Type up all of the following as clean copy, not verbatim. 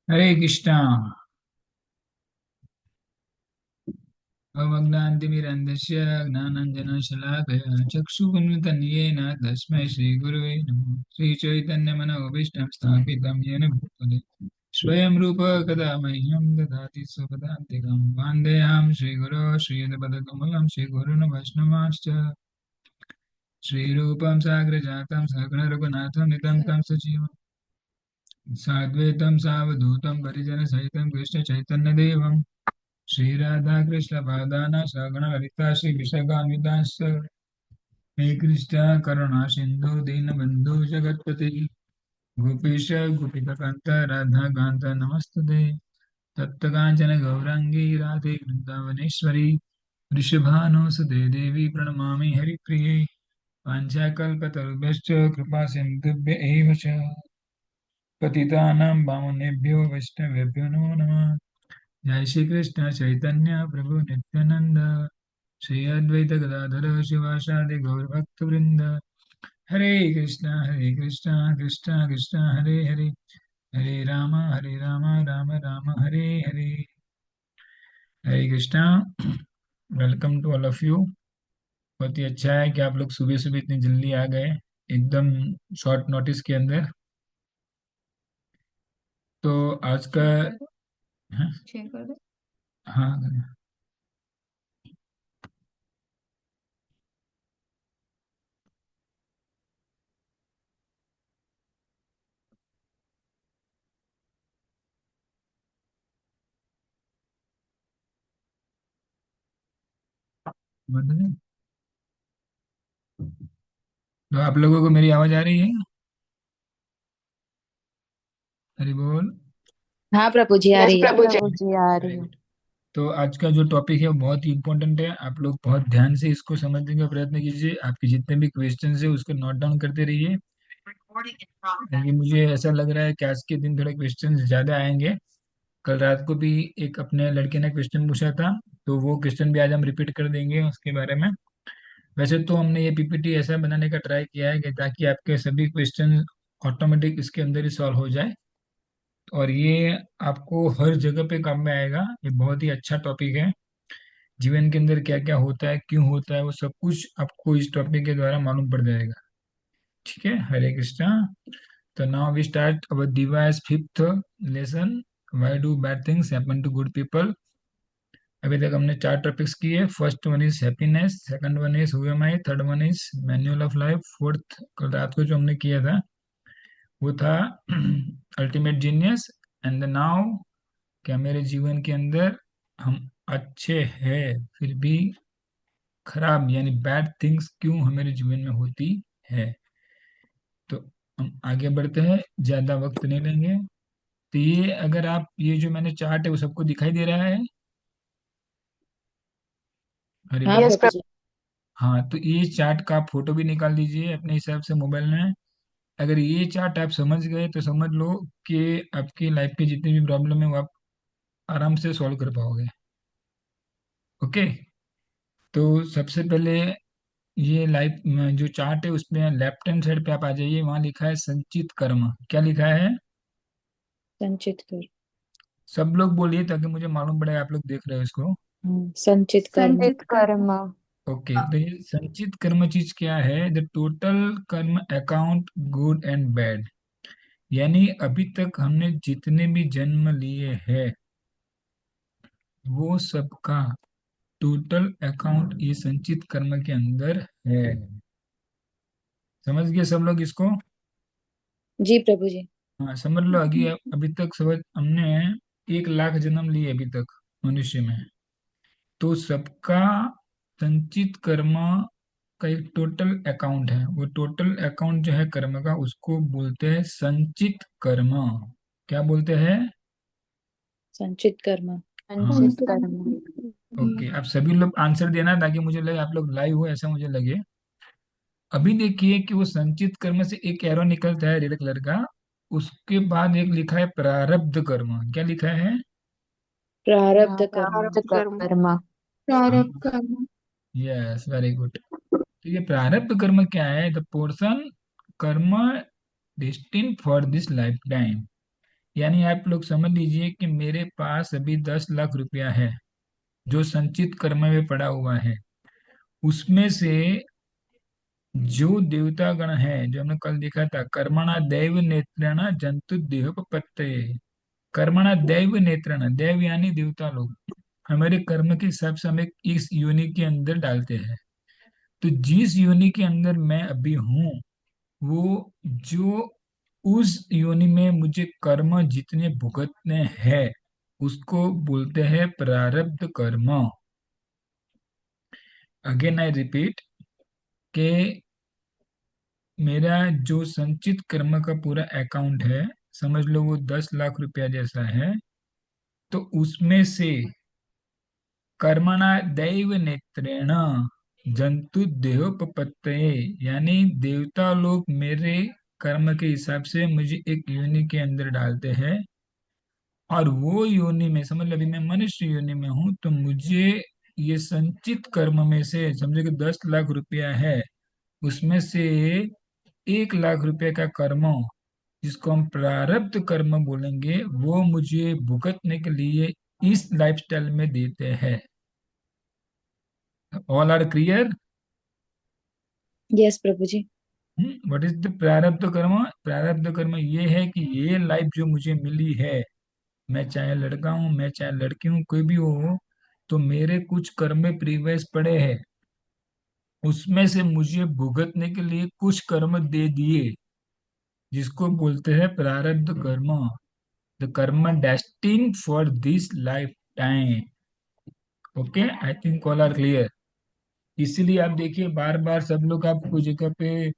हरे कृष्णा। अवज्ञान्तिमिरन्धस्य ज्ञानाञ्जनशलाकया चक्षुरुन्मिलितं येन तस्मै श्रीगुरवे नमः। श्रीचैतन्यमनोभीष्टं स्थापितं येन भूतले स्वयं रूप कदा मह्यं ददाति स्वपदान्तिकं वन्देऽहं श्रीगुरो श्रीयुतपदकमलं श्रीगुरुन् वैष्णवांश्च श्रीरूपं साग्रजातं सकलरघुनाथं नितं तं सजीवम् साद्वैतं सावधूतं परिजनसहितं कृष्णचैतन्यदेवम् श्रीराधाकृष्णपादाना सगणललिता श्रीविशाखान्वितांश्च हे कृष्ण करुणा सिन्धु दीनबन्धु जगत्पते गोपीश गोपिकान्त राधाकान्त नमस्तुते तप्तकाञ्चन गौराङ्गी राधे वृन्दावनेश्वरी वृषभानुसुते देवी प्रणमामि हरिप्रिये वाञ्छाकल्पतरुभ्यश्च कृपा सिन्धुभ्य एव च पतितानां पावनेभ्यो वैष्णवेभ्यो नमो नमः। जय श्री कृष्ण चैतन्य प्रभु नित्यानंद श्री अद्वैत गदाधर शिवासादि गौर भक्त वृंद Hare Krishna Krishna Krishna Hare Hare Hare Ram Ram Ram Hare Hare. Hare Krishna. Welcome to all of you. बहुत ही अच्छा है कि आप लोग सुबह सुबह इतनी जल्दी आ गए, एकदम शॉर्ट नोटिस के अंदर। तो आज का हाँ, हाँ, मतलब तो आप लोगों को मेरी आवाज आ रही है? हरि बोल। हाँ प्रभु जी आ यस रही है। प्रभु जी। प्रभु जी आ रही वेरी है। गुड। तो आज का जो टॉपिक है वो बहुत ही इम्पोर्टेंट है। आप लोग बहुत ध्यान से इसको समझने का प्रयत्न कीजिए। आपके जितने भी क्वेश्चन है उसको नोट डाउन करते रहिए, क्योंकि मुझे ऐसा लग रहा है कि आज के दिन थोड़े क्वेश्चन ज्यादा आएंगे। कल रात को भी एक अपने लड़के ने क्वेश्चन पूछा था, तो वो क्वेश्चन भी आज हम रिपीट कर देंगे उसके बारे में। वैसे तो हमने ये पीपीटी ऐसा बनाने का ट्राई किया है कि ताकि आपके सभी क्वेश्चन ऑटोमेटिक इसके अंदर ही सॉल्व हो जाए, और ये आपको हर जगह पे काम में आएगा। ये बहुत ही अच्छा टॉपिक है। जीवन के अंदर क्या क्या होता है, क्यों होता है, वो सब कुछ आपको इस टॉपिक के द्वारा मालूम पड़ जाएगा। ठीक है, हरे कृष्णा। तो now we start our device fifth lesson, why do bad things happen to good people. अभी तक हमने चार टॉपिक्स किए। First one is happiness, second one is who am I, third one is manual of life, fourth कल रात को जो हमने किया था वो था अल्टीमेट जीनियस। एंड नाउ, क्या मेरे जीवन के अंदर हम अच्छे हैं फिर भी खराब यानी बैड थिंग्स क्यों हमारे जीवन में होती है। तो हम आगे बढ़ते हैं, ज्यादा वक्त नहीं लेंगे। तो ये अगर आप ये जो मैंने चार्ट है वो सबको दिखाई दे रहा है? हरी हाँ बोल। यस प्रभु प्रभु। जी। हाँ, तो ये चार्ट का आप फोटो भी निकाल दीजिए अपने हिसाब से मोबाइल में। अगर ये चार्ट आप समझ गए तो समझ लो कि आपकी लाइफ की जितनी भी प्रॉब्लम है वो आप आराम से सॉल्व कर पाओगे। ओके। तो सबसे पहले ये लाइफ में जो चार्ट है उसमें लेफ्ट हैंड साइड पे आप आ जाइए, वहां लिखा है संचित कर्म। क्या लिखा है? संचित कर। सब लोग बोलिए ताकि मुझे मालूम पड़े आप लोग देख रहे हो इसको। संचित कर्म। संचित कर्म। ओके, तो ये संचित कर्म चीज क्या है? द टोटल कर्म अकाउंट गुड एंड बैड, यानी अभी तक हमने जितने भी जन्म लिए हैं वो सबका टोटल अकाउंट ये संचित कर्म के अंदर है। समझ गए सब लोग इसको? जी प्रभु जी। हाँ, समझ लो। अभी अभी तक समझ हमने 1 लाख जन्म लिए अभी तक मनुष्य में, तो सबका संचित कर्म का एक टोटल अकाउंट है। वो टोटल अकाउंट जो है कर्म का उसको बोलते हैं संचित कर्म। क्या बोलते हैं? संचित कर्म। हाँ। संचित कर्म। ओके, आप सभी लोग आंसर देना ताकि मुझे लगे आप लोग लाइव हो, ऐसा मुझे लगे। अभी देखिए कि वो संचित कर्म से एक एरो निकलता है रेड कलर का, उसके बाद एक लिखा है प्रारब्ध कर्म। क्या लिखा है? प्रारब्ध कर्म। प्रारब्ध कर्म। प्रारब्ध कर्म। Yes, very good. तो ये प्रारब्ध कर्म क्या है? द पोर्शन कर्म destined for this life time, यानी आप लोग समझ लीजिए कि मेरे पास अभी 10 लाख रुपया है जो संचित कर्म में पड़ा हुआ है। उसमें से जो देवता गण है, जो हमने कल देखा था, कर्मणा दैव नेत्रेण जंतु देहोपपत्तये। कर्मणा दैव नेत्रेण, दैव यानी देवता लोग, हमारे कर्म के हिसाब से हमें इस योनि के अंदर डालते हैं। तो जिस योनि के अंदर मैं अभी हूँ, वो जो उस योनि में मुझे कर्म जितने भुगतने हैं उसको बोलते हैं प्रारब्ध कर्म। अगेन आई रिपीट के मेरा जो संचित कर्म का पूरा अकाउंट है, समझ लो वो 10 लाख रुपया जैसा है। तो उसमें से कर्मणा दैव नेत्रेण जंतु देहोपपत्तये, यानी देवता लोग मेरे कर्म के हिसाब से मुझे एक योनि के अंदर डालते हैं। और वो योनि में, समझ लो अभी मैं मनुष्य योनि में हूं, तो मुझे ये संचित कर्म में से, समझो कि 10 लाख रुपया है, उसमें से 1 लाख रुपए का कर्म, जिसको हम प्रारब्ध कर्म बोलेंगे, वो मुझे भुगतने के लिए इस लाइफस्टाइल में देते हैं। All are clear? यस प्रभु जी। What is the prarabdha karma? प्रारब्ध कर्म ये है कि ये लाइफ जो मुझे मिली है, मैं चाहे लड़का हूँ, मैं चाहे लड़की हूँ, कोई भी हो, तो मेरे कुछ कर्म प्रीवियस पड़े हैं, उसमें से मुझे भुगतने के लिए कुछ कर्म दे दिए, जिसको बोलते हैं प्रारब्ध karma. The karma destined for this life time. Okay, I think all are clear. इसीलिए आप देखिए बार बार सब लोग आपको जगह पे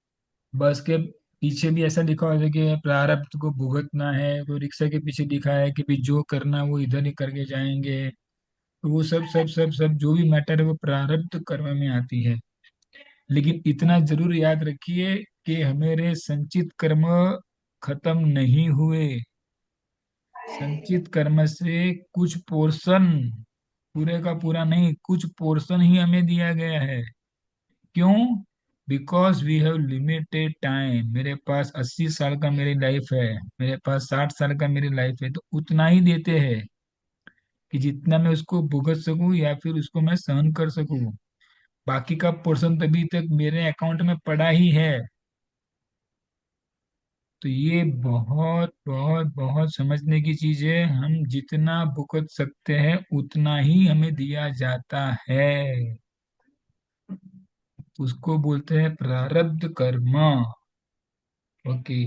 बस के पीछे भी ऐसा लिखा होता है कि प्रारब्ध को भुगतना है, तो रिक्शा के पीछे लिखा है कि भी जो करना है वो इधर ही करके जाएंगे। तो वो सब जो भी मैटर है वो प्रारब्ध कर्म में आती है। लेकिन इतना जरूर याद रखिए कि हमारे संचित कर्म खत्म नहीं हुए। संचित कर्म से कुछ पोर्शन, पूरे का पूरा नहीं, कुछ पोर्शन ही हमें दिया गया है। क्यों? Because we have limited time. मेरे पास 80 साल का मेरी लाइफ है, मेरे पास 60 साल का मेरी लाइफ है, तो उतना ही देते हैं कि जितना मैं उसको भुगत सकूं या फिर उसको मैं सहन कर सकूं। बाकी का पोर्शन तभी तक मेरे अकाउंट में पड़ा ही है। तो ये बहुत बहुत बहुत समझने की चीज है। हम जितना भुगत सकते हैं उतना ही हमें दिया जाता है। उसको बोलते हैं प्रारब्ध कर्म। ओके।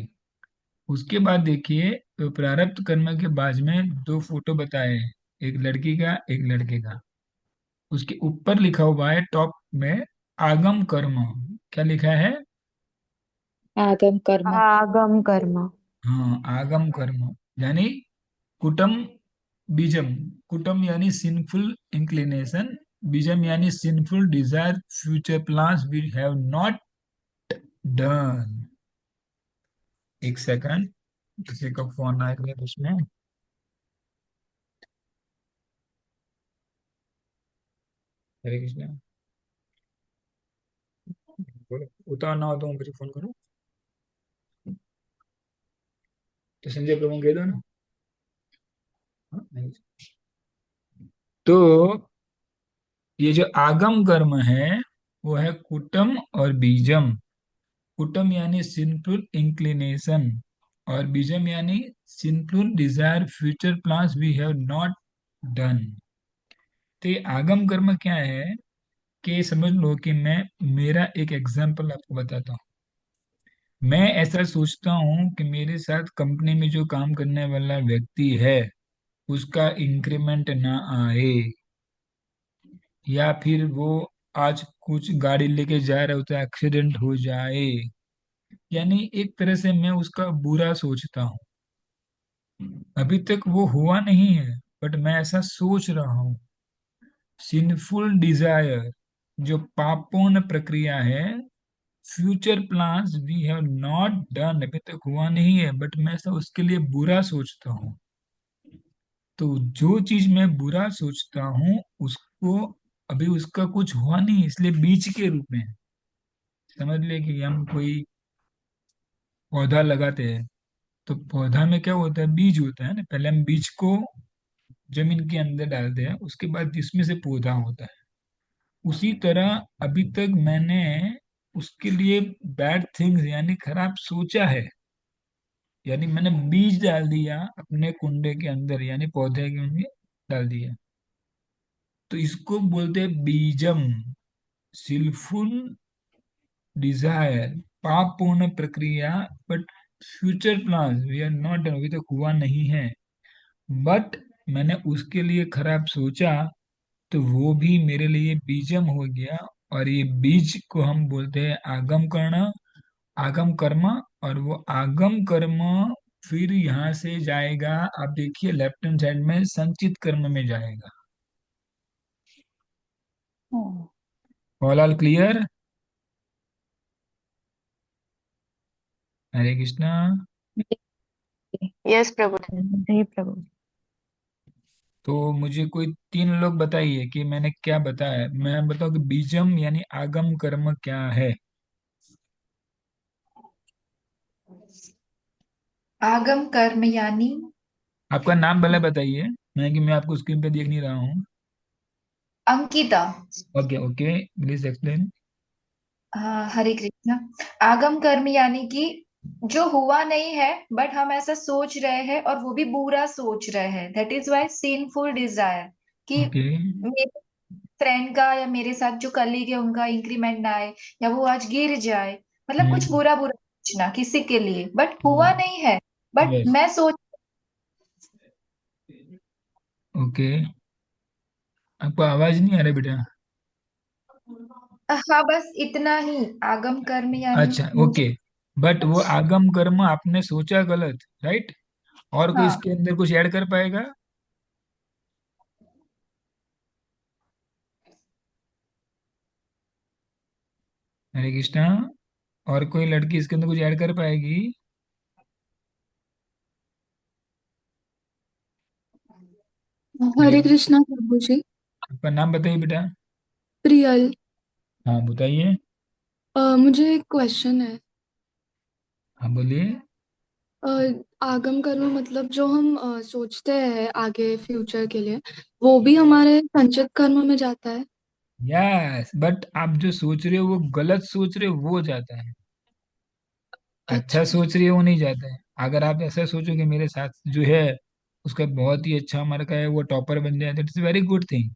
उसके बाद देखिए, तो प्रारब्ध कर्म के बाद में दो फोटो बताए, एक लड़की का एक लड़के का। उसके ऊपर लिखा हुआ है टॉप में आगम कर्म। क्या लिखा है? आगम कर्म। आगम कर्म। हाँ, आगम कर्म, यानी कुटम बीजम। कुटम यानी सिंफुल इंक्लिनेशन, बीजम यानी sinful desire, future plans we have not done. एक सेकंड, किसी का फोन आ गया उसमें। हरे कृष्णा। बोलो, उतार ना हो तो मुझे फोन करो, तो संजय प्रभु कह दो ना। हाँ, नहीं। तो ये जो आगम कर्म है वो है कुटम और बीजम। कुटम यानी सिंफुल इंक्लिनेशन, और बीजम यानी sinful desire, future plans we have not done. तो ये आगम कर्म क्या है कि समझ लो कि मैं, मेरा एक एग्जांपल आपको बताता हूँ। मैं ऐसा सोचता हूँ कि मेरे साथ कंपनी में जो काम करने वाला व्यक्ति है उसका इंक्रीमेंट ना आए, या फिर वो आज कुछ गाड़ी लेके जा रहे होते एक्सीडेंट हो जाए, यानी एक तरह से मैं उसका बुरा सोचता हूँ। अभी तक वो हुआ नहीं है, बट मैं ऐसा सोच रहा हूँ। सिंफुल डिजायर, जो पापोन प्रक्रिया है, future plans we have not done, अभी तक हुआ नहीं है, बट मैं ऐसा उसके लिए बुरा सोचता हूँ। तो जो चीज मैं बुरा सोचता हूँ उसको, अभी उसका कुछ हुआ नहीं, इसलिए बीज के रूप में समझ ले कि हम कोई पौधा लगाते हैं, तो पौधा में क्या होता है, बीज होता है ना, पहले हम बीज को जमीन के अंदर डालते हैं, उसके बाद इसमें से पौधा होता है। उसी तरह अभी तक मैंने उसके लिए बैड थिंग्स यानी खराब सोचा है, यानी मैंने बीज डाल दिया अपने कुंडे के अंदर, यानी पौधे के अंदर डाल दिया। तो इसको बोलते हैं बीजम, सिलफुल डिजायर, पाप पूर्ण प्रक्रिया। But future plan we are not done, अभी तक हुआ नहीं है। बट मैंने उसके लिए खराब सोचा, तो वो भी मेरे लिए बीजम हो गया। और ये बीज को हम बोलते हैं आगम करना, आगम कर्म। और वो आगम कर्म फिर यहाँ से जाएगा, आप देखिए लेफ्ट हैंड साइड में संचित कर्म में जाएगा। हम्म। ऑल आल क्लियर? हरे कृष्णा। यस प्रभु। जी प्रभु। तो मुझे कोई तीन लोग बताइए कि मैंने क्या बताया। मैं बताऊं कि बीजम यानी आगम कर्म क्या है। आगम कर्म यानी। आपका नाम भले बताइए, मैं आपको स्क्रीन पे देख नहीं रहा हूँ। Ankita. Okay okay, please explain. हाँ, हरे कृष्णा। आगम कर्म यानी कि जो हुआ नहीं है बट हम ऐसा सोच रहे हैं और वो भी बुरा सोच रहे हैं, that is why sinful desire. कि ओके। मेरे फ्रेंड का या मेरे साथ जो कलीग है उनका इंक्रीमेंट ना आए, या वो आज गिर जाए, मतलब कुछ हम्म। बुरा बुरा सोचना किसी के लिए बट हुआ नहीं है, बट यस। मैं सोच। ओके। आपको आवाज नहीं आ रहा बेटा? हाँ, बस इतना ही। आगम कर्म यानी अच्छा मुझे। ओके। बट वो आगम कर्म आपने सोचा गलत, राइट? और कोई हाँ। इसके अंदर कुछ ऐड कर पाएगा? हरे कृष्णा। और कोई लड़की इसके अंदर कुछ ऐड कर पाएगी? हरे। हरे कृष्णा प्रभु जी। आपका नाम बताइए बेटा। प्रियल। हाँ बताइए। मुझे एक क्वेश्चन है। हाँ बोलिए। अ, आगम कर्म मतलब जो हम सोचते हैं आगे फ्यूचर के लिए, वो भी हमारे संचित कर्म में जाता है। यस, बट आप जो सोच रहे हो वो गलत सोच रहे हो, वो जाता है। अच्छा अच्छा। सोच रही है वो नहीं जाता है। अगर आप ऐसा सोचो कि मेरे साथ जो है उसका बहुत ही अच्छा मार्क है, वो टॉपर बन जाए, that is very good thing.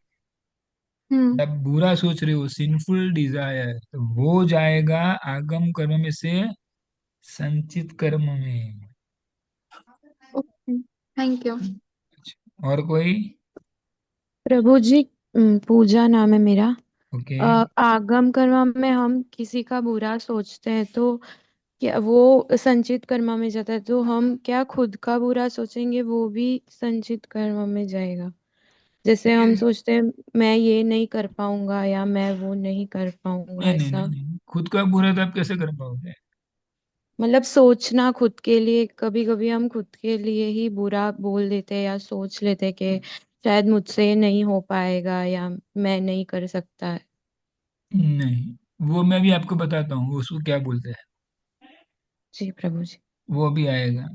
Hmm. आप बुरा सोच रहे हो, सिंफुल डिजायर, तो वो जाएगा आगम कर्म में से संचित कर्म में। Okay, thank you. अच्छा, और कोई? प्रभु जी, पूजा नाम है मेरा। ओके। आगम कर्म में हम किसी का बुरा सोचते हैं तो क्या वो संचित कर्म में जाता है, तो हम क्या खुद का बुरा सोचेंगे वो भी संचित कर्म में जाएगा? जैसे हम सोचते हैं मैं ये नहीं कर पाऊंगा या मैं वो नहीं कर पाऊंगा, नहीं नहीं नहीं ऐसा। नहीं, खुद का बुरा तो आप कैसे कर पाओगे? मतलब सोचना खुद के लिए, कभी कभी हम खुद के लिए ही बुरा बोल देते हैं या सोच लेते हैं कि शायद मुझसे नहीं हो पाएगा या मैं नहीं कर सकता। नहीं, वो मैं भी आपको बताता हूँ वो उसको क्या बोलते हैं। जी प्रभु जी। वो भी आएगा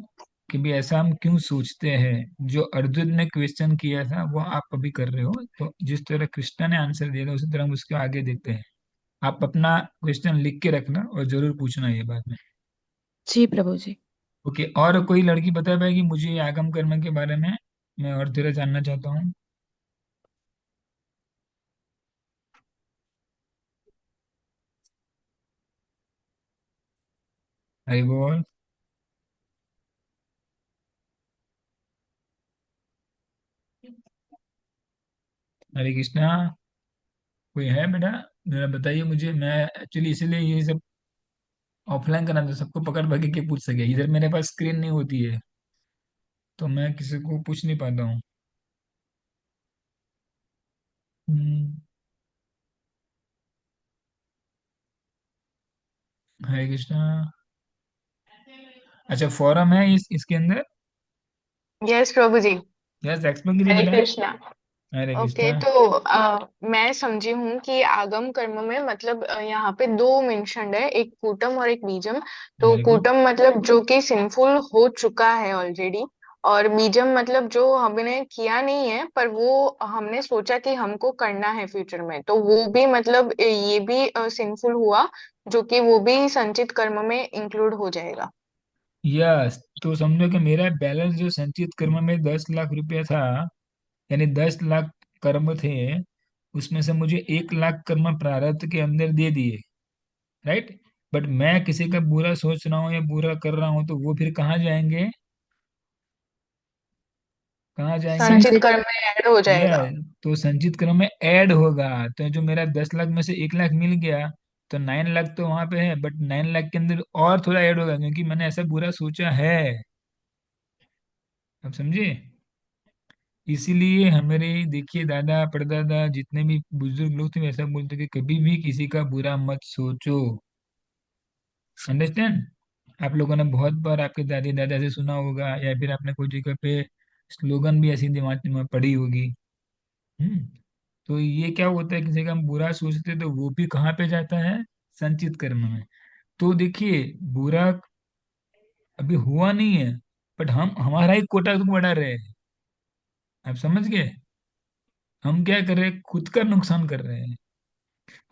कि भी ऐसा हम क्यों सोचते हैं। जो अर्जुन ने क्वेश्चन किया था वो आप अभी कर रहे हो, तो जिस तरह कृष्णा ने आंसर दिया था उसी तरह हम उसके आगे देखते हैं। आप अपना क्वेश्चन लिख के रखना और जरूर पूछना ये बाद में। जी प्रभु जी। ओके, और कोई लड़की बता पाएगी मुझे ये आगम कर्म के बारे में? मैं और तेरा जानना चाहता हूँ। हरी बोल। हरे कृष्णा। कोई है बेटा? जरा बताइए मुझे, मैं एक्चुअली इसीलिए ये सब ऑफलाइन करना था, सबको पकड़ पकड़ के पूछ सके। इधर मेरे पास स्क्रीन नहीं होती है, तो मैं किसी को पूछ नहीं पाता हूँ। हम्म, हरे कृष्णा। अच्छा, फॉरम है इसके अंदर? यस प्रभु जी। यस, एक्सप्लेन कीजिए हरे बेटा। कृष्णा। हरे ओके, कृष्णा। तो मैं समझी हूँ कि आगम कर्म में मतलब यहाँ पे दो मेंशन्ड है, एक कूटम और एक बीजम। तो वेरी गुड। कूटम मतलब जो कि सिंफुल हो चुका है ऑलरेडी, और बीजम मतलब जो हमने किया नहीं है पर वो हमने सोचा कि हमको करना है फ्यूचर में, तो वो भी मतलब ये भी सिंफुल हुआ, जो कि वो भी संचित कर्म में इंक्लूड हो जाएगा। यस, तो समझो कि मेरा बैलेंस जो संचित कर्म में 10 लाख रुपया था, यानी 10 लाख कर्म थे, उसमें से मुझे 1 लाख कर्म प्रारब्ध के अंदर दे दिए, राइट। बट मैं किसी का बुरा सोच रहा हूँ या बुरा कर रहा हूँ, तो वो फिर कहाँ जाएंगे? कहाँ जाएंगे? संचित संचित। कर्म में ऐड हो ये जाएगा। तो संचित क्रम में ऐड होगा। तो जो मेरा 10 लाख में से 1 लाख मिल गया, तो 9 लाख तो वहां पे है, बट 9 लाख के अंदर और थोड़ा ऐड होगा, क्योंकि मैंने ऐसा बुरा सोचा है। अब समझे? इसीलिए हमारे देखिए दादा परदादा जितने भी बुजुर्ग लोग थे वैसा बोलते कि कभी भी किसी का बुरा मत सोचो। अंडरस्टैंड? आप लोगों ने बहुत बार आपके दादी दादा से सुना होगा, या फिर आपने कोई जगह पे स्लोगन भी ऐसी दिमाग में पड़ी होगी। हम्म। तो ये क्या होता है, किसी का हम बुरा सोचते हैं तो वो भी कहाँ पे जाता है? संचित कर्म में। तो देखिए, बुरा अभी हुआ नहीं है, बट हम हमारा ही कोटा तो बढ़ा रहे हैं। आप समझ गए? हम क्या कर रहे हैं, खुद का नुकसान कर रहे हैं।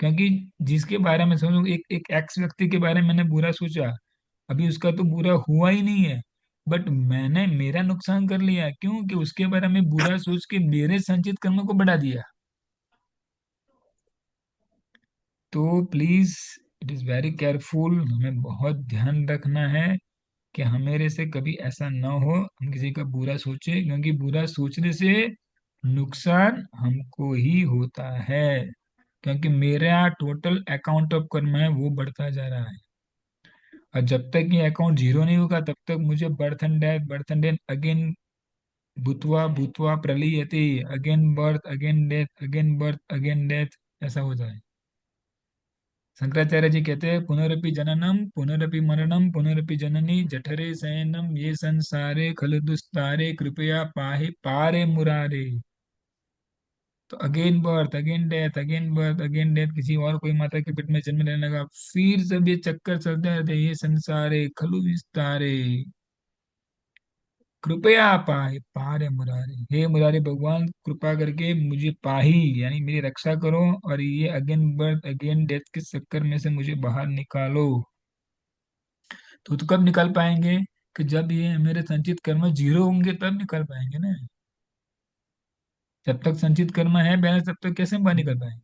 क्योंकि जिसके बारे में समझो, एक एक एक्स व्यक्ति के बारे में मैंने बुरा सोचा, अभी उसका तो बुरा हुआ ही नहीं है, बट मैंने मेरा नुकसान कर लिया। क्यों? कि उसके बारे में बुरा सोच के मेरे संचित कर्म को बढ़ा दिया। तो please, it is very careful, हमें बहुत ध्यान रखना है कि हमेरे से कभी ऐसा ना हो हम किसी का बुरा सोचे, क्योंकि बुरा सोचने से नुकसान हमको ही होता है। क्योंकि मेरा टोटल अकाउंट ऑफ कर्म है वो बढ़ता जा रहा है, और जब तक ये अकाउंट जीरो नहीं होगा तब तक मुझे बर्थ एंड डेथ अगेन, भूतवा भूतवा प्रलीयते, again birth again death, again birth again death, ऐसा होता है। शंकराचार्य जी कहते हैं, पुनरपि जननम पुनरपि मरणम पुनरपि जननी जठरे शयनम ये संसारे खलु दुस्तारे कृपया पाहि पारे मुरारे। तो again birth again death, again birth again death, किसी और कोई माता के पेट में जन्म लेने लगा, फिर सब ये चक्कर चलते रहते हैं, ये संसारे खलु विस्तारे कृपया पाहि पारे मुरारे। हे मुरारे भगवान, कृपा करके मुझे पाही यानी मेरी रक्षा करो, और ये अगेन बर्थ अगेन डेथ के चक्कर में से मुझे बाहर निकालो। तो कब निकाल पाएंगे? कि जब ये मेरे संचित कर्म जीरो होंगे तब निकाल पाएंगे ना। जब तक संचित कर्म है बैलेंस, तब तक कैसे हम बाहर निकल पाएंगे?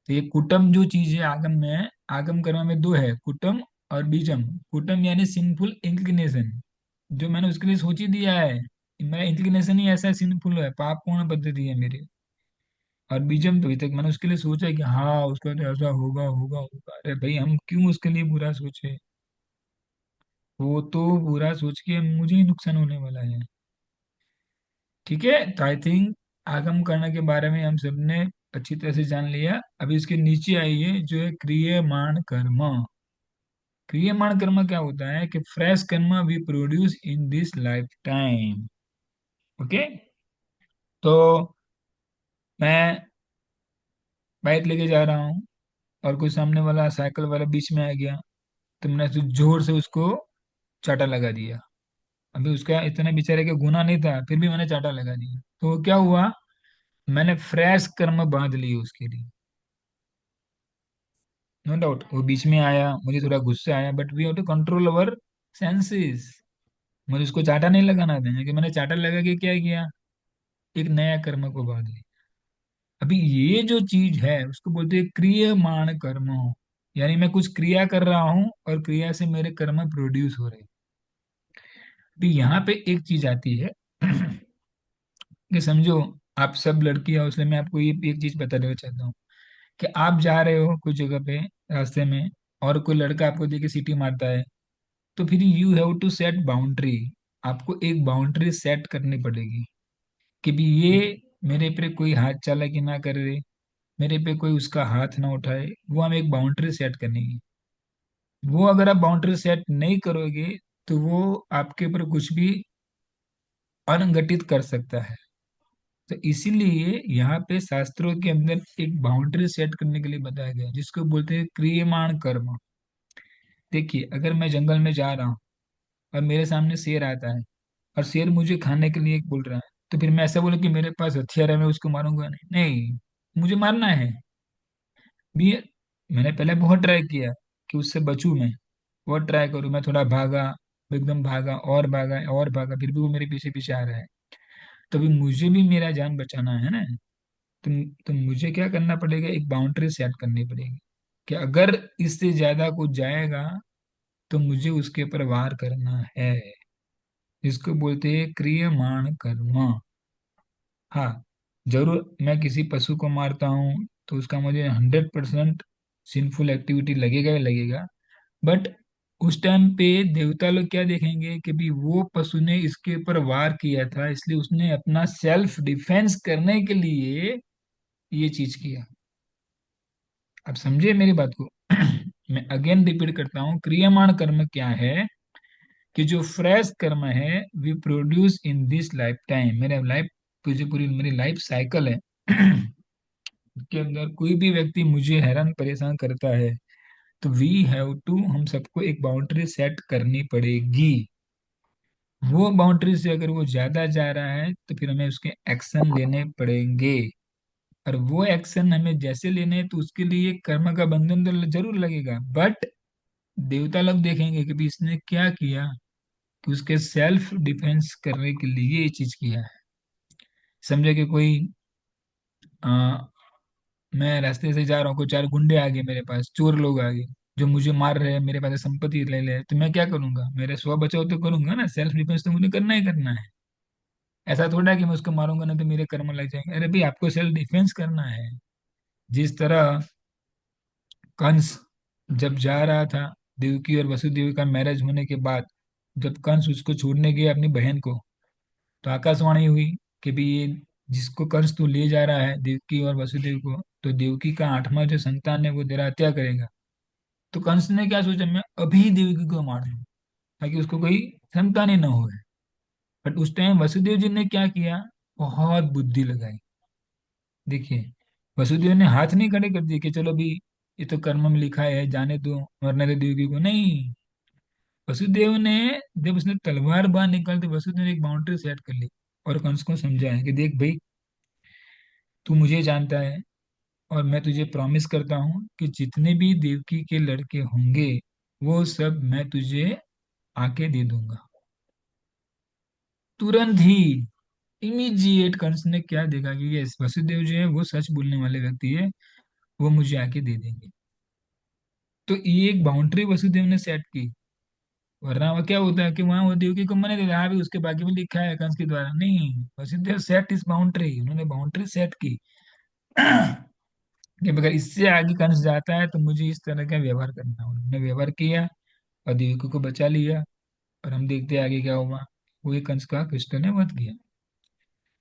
तो ये कुटम जो चीज है आगम में, आगम कर्म में दो है, कुटम और बीजम। कुटम यानी सिंफुल इंक्लिनेशन, जो मैंने उसके लिए सोच ही दिया है, मेरा इंक्लिनेशन ही ऐसा सिंफुल है, पापपूर्ण पद्धति है मेरी। और बीजम तो अभी तक मैंने उसके लिए सोचा है कि हाँ उसका तो ऐसा होगा होगा होगा। अरे भाई, हम क्यों उसके लिए बुरा सोचे? वो तो बुरा सोच के मुझे ही नुकसान होने वाला है। ठीक है, तो आई थिंक आगम करने के बारे में हम सबने अच्छी तरह से जान लिया। अभी इसके नीचे आइए, जो है क्रियमाण कर्म। क्रियमाण कर्म क्या होता है? कि fresh karma we produce in this life time. Okay. तो मैं बाइक लेके जा रहा हूँ, और कोई सामने वाला साइकिल वाला बीच में आ गया, तो मैंने तो जोर से उसको चाटा लगा दिया। अभी उसका इतना बेचारे का गुनाह नहीं था, फिर भी मैंने चाटा लगा दिया, तो क्या हुआ? मैंने फ्रेश कर्म बांध ली उसके लिए। नो डाउट वो बीच में आया, मुझे थोड़ा गुस्सा आया, but we have to control our senses. मुझे उसको चाटा नहीं लगाना था, कि मैंने चाटा लगा के क्या किया? एक नया कर्म को बांध लिया। अभी ये जो चीज है उसको बोलते हैं क्रियमाण कर्म। यानी मैं कुछ क्रिया कर रहा हूँ और क्रिया से मेरे कर्म प्रोड्यूस हो रहे हैं। अभी यहाँ पे एक चीज आती है कि समझो, आप सब लड़की हो, इसलिए मैं आपको ये एक चीज बता देना चाहता हूँ कि आप जा रहे हो कुछ जगह पे रास्ते में, और कोई लड़का आपको देख के सीटी मारता है, तो फिर you have to set boundary. आपको एक बाउंड्री सेट करनी पड़ेगी कि भी ये मेरे पे कोई हाथ चालाकी ना करे, मेरे पे कोई उसका हाथ ना उठाए। वो हमें एक बाउंड्री सेट करनी है। वो अगर आप बाउंड्री सेट नहीं करोगे, तो वो आपके ऊपर कुछ भी अनगठित कर सकता है। तो इसीलिए यहाँ पे शास्त्रों के अंदर एक बाउंड्री सेट करने के लिए बताया गया है, जिसको बोलते हैं क्रियमाण कर्म। देखिए, अगर मैं जंगल में जा रहा हूँ और मेरे सामने शेर आता है और शेर मुझे खाने के लिए बोल रहा है, तो फिर मैं ऐसा बोलूं कि मेरे पास हथियार है, मैं उसको मारूंगा? नहीं, नहीं, मुझे मारना है भी। मैंने पहले बहुत ट्राई किया कि उससे बचूं मैं, बहुत ट्राई करूं, मैं थोड़ा भागा, एकदम भागा और भागा और भागा, फिर भी वो मेरे पीछे पीछे आ रहा है। तो भी मुझे भी मेरा जान बचाना है ना। तो, तो मुझे क्या करना पड़ेगा, एक बाउंड्री सेट करनी पड़ेगी कि अगर इससे ज्यादा कुछ जाएगा तो मुझे उसके ऊपर वार करना है। इसको बोलते हैं क्रियमाण कर्म। हाँ, जरूर मैं किसी पशु को मारता हूँ तो उसका मुझे 100% सिंफुल एक्टिविटी लगेगा ही लगेगा। बट उस टाइम पे देवता लोग क्या देखेंगे कि भी वो पशु ने इसके ऊपर वार किया था, इसलिए उसने अपना सेल्फ डिफेंस करने के लिए ये चीज किया। आप समझे मेरी बात को? मैं अगेन रिपीट करता हूँ, क्रियमाण कर्म क्या है कि जो फ्रेश कर्म है we produce in this life time. मेरे लाइफ, तुझे पूरी मेरी लाइफ साइकिल है के अंदर कोई भी व्यक्ति मुझे हैरान परेशान करता है, तो वी हैव टू, हम सबको एक बाउंड्री सेट करनी पड़ेगी। वो बाउंड्री से अगर वो ज्यादा जा रहा है तो फिर हमें उसके एक्शन लेने पड़ेंगे। और वो एक्शन हमें जैसे लेने हैं तो उसके लिए कर्म का बंधन तो जरूर लगेगा, बट देवता लोग देखेंगे कि भी इसने क्या किया, कि उसके सेल्फ डिफेंस करने के लिए ये चीज किया है। समझे कि कोई आ, मैं रास्ते से जा रहा हूँ, कोई चार गुंडे आ गए मेरे पास, चोर लोग आ गए जो मुझे मार रहे हैं, मेरे पास से संपत्ति ले ले, तो मैं क्या करूंगा? मेरे स्व बचाव तो करूंगा ना, सेल्फ डिफेंस तो मुझे करना ही करना है। ऐसा थोड़ा है कि मैं उसको मारूंगा ना तो मेरे कर्म लग जाएंगे। अरे भाई, आपको सेल्फ डिफेंस करना है। जिस तरह कंस जब जा रहा था, देवकी और वसुदेव का मैरिज होने के बाद, जब कंस उसको छोड़ने गया अपनी बहन को, तो आकाशवाणी हुई कि भी ये जिसको कंस तू ले जा रहा है, देवकी और वसुदेव को, तो देवकी का 8वां जो संतान है वो तेरा हत्या करेगा। तो कंस ने क्या सोचा, मैं अभी देवकी को मार दूं ताकि उसको कोई संतान ही ना हो। बट उस टाइम वसुदेव जी ने क्या किया, बहुत बुद्धि लगाई। देखिए, वसुदेव ने हाथ नहीं खड़े कर दिए कि चलो भी ये तो कर्म में लिखा है, जाने दो, मरने दो देवकी को, नहीं। वसुदेव ने, जब उसने तलवार बाहर निकाल दी, वसुदेव ने एक बाउंड्री सेट कर ली और कंस को समझाया कि देख भाई, तू मुझे जानता है और मैं तुझे प्रॉमिस करता हूँ कि जितने भी देवकी के लड़के होंगे वो सब मैं तुझे आके दे दूंगा। तुरंत ही, इमीजिएट कंस ने क्या देखा कि ये वसुदेव जो है वो सच बोलने वाले व्यक्ति है, वो मुझे आके दे देंगे। तो ये एक बाउंड्री वसुदेव ने सेट की। वरना वो क्या होता है कि वहां वो देवकी को मना देता, हाँ भी उसके बाकी में लिखा है कंस के द्वारा, नहीं। वसुदेव सेट इस बाउंड्री, उन्होंने बाउंड्री सेट की कि अगर इससे आगे कंस जाता है तो मुझे इस तरह का व्यवहार करना है। उन्होंने व्यवहार किया और देवकी को बचा लिया। और हम देखते हैं आगे क्या हुआ, वही कंस का कृष्ण ने वध किया।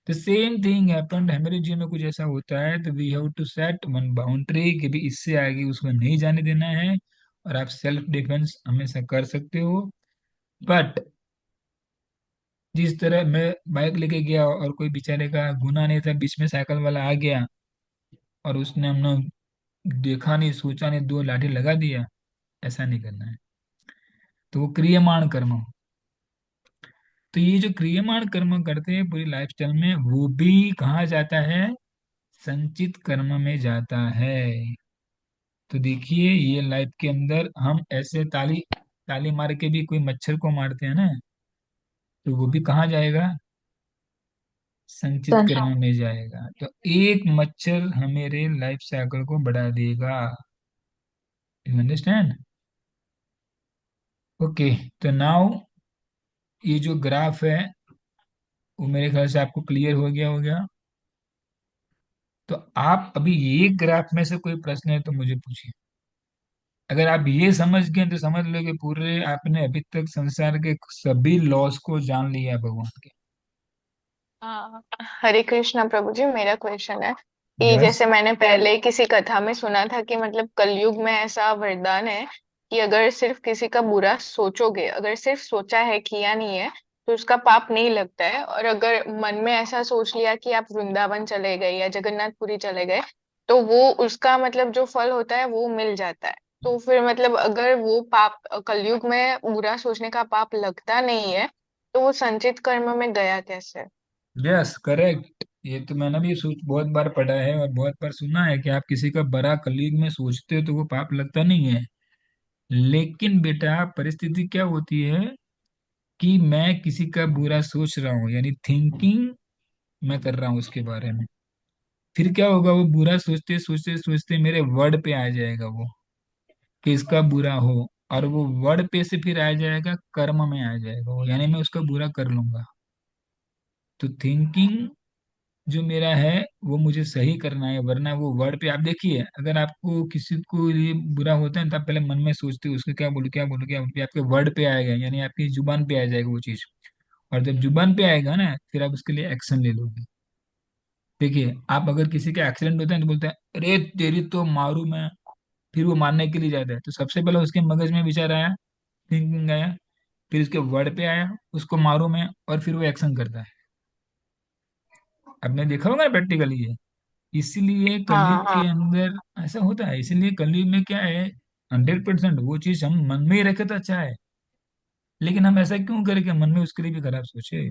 द सेम थिंग हैपेंड हमारे जीवन में, कुछ ऐसा होता है तो we have to set one boundary कि भी इससे आगे उसको नहीं जाने देना है। और आप सेल्फ डिफेंस हमेशा कर सकते हो। बट जिस तरह मैं बाइक लेके गया और कोई बेचारे का गुना नहीं था, बीच में साइकिल वाला आ गया और उसने हमने देखा नहीं सोचा नहीं, दो लाठी लगा दिया, ऐसा नहीं करना है। तो वो क्रियमाण कर्म हो। तो ये जो क्रियमाण कर्म करते हैं पूरी लाइफस्टाइल में, वो भी कहाँ जाता है, संचित कर्म में जाता है। तो देखिए, ये लाइफ के अंदर हम ऐसे ताली ताली मार के भी कोई मच्छर को मारते हैं ना, तो वो भी कहाँ जाएगा, संचित संचित। कर्म में जाएगा। तो एक मच्छर हमारे लाइफ साइकिल को बढ़ा देगा। You understand? ओके। तो नाउ ये जो ग्राफ है वो मेरे ख्याल से आपको क्लियर हो गया। तो आप अभी ये ग्राफ में से कोई प्रश्न है तो मुझे पूछिए। अगर आप ये समझ गए तो समझ लो कि पूरे आपने अभी तक संसार के सभी लॉस को जान लिया है भगवान के। हाँ, हरे कृष्णा प्रभु जी, मेरा क्वेश्चन है कि यस। जैसे मैंने पहले किसी कथा में सुना था कि मतलब कलयुग में ऐसा वरदान है कि अगर सिर्फ किसी का बुरा सोचोगे, अगर सिर्फ सोचा है किया नहीं है, तो उसका पाप नहीं लगता है। और अगर मन में ऐसा सोच लिया कि आप वृंदावन चले गए या जगन्नाथपुरी चले गए, तो वो उसका मतलब जो फल होता है वो मिल जाता है। तो फिर मतलब अगर वो पाप कलयुग में बुरा सोचने का पाप लगता नहीं है, तो वो संचित कर्म में गया कैसे? Yes, correct. ये तो मैंने भी सोच बहुत बार पढ़ा है और बहुत बार सुना है कि आप किसी का बड़ा कलीग में सोचते हो तो वो पाप लगता नहीं है। लेकिन बेटा परिस्थिति क्या होती है कि मैं किसी का बुरा सोच रहा हूँ, यानी थिंकिंग मैं कर रहा हूँ उसके बारे में। फिर क्या होगा, वो बुरा सोचते सोचते सोचते मेरे वर्ड पे आ जाएगा वो, कि इसका बुरा हो। और वो वर्ड पे से फिर आ जाएगा कर्म में आ जाएगा वो, यानी मैं उसका बुरा कर लूंगा। तो थिंकिंग जो मेरा है वो मुझे सही करना है, वरना वो वर्ड पे। आप देखिए, अगर आपको किसी को ये बुरा होता है तो आप पहले मन में सोचते हो उसको क्या बोलूं क्या बोलूं क्या बोलूं, फिर आपके वर्ड पे आएगा, यानी आपकी जुबान पे आ जाएगा वो चीज। और जब जुबान पे आएगा ना, फिर आप उसके लिए एक्शन ले लोगे। देखिए, आप अगर किसी का एक्सीडेंट होता है तो बोलते हैं अरे तेरी तो मारू मैं, फिर वो मारने के लिए जाता है। तो सबसे पहले उसके मगज में विचार आया, थिंकिंग आया, फिर उसके वर्ड पे आया उसको मारू मैं, और फिर वो एक्शन करता है। आपने देखा होगा प्रैक्टिकली ये। इसीलिए कलयुग हाँ के हाँ। अंदर ऐसा होता है। इसीलिए कलयुग में क्या है, 100% वो चीज हम मन में ही रखे तो अच्छा है। लेकिन हम ऐसा क्यों करें कि मन में उसके लिए भी खराब सोचे।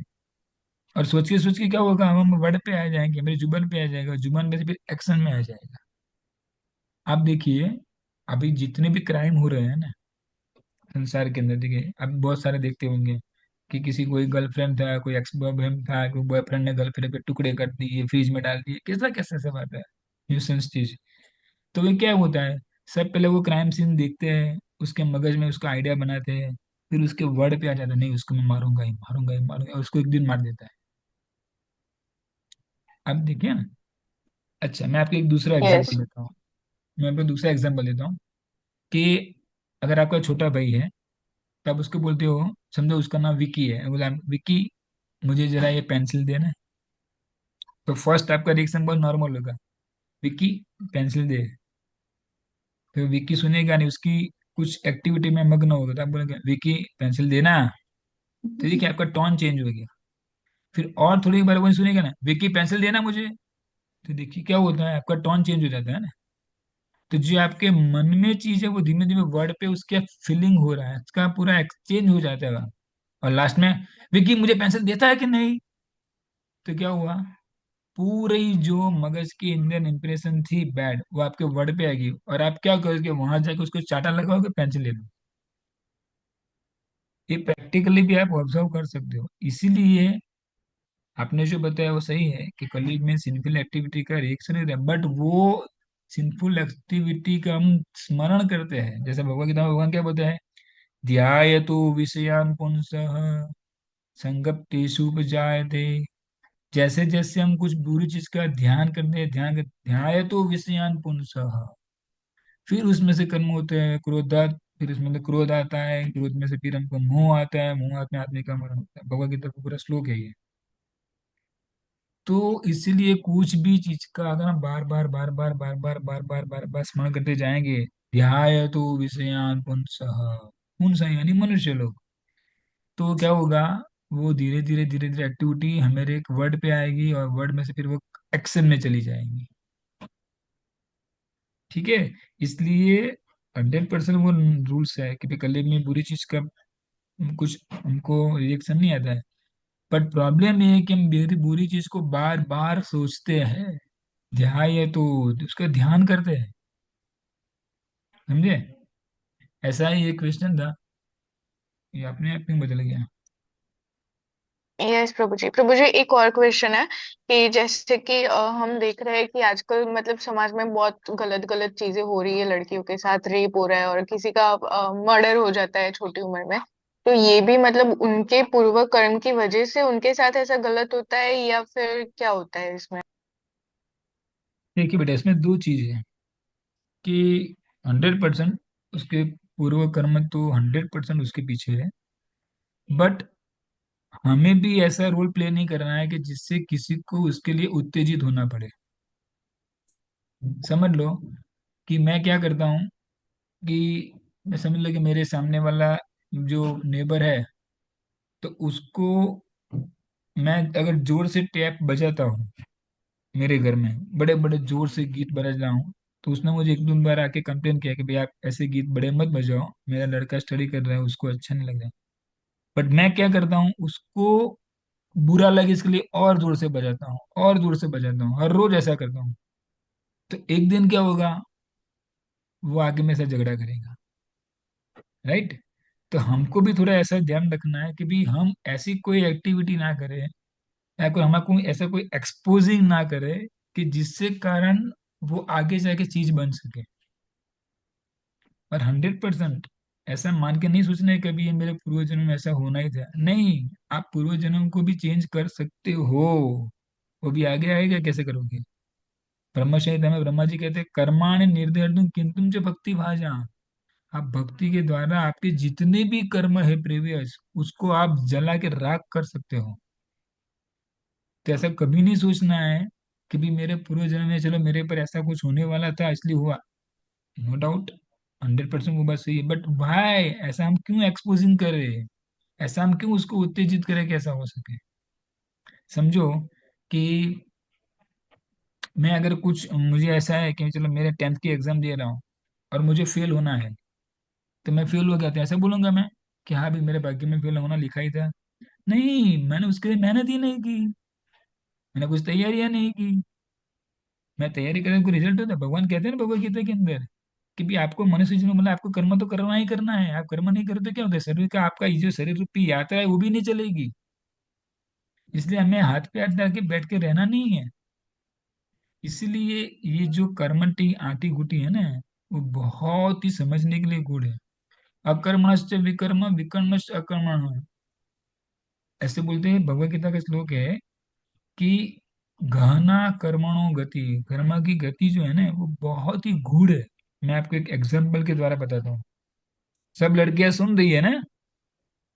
और सोच के क्या होगा, हम वर्ड पे आ जाएंगे, मेरी जुबान पे आ जाएगा, जुबान पे से फिर एक्शन में आ जाएगा। आप देखिए, अभी जितने भी क्राइम हो रहे हैं ना संसार के अंदर, देखिए आप बहुत सारे देखते होंगे कि किसी कोई गर्लफ्रेंड था, कोई एक्स बॉयफ्रेंड था, कोई बॉयफ्रेंड ने गर्लफ्रेंड पे टुकड़े कर दिए, फ्रिज में डाल दिए, कैसा कैसा सब आता है न्यूसेंस चीज। तो ये क्या होता है, सब पहले वो क्राइम सीन देखते हैं, उसके मगज में उसका आइडिया बनाते हैं, फिर उसके वर्ड पे आ जाता है नहीं उसको मैं मारूंगा ही मारूंगा ही मारूंगा, और उसको एक दिन मार देता है। अब देखिए ना। अच्छा, मैं आपको एक दूसरा यस। एग्जांपल देता हूँ। मैं आपको दूसरा एग्जांपल देता हूँ कि अगर आपका छोटा भाई है, तो आप उसको बोलते हो, समझो उसका नाम विकी है, बोला विकी मुझे जरा ये पेंसिल देना। तो फर्स्ट आपका रिएक्शन बहुत नॉर्मल होगा, विकी पेंसिल दे। तो विक्की सुनेगा नहीं, उसकी कुछ एक्टिविटी में मग्न होगा, तो आप बोलेंगे विक्की पेंसिल देना। तो देखिए आपका टोन चेंज हो गया। फिर और थोड़ी बार वो सुनेगा ना, विक्की पेंसिल देना मुझे। तो देखिए क्या होता है, आपका टोन चेंज हो जाता है ना। तो जो आपके मन में चीज है वो धीमे धीमे वर्ड पे उसके फीलिंग हो रहा है, उसका पूरा एक्सचेंज हो जाता है। और लास्ट में विक्की मुझे पेंसिल देता है कि नहीं। तो क्या हुआ, पूरी जो मगज की इंडियन इंप्रेशन थी बैड, वो आपके वर्ड पे आएगी, और आप क्या करोगे, वहां जाके उसको चाटा लगाओगे, पेंसिल ले लो। ये प्रैक्टिकली भी आप ऑब्जर्व कर सकते हो। इसीलिए आपने जो बताया वो सही है कि कलयुग में सिंफुल एक्टिविटी का रिएक्शन है, बट वो सिंफुल एक्टिविटी का हम स्मरण करते हैं। जैसे भगवत गीता में भगवान क्या बोलते हैं, ध्यायतो विषयान पुंसः संगप्तेषुपजायते। जैसे जैसे हम कुछ बुरी चीज का ध्यान करते हैं, ध्यायतो विषयान पुंसः, फिर उसमें से कर्म होते हैं क्रोधात, फिर उसमें से क्रोध आता है, क्रोध में से फिर हमको मोह आता है, मोह आते में आदमी का मरण होता है। भगवत गीता का पूरा श्लोक है ये। तो इसीलिए कुछ भी चीज का अगर हम बार बार स्मरण करते जाएंगे, ध्याय तो विषयान पुंसः, पुंसः यानी मनुष्य लोग, तो क्या होगा, वो धीरे धीरे एक्टिविटी हमारे एक वर्ड पे आएगी, और वर्ड में से फिर वो एक्शन में चली जाएंगी। ठीक है। इसलिए 100% वो रूल्स है कि भाई कल में बुरी चीज का कुछ हमको रिएक्शन नहीं आता है। बट प्रॉब्लम ये है कि हम बुरी बुरी चीज को बार बार सोचते हैं, ध्यान है तो उसका ध्यान करते हैं। समझे, ऐसा ही एक क्वेश्चन था, ये अपने आप में बदल गया। यस प्रभु जी। प्रभु जी, एक और क्वेश्चन है कि जैसे कि हम देख रहे हैं कि आजकल मतलब समाज में बहुत गलत गलत चीजें हो रही है, लड़कियों के साथ रेप हो रहा है और किसी का मर्डर हो जाता है छोटी उम्र में। तो ये भी मतलब उनके पूर्व कर्म की वजह से उनके साथ ऐसा गलत होता है, या फिर क्या होता है इसमें? देखिए बेटा, इसमें दो चीज है कि 100% उसके पूर्व कर्म तो 100% उसके पीछे है। बट हमें भी ऐसा रोल प्ले नहीं करना है कि जिससे किसी को उसके लिए उत्तेजित होना पड़े। समझ लो कि मैं क्या करता हूँ कि मैं समझ लो कि मेरे सामने वाला जो नेबर है, तो उसको मैं अगर जोर से टैप बजाता हूँ मेरे घर में, बड़े बड़े जोर से गीत बज रहा हूँ, तो उसने मुझे एक दो बार आके कंप्लेन किया कि भाई आप ऐसे गीत बड़े मत बजाओ, मेरा लड़का स्टडी कर रहा है, उसको अच्छा नहीं लग रहा है। बट मैं क्या करता हूँ, उसको बुरा लगे इसके लिए और जोर से बजाता हूँ, और जोर से बजाता हूँ, हर रोज ऐसा करता हूँ। तो एक दिन क्या होगा, वो आगे मेरे से झगड़ा करेगा। राइट। तो हमको भी थोड़ा ऐसा ध्यान रखना है कि भी हम ऐसी कोई एक्टिविटी ना करें, या कोई हमारा कोई ऐसा कोई एक्सपोजिंग ना करे कि जिससे कारण वो आगे जाके चीज बन सके। और 100% ऐसा मान के नहीं सोचना है कभी ये मेरे पूर्व जन्म में ऐसा होना ही था, नहीं। आप पूर्व जन्म को भी चेंज कर सकते हो, वो भी आगे आएगा, कैसे करोगे। ब्रह्म संहिता में ब्रह्मा जी कहते हैं, कर्माणि निर्दयर्तुम किंतुम च भक्ति भाजा। आप भक्ति के द्वारा आपके जितने भी कर्म है प्रीवियस, उसको आप जला के राख कर सकते हो। तो ऐसा कभी नहीं सोचना है कि भी मेरे पूर्व जन्म में चलो मेरे पर ऐसा कुछ होने वाला था इसलिए हुआ। नो डाउट, 100% वो बात सही है, बट भाई ऐसा हम क्यों एक्सपोजिंग कर रहे हैं, ऐसा हम क्यों उसको उत्तेजित करें कि ऐसा हो सके। समझो कि मैं अगर कुछ, मुझे ऐसा है कि चलो मेरे 10th की एग्जाम दे रहा हूँ और मुझे फेल होना है, तो मैं फेल हो गया तो ऐसा बोलूंगा मैं कि हाँ भी मेरे भाग्य में फेल होना लिखा ही था। नहीं, मैंने उसके लिए मेहनत ही नहीं की, मैंने कुछ तैयारियां नहीं की। मैं तैयारी करें कोई रिजल्ट होता है, भगवान कहते हैं ना भगवत गीता के अंदर कि भी आपको मनुष्य जीवन मतलब आपको कर्म तो करना ही करना है, आप कर्म नहीं करो तो क्या होता है, शरीर का आपका ये जो शरीर रूपी यात्रा है वो भी नहीं चलेगी। इसलिए हमें हाथ पे हाथ डाल के बैठ के रहना नहीं है। इसीलिए ये जो कर्मटी आटी गुटी है ना, वो बहुत ही समझने के लिए गुड़ है। अकर्मणश्च विकर्म विकर्मश्च अकर्मण, ऐसे बोलते हैं, भगवत गीता का श्लोक है कि गहना कर्मणो गति, कर्म की गति जो है ना वो बहुत ही गूढ़ है। मैं आपको एक एग्जाम्पल के द्वारा बताता हूँ। सब लड़कियां सुन रही है ना।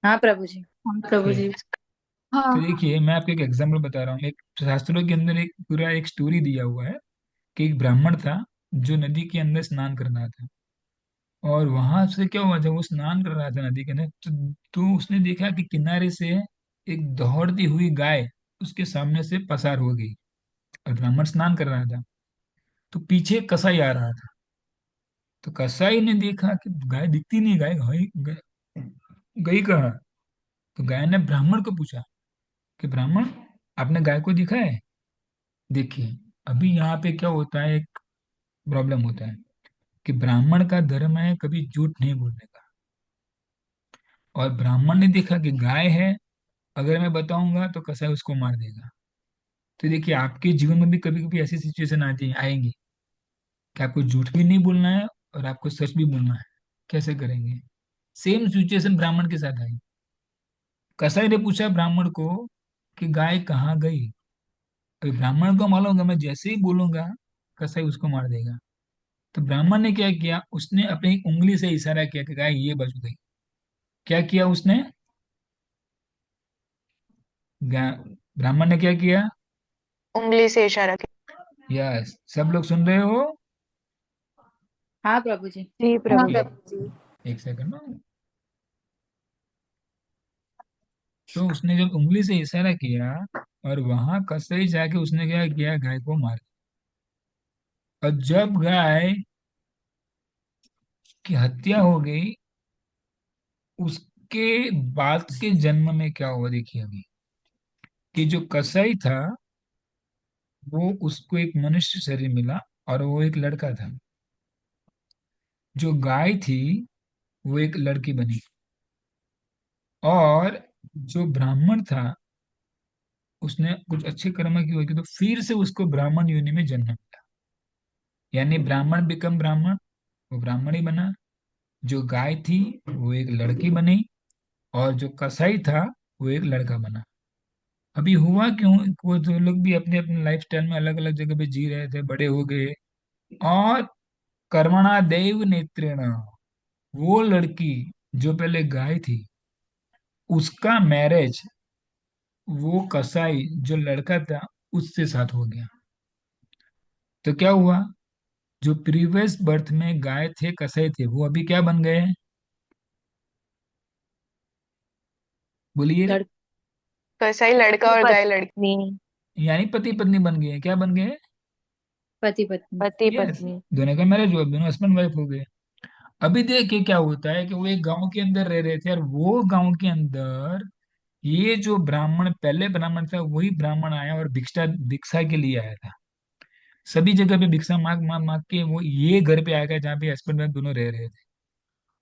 हाँ प्रभु जी। हाँ प्रभु ओके। जी। तो हाँ। देखिए मैं आपको एक एग्जाम्पल बता रहा हूँ, एक शास्त्रों के अंदर एक पूरा एक स्टोरी दिया हुआ है कि एक ब्राह्मण था जो नदी के अंदर स्नान करना था। और वहां से क्या हुआ, जब वो स्नान कर रहा था नदी के अंदर, तो उसने देखा कि किनारे से एक दौड़ती हुई गाय उसके सामने से पसार हो गई। और ब्राह्मण स्नान कर रहा था, तो पीछे कसाई आ रहा था। तो कसाई ने देखा कि गाय दिखती नहीं, गाय गई गई कहाँ। तो गाय ने ब्राह्मण को पूछा कि ब्राह्मण, आपने गाय को दिखा है। देखिए, अभी यहाँ पे क्या होता है, एक प्रॉब्लम होता है कि ब्राह्मण का धर्म है कभी झूठ नहीं बोलने का। और ब्राह्मण ने देखा कि गाय है, अगर मैं बताऊंगा तो कसाई उसको मार देगा। तो देखिए आपके जीवन में भी कभी कभी ऐसी सिचुएशन आती आएंगी कि आपको झूठ भी नहीं बोलना है और आपको सच भी बोलना है। कैसे करेंगे। सेम सिचुएशन ब्राह्मण के साथ आई। कसाई ने पूछा ब्राह्मण को कि गाय कहाँ गई। अभी ब्राह्मण को मालूम होगा मैं जैसे ही बोलूंगा कसाई उसको मार देगा। तो ब्राह्मण ने क्या किया, उसने अपनी उंगली से इशारा किया कि गाय ये बच गई। क्या किया उसने, ब्राह्मण ने क्या किया। उंगली से इशारा किया। यस, सब लोग सुन रहे हो। हाँ प्रभु जी। जी हाँ प्रभु ओके, जी। प्रभु जी। एक सेकंड। तो उसने जब उंगली से इशारा किया, और वहां कसाई जाके उसने क्या किया, गाय को मार। और जब गाय की हत्या हो गई, उसके बाद के जन्म में क्या हुआ देखिए अभी, कि जो कसाई था वो उसको एक मनुष्य शरीर मिला, और वो एक लड़का था। जो गाय थी वो एक लड़की बनी। और जो ब्राह्मण था उसने कुछ अच्छे कर्म की होगी तो फिर से उसको ब्राह्मण योनि में जन्म मिला। यानी ब्राह्मण बिकम ब्राह्मण, वो ब्राह्मण ही बना। जो गाय थी वो एक लड़की बनी, और जो कसाई था वो एक लड़का बना। अभी हुआ क्यों, वो जो लोग भी अपने अपने लाइफ स्टाइल में अलग अलग जगह पे जी रहे थे, बड़े हो गए। और कर्मणा देव नेत्रेण, वो लड़की जो पहले गाय थी उसका मैरिज वो कसाई जो लड़का था उससे साथ हो गया। तो क्या हुआ, जो प्रीवियस बर्थ में गाय थे कसाई थे वो अभी क्या बन गए, बोलिए। लड़ तो ऐसा ही लड़का और गाय लड़की। पत्नी। यानी पति पत्नी बन गए, क्या बन गए? पति पत्नी। पति यस, पत्नी। दोनों का मैरिज हुआ, दोनों हस्बैंड वाइफ हो गए। अभी देखिए क्या होता है कि वो एक गांव के अंदर रह रहे थे, और वो गांव के अंदर ये जो ब्राह्मण, पहले ब्राह्मण था, वही ब्राह्मण आया और भिक्षा भिक्षा के लिए आया था। सभी जगह पे भिक्षा मांग मांग मांग के वो ये घर पे आया जहाँ पे हस्बैंड वाइफ दोनों रह रहे थे।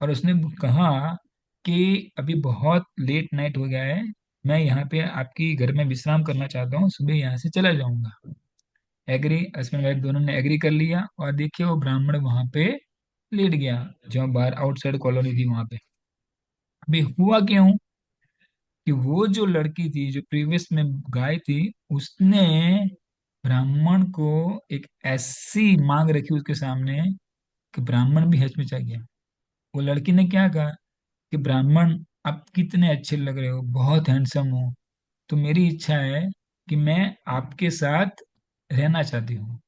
और उसने कहा कि अभी बहुत लेट नाइट हो गया है, मैं यहाँ पे आपकी घर में विश्राम करना चाहता हूँ, सुबह यहाँ से चला जाऊंगा। एग्री, हस्बैंड वाइफ दोनों ने एग्री कर लिया, और देखिए वो ब्राह्मण वहां पे लेट गया, जो बाहर आउटसाइड कॉलोनी थी वहां पे। अभी हुआ क्यों कि वो जो लड़की थी जो प्रीवियस में गाय थी, उसने ब्राह्मण को एक ऐसी मांग रखी उसके सामने कि ब्राह्मण भी हचमचा गया। वो लड़की ने क्या कहा कि ब्राह्मण, आप कितने अच्छे लग रहे हो, बहुत हैंडसम हो, तो मेरी इच्छा है कि मैं आपके साथ रहना चाहती हूँ।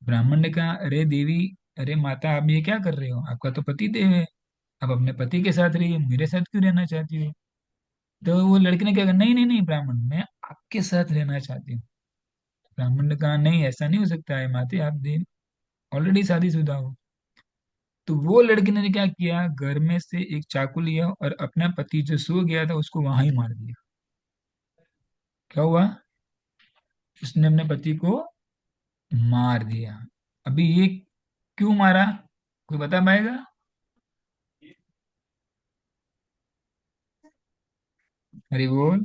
ब्राह्मण ने कहा, अरे देवी, अरे माता, आप ये क्या कर रहे हो, आपका तो पति देव है, आप अपने पति के साथ रहिए, मेरे साथ क्यों रहना चाहती हो? तो वो लड़की ने क्या कहा, नहीं नहीं नहीं ब्राह्मण, मैं आपके साथ रहना चाहती हूँ। ब्राह्मण ने कहा, नहीं ऐसा नहीं हो सकता है माते, आप दे ऑलरेडी शादीशुदा हो। तो वो लड़की ने क्या किया, घर में से एक चाकू लिया और अपना पति जो सो गया था उसको वहां ही मार दिया। क्या हुआ, उसने अपने पति को मार दिया। अभी ये क्यों मारा, कोई बता पाएगा? हरि बोल।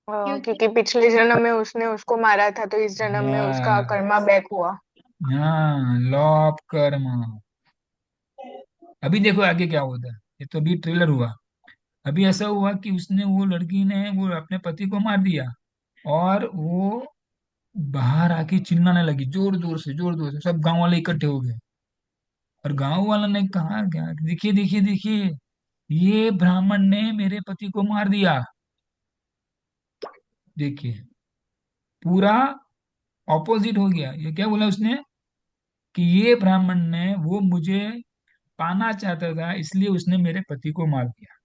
क्योंकि क्योंकि पिछले जन्म में उसने उसको मारा था, तो इस जन्म में उसका या, कर्मा बैक हुआ। हाँ, लॉ ऑफ कर्म। अभी देखो आगे क्या होता है, ये तो अभी ट्रेलर हुआ। अभी ऐसा हुआ कि उसने, वो लड़की ने वो अपने पति को मार दिया, और वो बाहर आके चिल्लाने लगी, जोर जोर से, जोर जोर से, सब गांव वाले इकट्ठे हो गए। और गांव वालों ने कहा, क्या, देखिए देखिए देखिए, ये ब्राह्मण ने मेरे पति को मार दिया। देखिए, पूरा ऑपोजिट हो गया। ये क्या बोला उसने कि ये ब्राह्मण ने, वो मुझे पाना चाहता था, इसलिए उसने मेरे पति को मार दिया।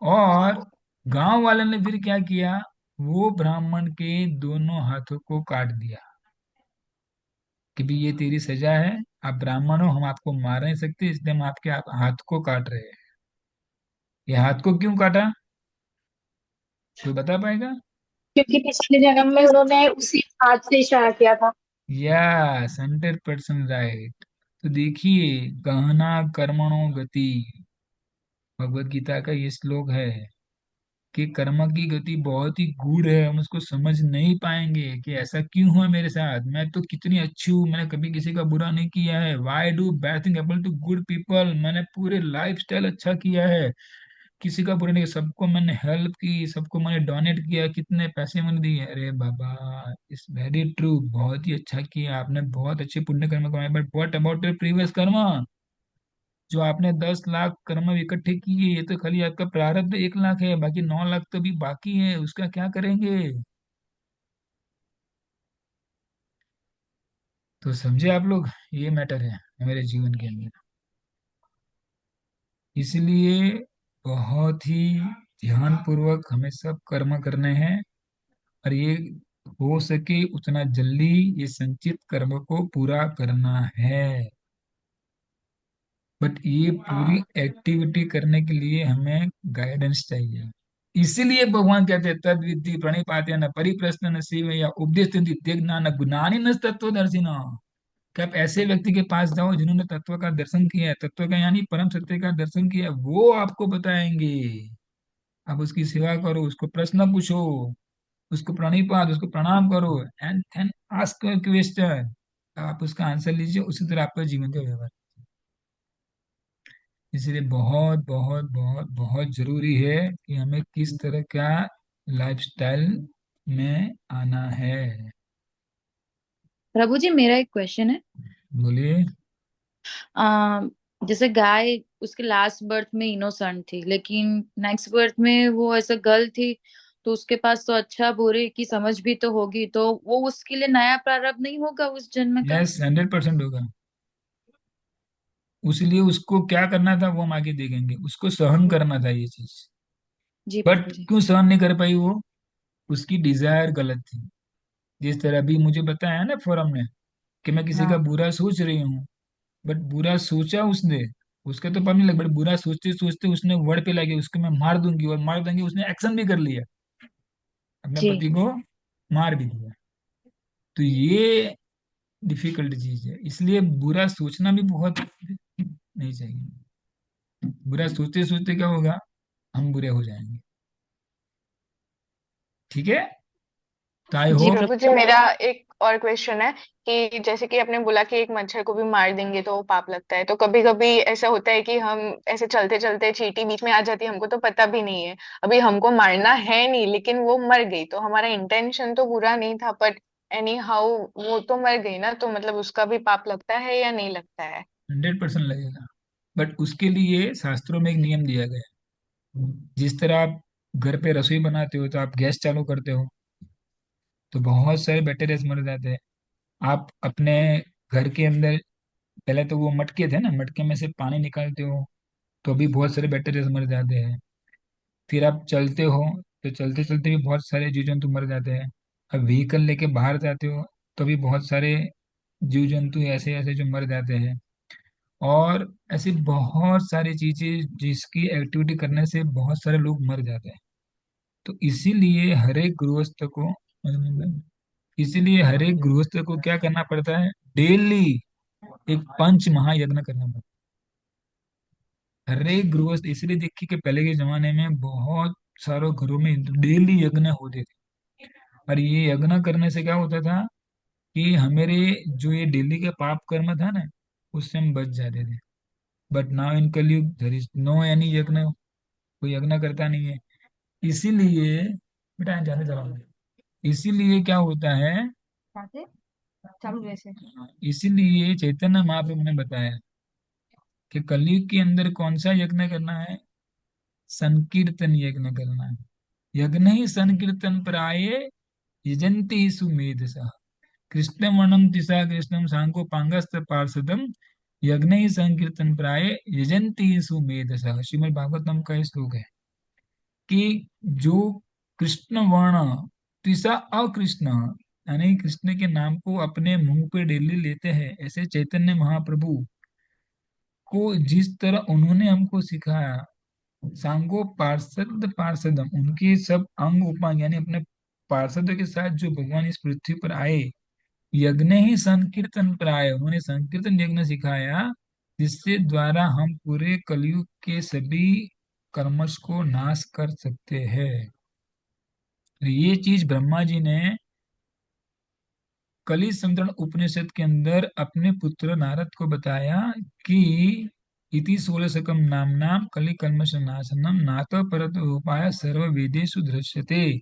और गांव वाले ने फिर क्या किया, वो ब्राह्मण के दोनों हाथों को काट दिया कि भी ये तेरी सजा है, आप ब्राह्मण हो, हम आपको मार नहीं सकते, इसलिए हम आपके हाथ को काट रहे हैं। ये हाथ को क्यों काटा, कोई बता पाएगा? क्योंकि पिछले जन्म में उन्होंने उसी हाथ से इशारा किया था। Yes, 100% right. तो देखिए, गहना कर्मणो गति, भगवत गीता का ये श्लोक है कि कर्म की गति बहुत ही गूढ़ है, हम उसको समझ नहीं पाएंगे कि ऐसा क्यों हुआ मेरे साथ, मैं तो कितनी अच्छी हूँ, मैंने कभी किसी का बुरा नहीं किया है, why do bad thing happen to good people, मैंने पूरे लाइफ स्टाइल अच्छा किया है, किसी का बुरा नहीं किया, सबको मैंने हेल्प की, सबको मैंने डोनेट किया, कितने पैसे मैंने दिए, अरे बाबा, इट्स वेरी ट्रू, बहुत ही अच्छा किया आपने, बहुत अच्छे पुण्य कर्म कमाए, but what about your previous कर्म? जो आपने 10 लाख कर्म इकट्ठे किए, ये तो खाली आपका प्रारब्ध 1 लाख है, बाकी 9 लाख तो भी बाकी है, उसका क्या करेंगे? तो समझे आप लोग, ये मैटर है मेरे जीवन के अंदर। इसलिए बहुत ही ध्यान पूर्वक हमें सब कर्म करने हैं, और ये हो सके उतना जल्दी ये संचित कर्म को पूरा करना है। बट ये पूरी एक्टिविटी करने के लिए हमें गाइडेंस चाहिए। इसीलिए भगवान कहते हैं, तद विद्धि प्रणिपाते न परिप्रश्न न सेव या उपदेश ज्ञान गुणानी न तत्वदर्शिना। कि आप ऐसे व्यक्ति के पास जाओ जिन्होंने तत्व का दर्शन किया है, तत्व का यानी परम सत्य का दर्शन किया है, वो आपको बताएंगे। आप उसकी सेवा करो, उसको प्रश्न पूछो, उसको प्रणिपात, उसको प्रणाम करो, एंड देन आस्क क्वेश्चन, आप उसका आंसर लीजिए, उसी तरह आपका जीवन का व्यवहार। इसलिए बहुत बहुत बहुत बहुत जरूरी है कि हमें किस तरह का लाइफस्टाइल में आना है। प्रभु जी, मेरा एक क्वेश्चन है। बोलिए। आ, जैसे गाय उसके लास्ट बर्थ में इनोसेंट थी, लेकिन नेक्स्ट बर्थ में वो ऐसे गर्ल थी, तो उसके पास तो अच्छा बुरे की समझ भी तो होगी, तो वो उसके लिए नया प्रारब्ध नहीं होगा उस जन्म का? यस, 100% होगा। उसलिए उसको क्या करना था वो हम आगे देखेंगे, उसको सहन करना था ये चीज। जी बट प्रभु जी। क्यों सहन नहीं कर पाई वो? उसकी डिजायर गलत थी। जिस तरह अभी मुझे बताया ना फोरम में कि मैं किसी का हाँ बुरा सोच रही हूँ, बट बुरा सोचा उसने, उसका तो पाप नहीं लगा, बट बुरा सोचते सोचते उसने वर्ड पे लगे उसको मैं मार दूंगी, और मार दूंगी उसने एक्शन भी कर लिया, अपने जी। पति को मार भी दिया। तो ये डिफिकल्ट चीज है, इसलिए बुरा सोचना भी बहुत नहीं चाहिए। बुरा सोचते सोचते क्या होगा, हम बुरे हो जाएंगे। ठीक है, तो आई जी होप। प्रभु प्रभु जी, मेरा एक और क्वेश्चन है कि जैसे कि आपने बोला कि एक मच्छर को भी मार देंगे तो वो पाप लगता है, तो कभी कभी ऐसा होता है कि हम ऐसे चलते चलते चींटी बीच में आ जाती है, हमको तो पता भी नहीं है, अभी हमको मारना है नहीं, लेकिन वो मर गई, तो हमारा इंटेंशन तो बुरा नहीं था, बट एनी हाउ वो तो मर गई ना, तो मतलब उसका भी पाप लगता है या नहीं लगता है? 100% लगेगा, बट उसके लिए शास्त्रों में एक नियम दिया गया है। जिस तरह आप घर पे रसोई बनाते हो तो आप गैस चालू करते हो, तो बहुत सारे बैक्टीरिया मर जाते हैं। आप अपने घर के अंदर पहले तो वो मटके थे ना, मटके में से पानी निकालते हो तो भी बहुत सारे बैक्टीरिया मर जाते हैं। फिर आप चलते हो तो चलते चलते भी बहुत सारे जीव जंतु मर जाते हैं। अब व्हीकल लेके बाहर जाते हो तो भी बहुत सारे जीव जंतु ऐसे ऐसे जो मर जाते हैं। और ऐसी बहुत सारी चीजें जिसकी एक्टिविटी करने से बहुत सारे लोग मर जाते हैं। तो इसीलिए हर एक गृहस्थ को क्या करना पड़ता है, डेली एक पंच महायज्ञ करना पड़ता है। हर एक गृहस्थ, इसलिए देखिए कि पहले के जमाने में बहुत सारों घरों में डेली यज्ञ होते थे। और ये यज्ञ करने से क्या होता था कि हमारे जो ये डेली का पाप कर्म था ना, उससे हम बच जाते थे। बट नाउ इन कलयुग देयर इज नो एनी यज्ञ, कोई यज्ञ करता नहीं है। इसीलिए बेटा यहाँ जाने चला, इसीलिए क्या होता है, इसीलिए चैतन्य महाप्रभु ने बताया कि कलयुग के अंदर कौन सा यज्ञ करना है, संकीर्तन यज्ञ करना है। यज्ञ ही संकीर्तन प्राय यजंती सुमेधसा, कृष्ण वर्णम तिसा कृष्णम सांको पांगस्त पार्षदम, यज्ञ ही संकीर्तन प्राय यजंती सुमेधसा। श्रीमद् भागवतम का ये श्लोक है कि जो कृष्ण वर्ण तिसा अकृष्ण, यानी कृष्ण के नाम को अपने मुंह पे डेली लेते हैं, ऐसे चैतन्य महाप्रभु को जिस तरह उन्होंने हमको सिखाया, सांगो पार्षद पार्षदम, उनके सब अंग उपांग यानी अपने पार्षदों के साथ जो भगवान इस पृथ्वी पर आए, यज्ञ ही संकीर्तन पर आए, उन्होंने संकीर्तन यज्ञ सिखाया, जिससे द्वारा हम पूरे कलयुग के सभी कर्मश को नाश कर सकते हैं। तो ये चीज ब्रह्मा जी ने कली संतरण उपनिषद के अंदर अपने पुत्र नारद को बताया कि इति 16 नामनाम कली कल्मष नाशनम नात परत उपाय सर्व वेदेषु दृश्यते,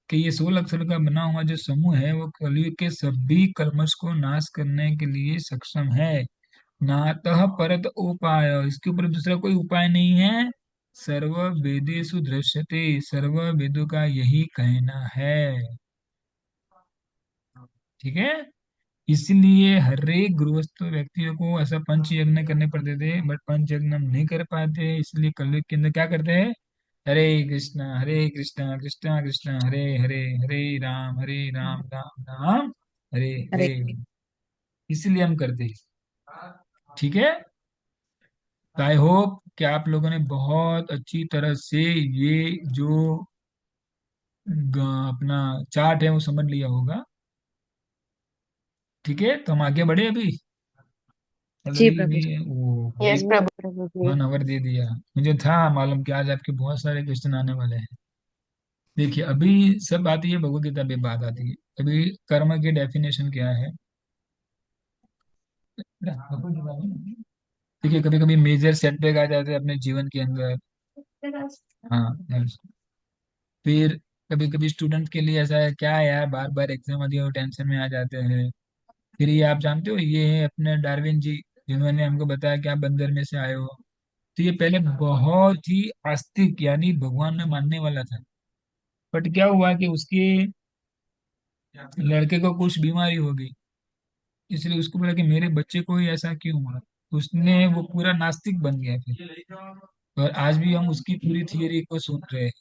कि ये 16 का बना हुआ जो समूह है वो कलयुग के सभी कर्मश को नाश करने के लिए सक्षम है। नातः परत उपाय, इसके ऊपर दूसरा कोई उपाय नहीं है। सर्व वेदेषु दृश्यते, सर्व वेदों का यही कहना है। ठीक है, इसलिए हर एक गृहस्थ व्यक्तियों को ऐसा पंच यज्ञ करने पड़ते थे, बट पंच यज्ञ हम नहीं कर पाते, इसलिए कलयुग के अंदर क्या करते हैं, हरे कृष्णा कृष्णा कृष्णा हरे हरे, हरे राम राम राम हरे अरे हरे, इसलिए हम करते हैं। ठीक है, तो आई होप कि आप लोगों ने बहुत अच्छी तरह से ये जो अपना चार्ट है वो समझ लिया होगा। ठीक है, तो हम आगे बढ़े अभी। जी ऑलरेडी प्रभु भी जी। वो yes ji Prabhu. Prabhu ji. 1 our दे दिया। मुझे था मालूम कि आज आपके बहुत सारे क्वेश्चन आने वाले हैं। देखिए अभी सब आती है भगवत गीता पे बात आती है। अभी कर्म की डेफिनेशन क्या है, देखिए कभी कभी मेजर सेटबैक आ जाते हैं अपने जीवन के अंदर। हाँ yes। फिर कभी कभी स्टूडेंट के लिए ऐसा है, क्या है यार बार बार एग्जाम आती है और टेंशन में आ जाते हैं। फिर ये आप जानते हो, ये है अपने डार्विन जी, जिन्होंने हमको बताया कि आप बंदर में से आए हो। तो ये पहले बहुत ही आस्तिक यानी भगवान में मानने वाला था, बट क्या हुआ कि उसके लड़के को कुछ बीमारी हो गई, इसलिए उसको बोला कि मेरे बच्चे को ही ऐसा क्यों हुआ। उसने वो पूरा नास्तिक बन गया फिर। और आज भी हम उसकी पूरी थियरी को सुन रहे हैं।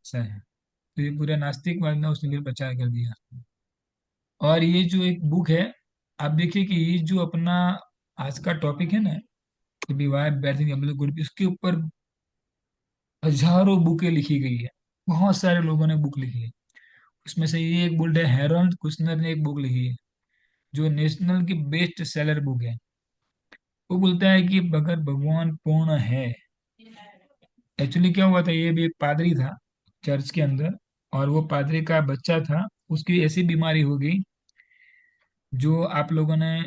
ऐसा है। तो ये पूरा नास्तिकवाद ने उसने फिर प्रचार कर दिया। और ये जो एक बुक है, आप देखिए कि ये जो अपना आज का टॉपिक है ना, कि विवाह बैठेंगे हम लोग ग्रुप, इसके ऊपर हजारों बुकें लिखी गई है। बहुत सारे लोगों ने बुक लिखी है। उसमें से ये एक बुक है, हेरोल्ड कुशनर ने एक बुक लिखी है, जो नेशनल की बेस्ट सेलर बुक है। वो बोलता है कि अगर भगवान पूर्ण है, एक्चुअली क्या हुआ था, ये भी एक पादरी था चर्च के अंदर, और वो पादरी का बच्चा था, उसकी ऐसी बीमारी हो गई, जो आप लोगों ने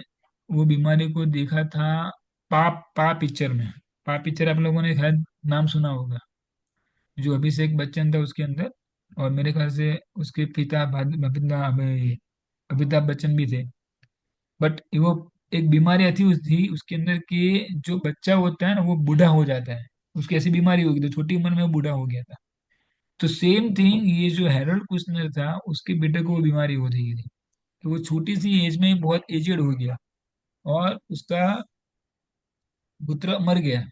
वो बीमारी को देखा था पा पिक्चर में। पा पिक्चर आप लोगों ने शायद नाम सुना होगा, जो अभिषेक बच्चन था उसके अंदर, और मेरे ख्याल से उसके पिता अमिताभ बच्चन भी थे। बट वो एक बीमारी थी उसके अंदर कि जो बच्चा होता है ना वो बूढ़ा हो जाता है। उसकी ऐसी बीमारी होगी, तो छोटी उम्र में वो बूढ़ा हो गया था। तो सेम थिंग ये जो हैरोल्ड कुशनर था, उसके बेटे को वो बीमारी हो रही थी। तो वो छोटी सी एज में ही बहुत एजेड हो गया, और उसका पुत्र मर गया।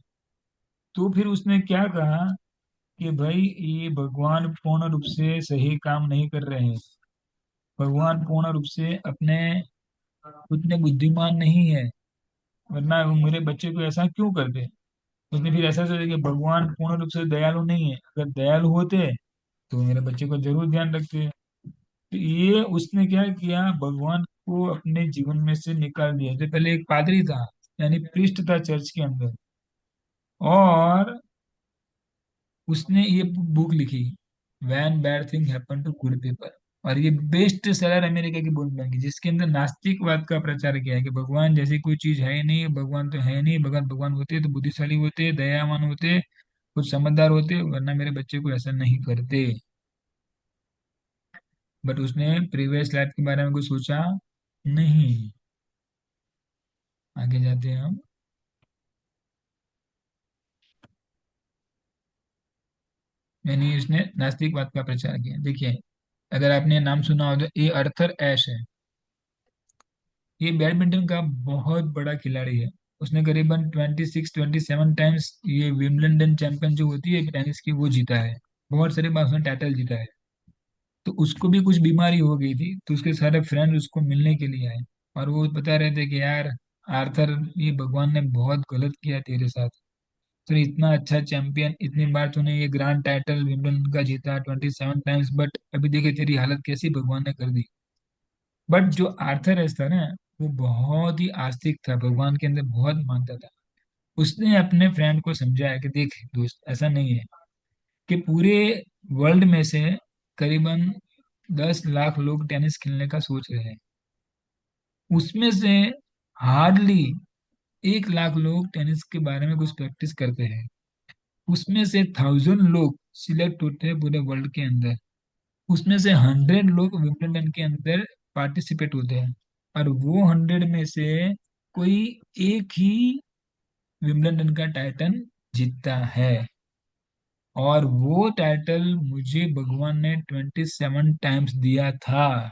तो फिर उसने क्या कहा कि भाई ये भगवान पूर्ण रूप से सही काम नहीं कर रहे हैं। भगवान पूर्ण रूप से अपने उतने बुद्धिमान नहीं है, वरना वो मेरे बच्चे को ऐसा क्यों कर दे। उसने फिर ऐसा सोचा कि भगवान पूर्ण रूप से दयालु नहीं है, अगर दयालु होते तो मेरे बच्चे को जरूर ध्यान रखते। तो ये उसने क्या किया, भगवान को अपने जीवन में से निकाल दिया। जो पहले एक पादरी था, यानी प्रीस्ट था चर्च के अंदर, और उसने ये बुक लिखी, when bad thing happen to good people. और ये बेस्ट सेलर अमेरिका की बुक बन गई, जिसके अंदर नास्तिकवाद का प्रचार किया है कि भगवान जैसी कोई चीज है ही नहीं, भगवान तो है ही नहीं, भगवान भगवान होते तो बुद्धिशाली होते, दयावान होते, कुछ समझदार होते, वरना मेरे बच्चे को ऐसा नहीं करते। बट उसने प्रीवियस लाइफ के बारे में कुछ सोचा नहीं। आगे जाते हैं हम। यानी उसने नास्तिकवाद का प्रचार किया। देखिए, अगर आपने नाम सुना हो तो ये अर्थर एश है। ये बैडमिंटन का बहुत बड़ा खिलाड़ी है। उसने करीबन 26-27 टाइम्स ये विम्बलडन चैंपियन जो होती है टेनिस की, वो जीता है। बहुत सारे बार उसने टाइटल जीता है। तो उसको भी कुछ बीमारी हो गई थी, तो उसके सारे फ्रेंड उसको मिलने के लिए आए, और वो बता रहे थे कि यार आर्थर, ये भगवान ने बहुत गलत किया तेरे साथ। तो इतना अच्छा चैंपियन, इतनी बार तूने ये ग्रैंड टाइटल विंबलडन का जीता 27 टाइम्स, बट अभी देखे तेरी हालत कैसी भगवान ने कर दी। बट जो आर्थर एस था ना, वो बहुत ही आस्तिक था, भगवान के अंदर बहुत मानता था। उसने अपने फ्रेंड को समझाया कि देख दोस्त, ऐसा नहीं है कि पूरे वर्ल्ड में से करीबन 10 लाख लोग टेनिस खेलने का सोच रहे हैं, उसमें से हार्डली 1 लाख लोग टेनिस के बारे में कुछ प्रैक्टिस करते हैं। उसमें से 1000 लोग सिलेक्ट होते हैं पूरे वर्ल्ड के अंदर। उसमें से 100 लोग विंबलडन के अंदर पार्टिसिपेट होते हैं, और वो 100 में से कोई एक ही विंबलडन का टाइटल जीतता है। और वो टाइटल मुझे भगवान ने 27 टाइम्स दिया था।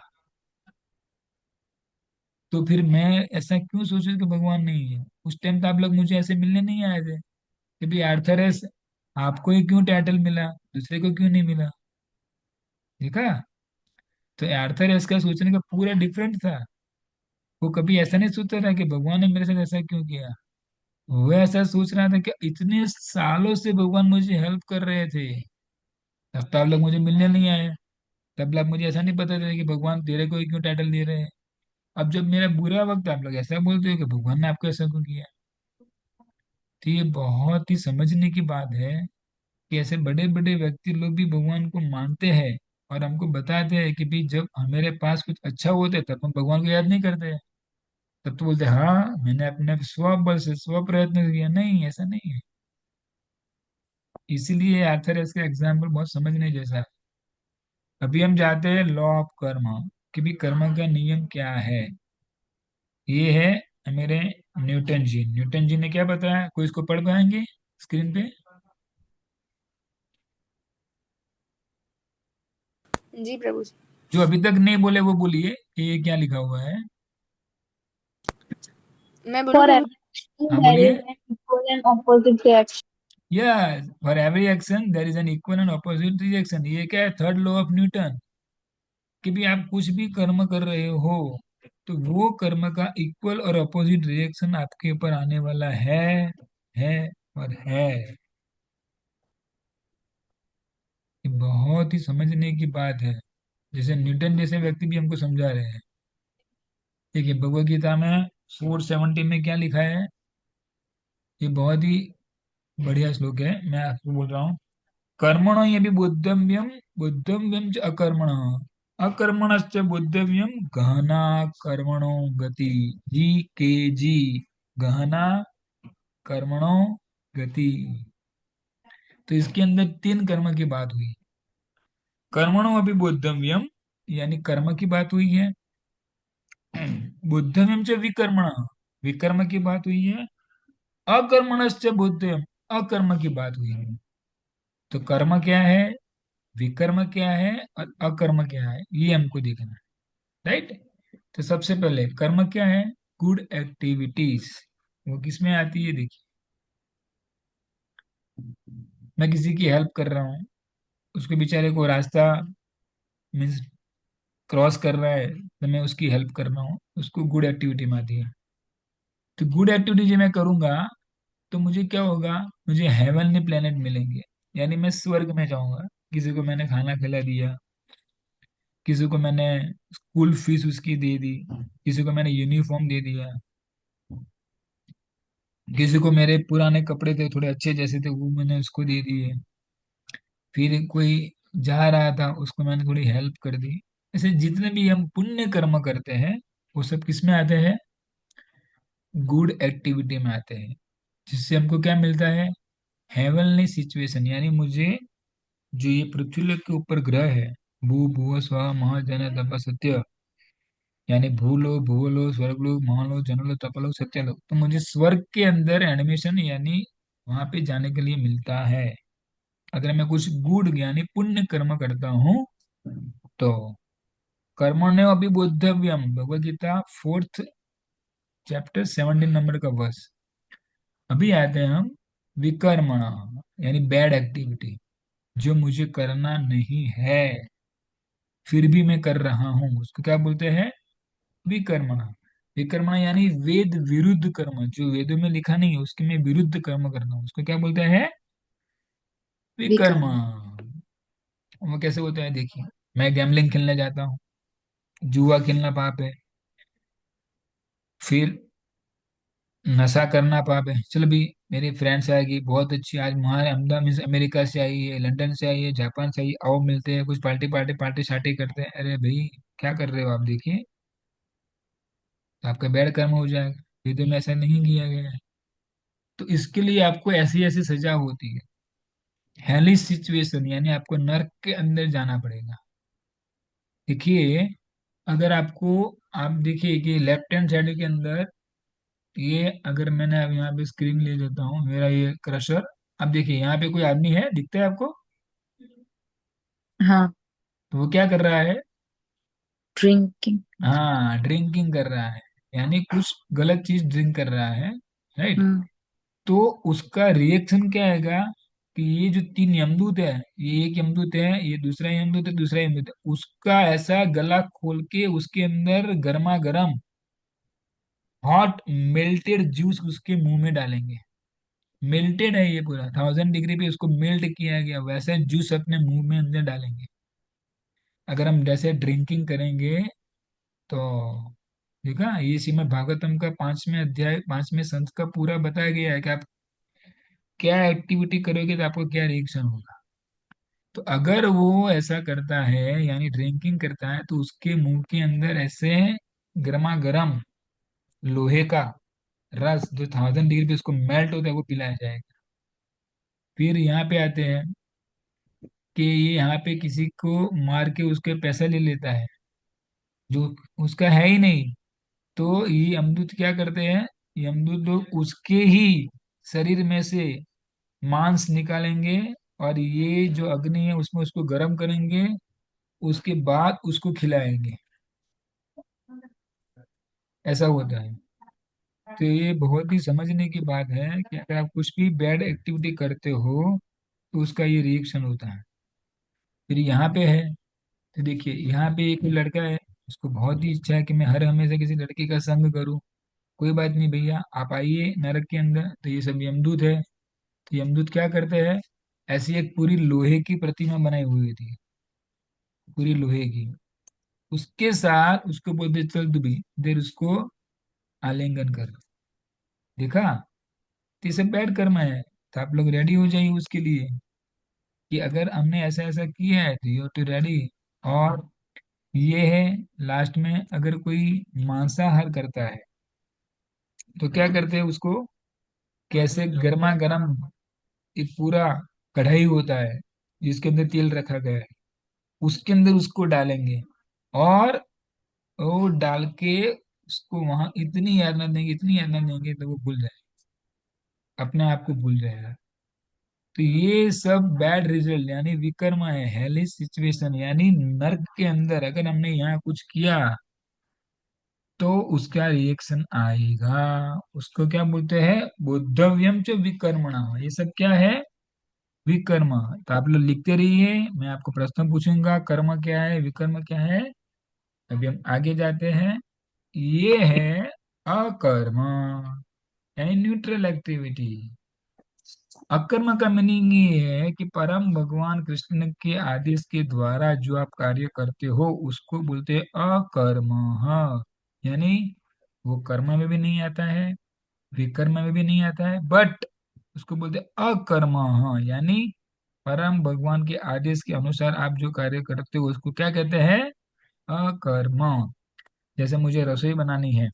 तो फिर मैं ऐसा क्यों सोचूं कि भगवान नहीं है। उस टाइम तो आप लोग मुझे ऐसे मिलने नहीं आए थे कि भाई आर्थर एस, आपको ही क्यों टाइटल मिला, दूसरे को क्यों नहीं मिला। देखा, तो आर्थर एस का सोचने का पूरा डिफरेंट था। वो कभी ऐसा नहीं सोचता था कि भगवान ने मेरे साथ ऐसा क्यों किया। वो ऐसा सोच रहा था कि इतने सालों से भगवान मुझे हेल्प कर रहे थे, तब तो आप लोग मुझे मिलने नहीं आए। तब लोग मुझे ऐसा नहीं पता था कि भगवान तेरे को ही क्यों टाइटल दे रहे हैं। अब जब मेरा बुरा वक्त, आप लोग ऐसा बोलते हो कि भगवान ने आपको ऐसा क्यों किया। तो ये बहुत ही समझने की बात है कि ऐसे बड़े बड़े व्यक्ति लोग भी भगवान को मानते हैं, और हमको बताते हैं कि भाई जब हमारे पास कुछ अच्छा होता है तब हम भगवान को याद नहीं करते। तब तो बोलते हैं, हाँ मैंने अपने स्व बल से स्व प्रयत्न किया। नहीं, ऐसा नहीं है। इसीलिए आर्थर इसका एग्जाम्पल बहुत समझने जैसा है। अभी हम जाते हैं लॉ ऑफ कर्म, कि भी कर्म का नियम क्या है। ये है मेरे न्यूटन जी ने क्या बताया, कोई इसको पढ़ पाएंगे स्क्रीन पे। जी प्रभु जी। जो अभी तक नहीं बोले वो बोलिए कि ये क्या लिखा हुआ है। मैं बोलूँ For प्रभु? everything हाँ there is बोलिए। an equal and opposite reaction. Yes, for every action there is an equal and opposite reaction. ये क्या है, थर्ड लॉ ऑफ न्यूटन, कि भी आप कुछ भी कर्म कर रहे हो तो वो कर्म का इक्वल और अपोजिट रिएक्शन आपके ऊपर आने वाला है और है। ये बहुत ही समझने की बात है, जैसे न्यूटन जैसे व्यक्ति भी हमको समझा रहे हैं। देखिए भगवत गीता में 470 में क्या लिखा है, ये बहुत ही बढ़िया श्लोक है, मैं आपको बोल रहा हूँ। कर्मणो ये भी बुद्धव्यम, बुद्धव्यम च अकर्मण, अकर्मणश्च बुद्धव्यम, गहना कर्मणो गति। जी के जी, गहना कर्मणो गति। तो इसके अंदर तीन कर्म की बात हुई। कर्मणो अभी बुद्धव्यम, यानी कर्म की बात हुई है। बुद्धव्यम च विकर्मण, विकर्म की बात हुई है। अकर्मणश्च बुद्धव्यम, अकर्म की बात हुई है। तो कर्म क्या है, विकर्म क्या है और अकर्म क्या है, ये हमको देखना है, राइट। तो सबसे पहले कर्म क्या है, गुड एक्टिविटीज। वो किसमें आती है, देखिए मैं किसी की हेल्प कर रहा हूँ, उसके बेचारे को रास्ता मीन्स क्रॉस कर रहा है, तो मैं उसकी हेल्प कर रहा हूँ, उसको गुड एक्टिविटी में आती है। तो गुड एक्टिविटी जो मैं करूंगा तो मुझे क्या होगा, मुझे हेवनली प्लेनेट मिलेंगे, यानी मैं स्वर्ग में जाऊंगा। किसी को मैंने खाना खिला दिया, किसी को मैंने स्कूल फीस उसकी दे दी, किसी को मैंने यूनिफॉर्म दे दिया, किसी को मेरे पुराने कपड़े थे थोड़े अच्छे जैसे थे वो मैंने उसको दे दिए, फिर कोई जा रहा था उसको मैंने थोड़ी हेल्प कर दी। ऐसे जितने भी हम पुण्य कर्म करते हैं वो सब किस में आते हैं, गुड एक्टिविटी में आते हैं, जिससे हमको क्या मिलता है, हेवनली सिचुएशन। यानी मुझे जो ये पृथ्वी लोक के ऊपर ग्रह है, भू भुव स्व महाजन तप सत्य, यानी भूलोक भूलोक स्वर्गलोक महालोक जनलोक तपलोक सत्यलोक, तो मुझे स्वर्ग के अंदर एडमिशन यानी वहां पे जाने के लिए मिलता है अगर मैं कुछ गुड यानी पुण्य कर्म करता हूँ तो। कर्मण्य अभी बोद्धव्यम, Bhagavad Gita 4th chapter 17 number का वर्ष। अभी आते हैं हम विकर्मण, यानी बैड एक्टिविटी, जो मुझे करना नहीं है फिर भी मैं कर रहा हूँ, उसको क्या बोलते हैं, विकर्मण। विकर्मण यानी वेद विरुद्ध कर्म, जो वेदों में लिखा नहीं है उसके मैं विरुद्ध कर्म करना हूँ, उसको क्या बोलते हैं, विकर्म। विकर्म। वो कैसे होता है, देखिए मैं गैम्बलिंग खेलने जाता हूँ, जुआ खेलना पाप है, फिर नशा करना पाप है। चलो भी, मेरी फ्रेंड्स आएगी बहुत अच्छी, आज हमारे अहमदाबाद मीन्स अमेरिका से आई है, लंदन से आई है, जापान से आई है, आओ मिलते हैं, कुछ पार्टी पार्टी पार्टी शार्टी करते हैं। अरे भाई क्या कर रहे हो आप, देखिए तो आपका बैड कर्म हो जाएगा, वेदों में ऐसा नहीं किया गया है। तो इसके लिए आपको ऐसी ऐसी सजा होती है, हेलिश सिचुएशन, यानी आपको नर्क के अंदर जाना पड़ेगा। देखिए अगर आपको, आप देखिए कि लेफ्ट हैंड साइड के अंदर, ये अगर मैंने अब यहाँ पे स्क्रीन ले लेता हूँ मेरा ये क्रशर, अब देखिए यहाँ पे कोई आदमी है, दिखता है आपको, हाँ। तो वो क्या कर रहा है, ड्रिंकिंग। हाँ ड्रिंकिंग कर रहा है, यानी कुछ गलत चीज ड्रिंक कर रहा है, राइट। हम्म। तो उसका रिएक्शन क्या आएगा, कि ये जो तीन यमदूत है, ये एक यमदूत है, ये दूसरा यमदूत है, दूसरा यमदूत है, उसका ऐसा गला खोल के उसके अंदर गर्मा गर्म हॉट मेल्टेड जूस उसके मुंह में डालेंगे। मेल्टेड है ये पूरा, 1000 डिग्री पे उसको मेल्ट किया गया वैसा जूस अपने मुंह में अंदर डालेंगे। अगर हम जैसे ड्रिंकिंग करेंगे तो, देखा ये श्रीमद् भागवतम का 5वें अध्याय 5वें संत का पूरा बताया गया है कि आप क्या एक्टिविटी करोगे तो आपको क्या रिएक्शन होगा। तो अगर वो ऐसा करता है यानी ड्रिंकिंग करता है तो उसके मुंह के अंदर ऐसे गर्मा गर्म लोहे का रस जो 1000 डिग्री पे उसको मेल्ट होता है वो पिलाया जाएगा। फिर यहाँ पे आते हैं कि ये यहाँ पे किसी को मार के उसके पैसा ले लेता है जो उसका है ही नहीं, तो ये यमदूत क्या करते हैं, यमदूत लोग उसके ही शरीर में से मांस निकालेंगे और ये जो अग्नि है उसमें उसको गर्म करेंगे, उसके बाद उसको खिलाएंगे। ऐसा होता है। तो ये बहुत ही समझने की बात है कि अगर आप कुछ भी बैड एक्टिविटी करते हो तो उसका ये रिएक्शन होता है। फिर यहाँ पे है, तो देखिए यहाँ पे एक लड़का है, उसको बहुत ही इच्छा है कि मैं हर हमेशा किसी लड़की का संग करूं। कोई बात नहीं भैया, आप आइए नरक के अंदर। तो ये सब यमदूत है। तो यमदूत क्या करते हैं, ऐसी एक पूरी लोहे की प्रतिमा बनाई हुई थी, पूरी लोहे की। उसके साथ उसको बोलते चल तू भी देर उसको आलिंगन कर। देखा, तो ये सब बैड कर्म है। तो आप लोग रेडी हो जाइए उसके लिए कि अगर हमने ऐसा ऐसा किया है तो यू टू रेडी। और ये है लास्ट में, अगर कोई मांसाहार करता है तो क्या करते हैं उसको, कैसे गर्मा गर्म एक पूरा कढ़ाई होता है जिसके अंदर तेल रखा गया है, उसके अंदर उसको डालेंगे। और वो डाल के उसको वहां इतनी यातना देंगे, इतनी यातना देंगे तो वो भूल जाए, अपने आप को भूल जाएगा। तो ये सब बैड रिजल्ट यानी विकर्म है, हेलिस सिचुएशन यानी नर्क के अंदर अगर हमने यहाँ कुछ किया तो उसका रिएक्शन आएगा। उसको क्या बोलते हैं, बोद्धव्यम च विकर्मणा। ये सब क्या है, विकर्म। तो आप लोग लिखते रहिए, मैं आपको प्रश्न पूछूंगा कर्म क्या है, विकर्म क्या है। अभी हम आगे जाते हैं। ये है अकर्म यानी न्यूट्रल एक्टिविटी। अकर्म का मीनिंग ये है कि परम भगवान कृष्ण के आदेश के द्वारा जो आप कार्य करते हो उसको बोलते हैं अकर्म। यानी वो कर्म में भी नहीं आता है, विकर्म में भी नहीं आता है, बट उसको बोलते हैं अकर्म। यानी परम भगवान के आदेश के अनुसार आप जो कार्य करते हो उसको क्या कहते हैं, अकर्म। जैसे मुझे रसोई बनानी है,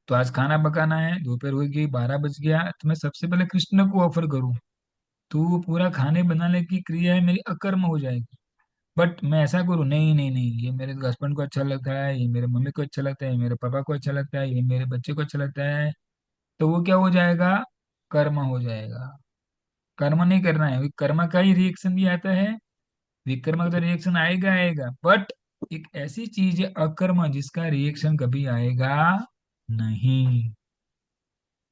तो आज खाना पकाना है, दोपहर हो गई, 12 बज गया, तो मैं सबसे पहले कृष्ण को ऑफर करूं, तो वो पूरा खाने बनाने की क्रिया है मेरी अकर्म हो जाएगी। बट मैं ऐसा करूं, नहीं नहीं नहीं, ये मेरे हस्बैंड को अच्छा लगता है, ये मेरे मम्मी को अच्छा लगता है, ये मेरे पापा को अच्छा लगता है, ये मेरे बच्चे को अच्छा लगता है, तो वो क्या हो जाएगा, कर्म हो जाएगा। कर्म नहीं करना है, कर्म का ही रिएक्शन भी आता है, विकर्म का तो रिएक्शन आएगा आएगा, बट एक ऐसी चीज है अकर्म जिसका रिएक्शन कभी आएगा नहीं।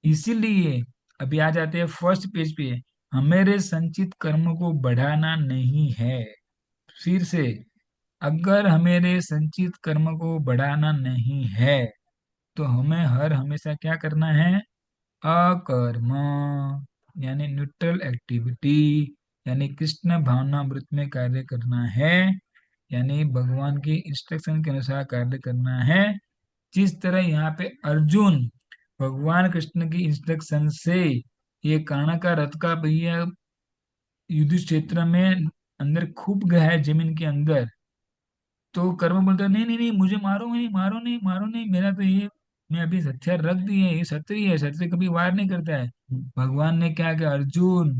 इसीलिए अभी आ जाते हैं फर्स्ट पेज पे, हमारे संचित कर्म को बढ़ाना नहीं है। फिर से, अगर हमारे संचित कर्म को बढ़ाना नहीं है तो हमें हर हमेशा क्या करना है, अकर्म यानी न्यूट्रल एक्टिविटी, यानी कृष्ण भावनामृत में कार्य करना है, यानी भगवान की इंस्ट्रक्शन के अनुसार कार्य करना है। जिस तरह यहाँ पे अर्जुन भगवान कृष्ण की इंस्ट्रक्शन से ये काना का रथ का भैया युद्ध क्षेत्र में अंदर खूब गया है जमीन के अंदर, तो कर्म बोलता है नहीं नहीं नहीं, मुझे मारो नहीं, मारो नहीं, मारो नहीं, मेरा तो ये, मैं अभी हथियार रख दिए, ये क्षत्रिय है, क्षत्रिय कभी वार नहीं करता है। भगवान ने क्या किया, अर्जुन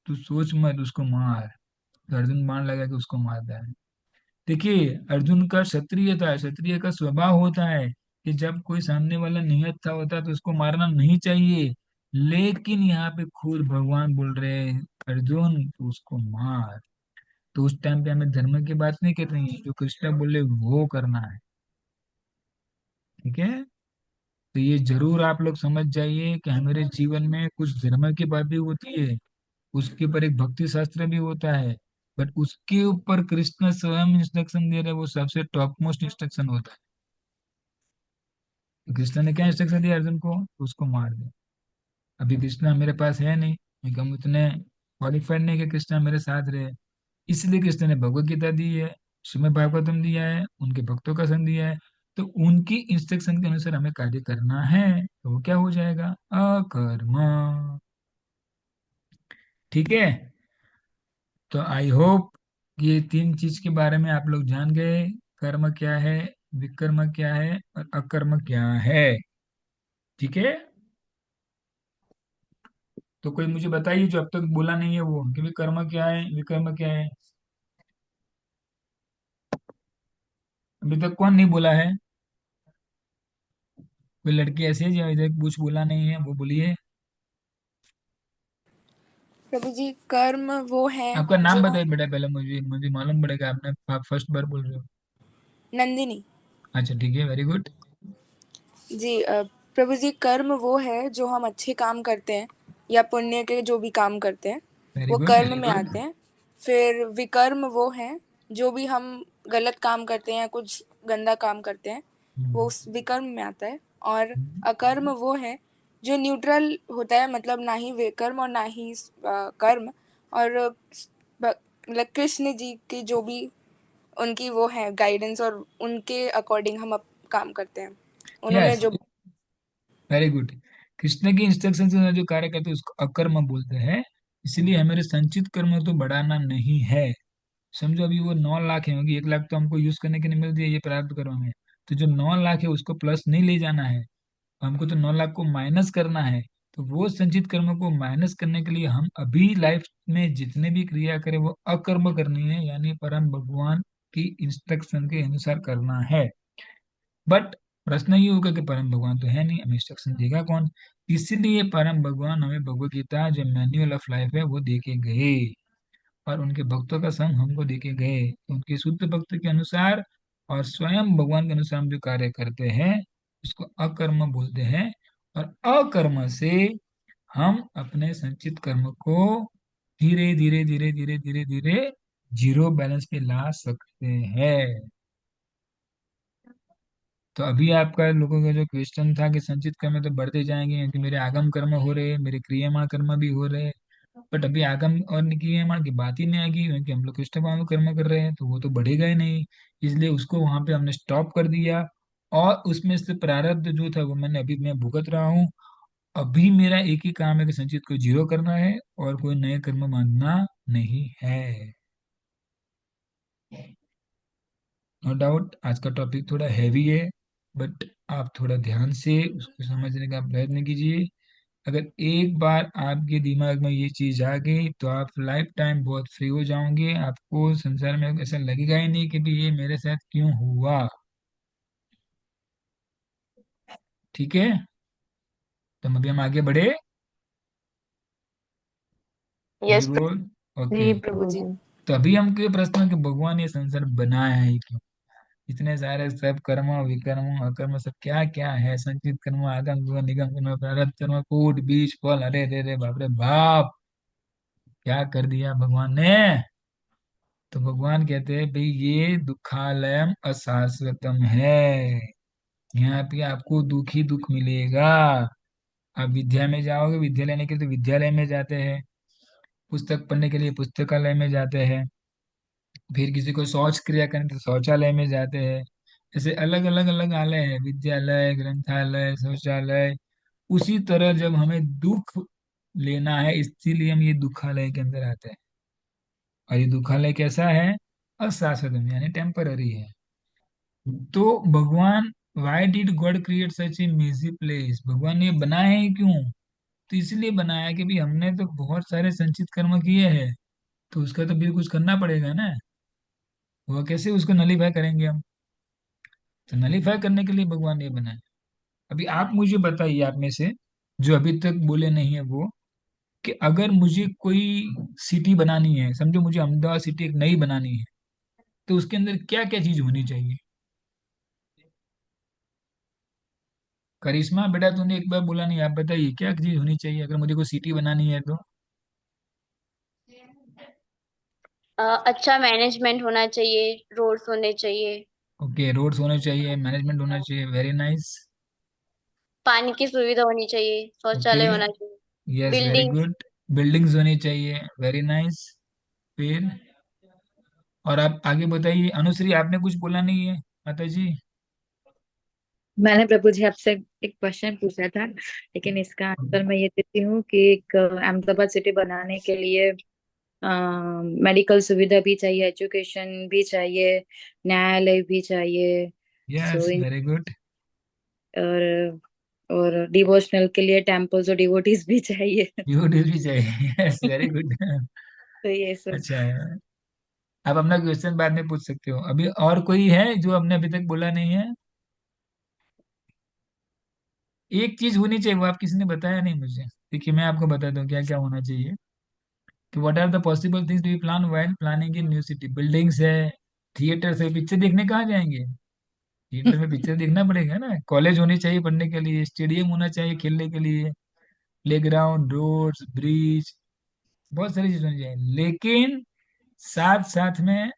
तू सोच मत, उसको मार। तो अर्जुन बाण लगा के उसको मारता है। देखिए अर्जुन का क्षत्रिय था, क्षत्रिय का स्वभाव होता है कि जब कोई सामने वाला निहत्था होता है तो उसको मारना नहीं चाहिए। लेकिन यहाँ पे खुद भगवान बोल रहे हैं अर्जुन तू उसको मार। तो उस टाइम पे हमें धर्म की बात नहीं करनी है, जो कृष्ण बोले वो करना है। ठीक है, तो ये जरूर आप लोग समझ जाइए कि हमारे जीवन में कुछ धर्म की बात भी होती है, उसके ऊपर एक भक्ति शास्त्र भी होता है, बट उसके ऊपर कृष्ण स्वयं इंस्ट्रक्शन दे रहे हैं, वो सबसे टॉप मोस्ट इंस्ट्रक्शन होता है। तो कृष्ण ने क्या इंस्ट्रक्शन दिया अर्जुन को, उसको मार दे। अभी कृष्णा मेरे पास है नहीं, क्योंकि हम उतने क्वालिफाइड नहीं कि कृष्णा मेरे साथ रहे, इसलिए कृष्ण ने भगवत गीता दी है, श्रीमद् भागवतम दिया है, उनके भक्तों का संग दिया है। तो उनकी इंस्ट्रक्शन के अनुसार हमें कार्य करना है, तो वो क्या हो जाएगा, अकर्म। ठीक है, तो आई होप ये तीन चीज के बारे में आप लोग जान गए, कर्म क्या है, विकर्म क्या है और अकर्म क्या है। ठीक है, तो कोई मुझे बताइए जो अब तक बोला नहीं है वो, कि विकर्म क्या है, विकर्म क्या है। अभी तक कौन नहीं बोला है, कोई लड़की ऐसी है जो इधर कुछ बोला नहीं है, वो बोलिए। प्रभु जी कर्म वो है आपका नाम जो बताइए बेटा, पहले मुझे मुझे मालूम पड़ेगा, आपने आप फर्स्ट बार बोल रहे हो। नंदिनी अच्छा ठीक है, वेरी गुड। जी प्रभु जी, कर्म वो है जो हम अच्छे काम करते हैं या पुण्य के जो भी काम करते हैं, वेरी वो गुड। कर्म में आते हैं। फिर विकर्म वो है जो भी हम गलत काम करते हैं या कुछ गंदा काम करते हैं, वो उस विकर्म में आता है। और अकर्म वो है जो न्यूट्रल होता है, मतलब ना ही विकर्म और ना ही कर्म। और मतलब कृष्ण जी की जो भी उनकी वो है गाइडेंस, और उनके अकॉर्डिंग हम काम करते हैं, उन्होंने यस, जो। Very good. कृष्ण की इंस्ट्रक्शन से जो कार्य करते हैं उसको अकर्म बोलते हैं। इसलिए हमारे संचित कर्म तो बढ़ाना नहीं है। समझो अभी वो 9 लाख है, क्योंकि 1 लाख तो हमको यूज करने के लिए मिल दिया ये प्रारब्ध कर्म में। तो जो 9 लाख है उसको प्लस नहीं ले जाना है, हमको तो 9 लाख को माइनस करना है। तो वो संचित कर्म को माइनस करने के लिए हम अभी लाइफ में जितने भी क्रिया करें वो अकर्म करनी है, यानी परम भगवान की इंस्ट्रक्शन के अनुसार करना है। बट प्रश्न ये होगा कि परम भगवान तो है नहीं, हमें इंस्ट्रक्शन देगा कौन? इसीलिए परम भगवान हमें भगवत गीता जो मैन्युअल ऑफ लाइफ है वो दे के गए, और उनके भक्तों का संग हमको देके गए। तो उनके शुद्ध भक्त के अनुसार और स्वयं भगवान के अनुसार हम जो कार्य करते हैं उसको अकर्म बोलते हैं। और अकर्म से हम अपने संचित कर्म को धीरे धीरे धीरे धीरे धीरे धीरे जीरो बैलेंस पे ला सकते हैं। तो अभी आपका लोगों का जो क्वेश्चन था कि संचित कर्म तो बढ़ते जाएंगे क्योंकि मेरे आगम कर्म हो रहे हैं, मेरे क्रियामाण कर्म भी हो रहे हैं। बट अभी आगम और क्रियामाण की बात ही नहीं आएगी, क्योंकि हम लोग कृष्ण कर्म कर रहे हैं तो वो तो बढ़ेगा ही नहीं। इसलिए उसको वहां पे हमने स्टॉप कर दिया। और उसमें से प्रारब्ध जो था वो मैं भुगत रहा हूँ। अभी मेरा एक ही काम है कि संचित को जीरो करना है और कोई नए कर्म बांधना नहीं है। नो डाउट आज का टॉपिक थोड़ा हैवी है, बट आप थोड़ा ध्यान से उसको समझने का प्रयत्न कीजिए। अगर एक बार आपके दिमाग में ये चीज आ गई तो आप लाइफ टाइम बहुत फ्री हो जाओगे। आपको संसार में ऐसा लगेगा ही नहीं कि भी ये मेरे साथ क्यों हुआ। ठीक है, तो अभी हम आगे बढ़े। Very yes. गुड। ओके। जी प्रभु प्रभु जी। जी। तो अभी हमको ये प्रश्न है कि भगवान ये संसार बनाया है क्यों? इतने सारे सब कर्म विकर्म अकर्म सब क्या क्या है, संचित कर्म आगम कर्म निगम कर्म प्रारब्ध कर्म कूट बीज फल, अरे रे रे बाप रे बाप, क्या कर दिया भगवान ने। तो भगवान कहते हैं भाई ये दुखालयम अशाश्वतम है, यहाँ पे आपको दुख ही दुख मिलेगा। आप विद्या में जाओगे, विद्या लेने के लिए तो विद्यालय में जाते हैं, पुस्तक पढ़ने के लिए पुस्तकालय में जाते हैं, फिर किसी को शौच क्रिया करने तो शौचालय में जाते हैं। ऐसे अलग अलग अलग आलय है, विद्यालय, ग्रंथालय, शौचालय। उसी तरह जब हमें दुख लेना है इसीलिए हम ये दुखालय के अंदर आते हैं। और ये दुखालय कैसा है? अशाश्वत यानी टेम्पररी है। तो भगवान, why did God create such ए मेजी प्लेस? भगवान ने ये बनाया है क्यों? तो इसलिए बनाया कि भी हमने तो बहुत सारे संचित कर्म किए हैं, तो उसका तो भी कुछ करना पड़ेगा ना। वो कैसे उसको नलीफाई करेंगे हम? तो नलीफाई करने के लिए भगवान ने ये बनाया। अभी आप मुझे बताइए, आप में से जो अभी तक बोले नहीं है वो, कि अगर मुझे कोई सिटी बनानी है, समझो मुझे अहमदाबाद सिटी एक नई बनानी है, तो उसके अंदर क्या क्या चीज होनी चाहिए? करिश्मा बेटा तूने एक बार बोला नहीं, आप बताइए क्या चीज होनी चाहिए अगर मुझे कोई सिटी बनानी है तो? अच्छा मैनेजमेंट होना चाहिए, रोड्स होने चाहिए, ओके, रोड्स होने चाहिए, मैनेजमेंट होना चाहिए, वेरी नाइस। पानी की सुविधा होनी चाहिए, ओके, शौचालय होना चाहिए, yes very building. Good. Buildings होनी चाहिए, वेरी नाइस। फिर और आप आगे बताइए। अनुश्री आपने कुछ बोला नहीं है, माता जी। मैंने प्रभु जी आपसे एक क्वेश्चन पूछा था, लेकिन इसका आंसर मैं ये देती हूँ कि एक अहमदाबाद सिटी बनाने के लिए मेडिकल सुविधा भी चाहिए, एजुकेशन भी चाहिए, न्यायालय भी चाहिए। Yes so in very good. और और डिवोशनल के लिए टेम्पल्स और डिवोटीज भी चाहिए। यूट्यूब भी चाहिए, यस वेरी गुड। तो ये सब। अच्छा, आप अपना क्वेश्चन बाद में पूछ सकते हो। अभी और कोई है जो हमने अभी तक बोला नहीं है? एक चीज होनी चाहिए, वो आप किसी ने बताया नहीं मुझे। देखिए मैं आपको बता दूं क्या क्या होना चाहिए। कि what are the possible things to be plan while planning in new city? Buildings है, थिएटर्स है, पिक्चर देखने कहाँ जाएंगे? थिएटर में पिक्चर देखना पड़ेगा ना। कॉलेज होनी चाहिए पढ़ने के लिए, स्टेडियम होना चाहिए खेलने के लिए, प्लेग्राउंड, रोड्स, ब्रिज, बहुत सारी चीज होनी चाहिए। लेकिन साथ साथ में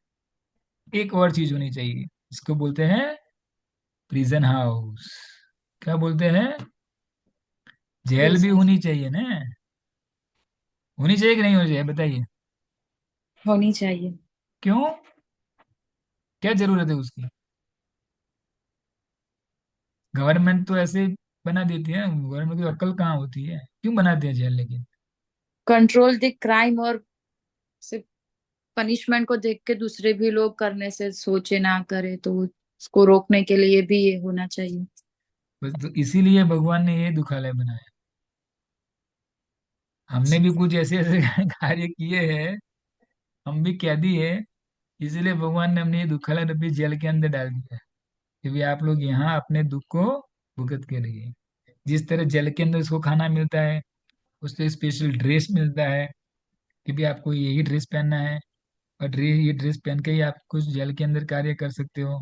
एक और चीज होनी चाहिए, इसको बोलते हैं प्रिजन हाउस। क्या बोलते हैं? जेल भी प्रिजन होनी चाहिए ना। होनी चाहिए कि नहीं होनी चाहिए, बताइए। होनी चाहिए। क्यों? क्या जरूरत है उसकी? गवर्नमेंट तो ऐसे बना देती है, गवर्नमेंट की अक्ल कहाँ होती है, क्यों बनाते हैं जेल लेकिन? कंट्रोल द क्राइम, और सिर्फ पनिशमेंट को देख के दूसरे भी लोग करने से सोचे ना करे, तो उसको रोकने के लिए भी ये होना चाहिए। बस तो इसीलिए भगवान ने ये दुखालय बनाया। हमने भी कुछ ऐसे ऐसे कार्य किए हैं, हम भी कैदी है, इसीलिए भगवान ने हमने ये दुखालय रूपी जेल के अंदर डाल दिया है कि भी आप लोग यहाँ अपने दुख को भुगत के रहिए। जिस तरह जेल के अंदर उसको खाना मिलता है, उससे स्पेशल ड्रेस मिलता है कि भी आपको यही ड्रेस पहनना है, और ये ड्रेस पहन के ही आप कुछ जेल के अंदर कार्य कर सकते हो,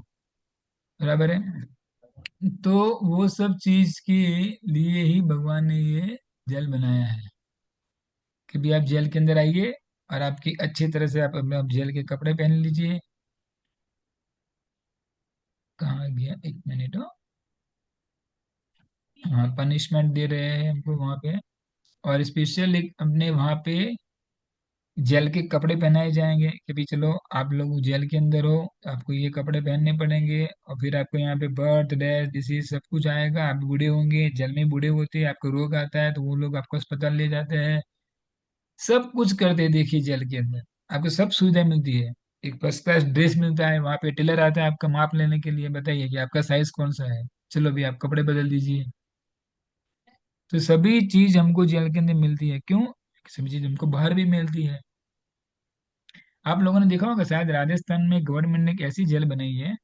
बराबर है। तो वो सब चीज के लिए ही भगवान ने ये जेल बनाया है कि भी आप जेल के अंदर आइए और आपकी अच्छी तरह से आप अपने आप जेल के कपड़े पहन लीजिए। कहाँ गया, एक मिनट हो। हाँ, पनिशमेंट दे रहे हैं हमको वहाँ पे, और स्पेशल एक अपने वहाँ पे जेल के कपड़े पहनाए जाएंगे कि भी चलो आप लोग जेल के अंदर हो, तो आपको ये कपड़े पहनने पड़ेंगे, और फिर आपको यहाँ पे बर्थ, डेथ, डिसीज सब कुछ आएगा। आप बूढ़े होंगे, जेल में बूढ़े होते हैं, आपको रोग आता है तो वो लोग आपको अस्पताल ले जाते हैं, सब कुछ करते हैं। देखिए जेल के अंदर आपको सब सुविधा मिलती है। एक फर्स्ट क्लास ड्रेस मिलता है, वहाँ पे टेलर आता है आपका माप लेने के लिए, बताइए कि आपका साइज कौन सा है, चलो भी आप कपड़े बदल दीजिए। तो सभी चीज हमको जेल के अंदर मिलती है। क्यों? सभी चीज हमको बाहर भी मिलती है। आप लोगों ने देखा होगा शायद राजस्थान में गवर्नमेंट ने एक ऐसी जेल बनाई है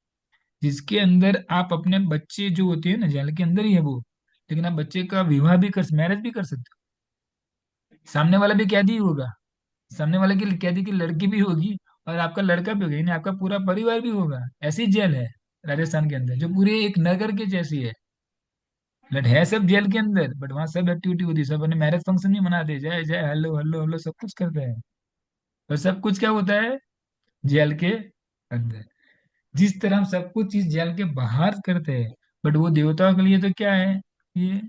जिसके अंदर आप अपने बच्चे जो होते हैं ना, जेल के अंदर ही है वो, लेकिन आप बच्चे का विवाह भी कर, मैरिज भी कर सकते हो। सामने वाला भी कैदी ही होगा, सामने वाले की कैदी की लड़की भी होगी, और आपका लड़का भी होगा, यानी आपका पूरा परिवार भी होगा। ऐसी जेल है राजस्थान के अंदर, जो पूरे एक नगर के जैसी है। बट है सब जेल के अंदर, बट वहाँ सब एक्टिविटी होती है, सब अपने मैरिज फंक्शन भी मनाते हैं, जय जय हेलो हेलो हेलो सब कुछ करते हैं। और सब कुछ क्या होता है? जेल के अंदर। जिस तरह हम सब कुछ चीज जेल के बाहर करते हैं, बट वो देवताओं के लिए तो क्या है, ये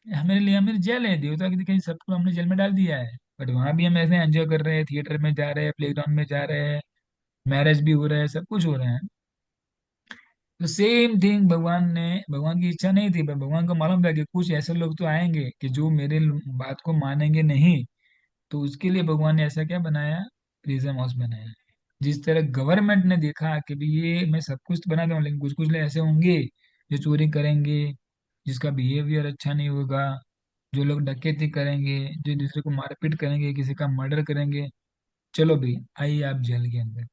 हमारे लिए हमारी जेल है, देवता की कहीं सबको हमने जेल में डाल दिया है। बट वहां भी हम ऐसे एंजॉय कर रहे हैं, थिएटर में जा रहे हैं, प्लेग्राउंड में जा रहे हैं, मैरिज भी हो रहा है, सब कुछ हो रहा है। तो सेम थिंग भगवान की इच्छा नहीं थी, पर भगवान को मालूम था कि कुछ ऐसे लोग तो आएंगे कि जो मेरे बात को मानेंगे नहीं। तो उसके लिए भगवान ने ऐसा क्या बनाया, प्रिजन हाउस बनाया। जिस तरह गवर्नमेंट ने देखा कि भी ये मैं सब कुछ तो बना दूँ, लेकिन कुछ कुछ लोग ऐसे होंगे जो चोरी करेंगे, जिसका बिहेवियर अच्छा नहीं होगा, जो लोग डकैती करेंगे, जो दूसरे को मारपीट करेंगे, किसी का मर्डर करेंगे, चलो भाई आइए आप जेल के अंदर।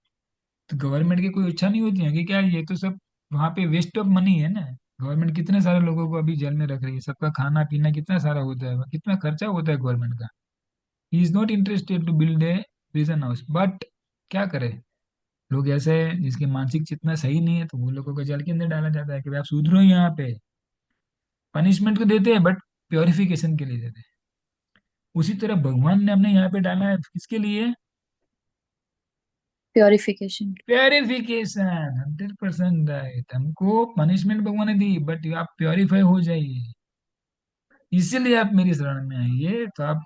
तो गवर्नमेंट की कोई इच्छा नहीं होती है कि क्या ये तो सब वहाँ पे वेस्ट ऑफ मनी है ना। गवर्नमेंट कितने सारे लोगों को अभी जेल में रख रही है, सबका खाना पीना कितना सारा होता है, कितना खर्चा होता है गवर्नमेंट का। He is not interested to build a prison house, but क्या करे, लोग ऐसे हैं जिसकी मानसिक चेतना सही नहीं है, तो वो लोगों को जेल के अंदर डाला जाता है कि भाई आप सुधरो यहाँ पे। पनिशमेंट को देते हैं बट प्योरिफिकेशन के लिए देते हैं। उसी तरह भगवान ने हमने यहाँ पे डाला है किसके लिए? प्योरिफिकेशन। प्योरिफिकेशन। 100% राइट। हमको पनिशमेंट भगवान ने दी, बट आप प्योरीफाई हो जाइए, इसीलिए आप मेरी शरण में आइए, तो आप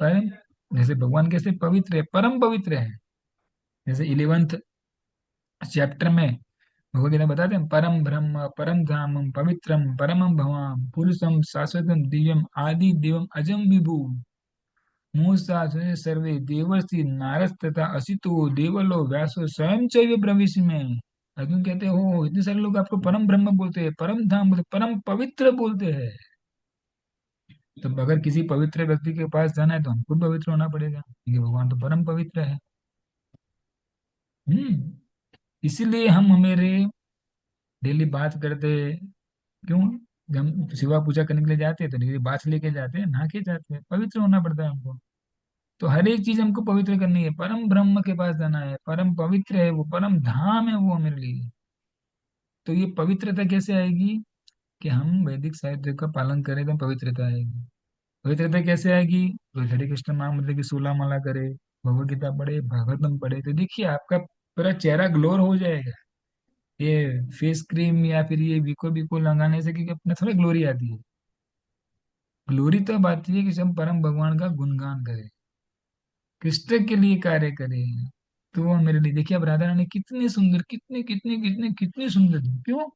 परम, जैसे भगवान कैसे पवित्र है, परम पवित्र है। जैसे 11th चैप्टर में भगवद गीता बताते हैं, परम ब्रह्म परम धामम पवित्रम परमम भवाम पुरुषम शाश्वतम दिव्यम आदि देवम अजम विभु मूसा सर्वे देवर्षि नारद तथा असितो देवलो व्यासो स्वयं चैव प्रविश में। अर्जुन कहते हो इतने सारे लोग आपको परम ब्रह्म बोलते हैं, परम धाम बोलते, परम पवित्र बोलते हैं। तो अगर किसी पवित्र व्यक्ति के पास जाना है तो हमको पवित्र होना पड़ेगा, क्योंकि भगवान तो परम पवित्र है। इसीलिए हम हमारे डेली बात करते हैं। क्यों? जब हम शिवा पूजा करने के लिए जाते हैं तो डेली बात लेके जाते हैं, नहा के जाते हैं, पवित्र होना पड़ता है हमको। तो हर एक चीज हमको पवित्र करनी है, परम ब्रह्म के पास जाना है, परम पवित्र है वो, परम धाम है वो मेरे लिए। तो ये पवित्रता कैसे आएगी? कि हम वैदिक साहित्य का पालन करें तो पवित्रता आएगी। पवित्रता कैसे आएगी? तो हरे कृष्ण महामंत्र की 16 माला करे, भगवत गीता पढ़े, भागवतम पढ़े, तो देखिए आपका पूरा चेहरा ग्लोर हो जाएगा। ये फेस क्रीम या फिर ये विको विको लगाने से कि अपना थोड़ा ग्लोरी आती है। ग्लोरी तब आती है कि जब परम भगवान का गुणगान करें, कृष्ण के लिए कार्य करें। तो वो मेरे लिए देखिए, अब राधा रानी कितनी सुंदर, कितनी कितनी कितनी कितनी सुंदर थी। क्यों?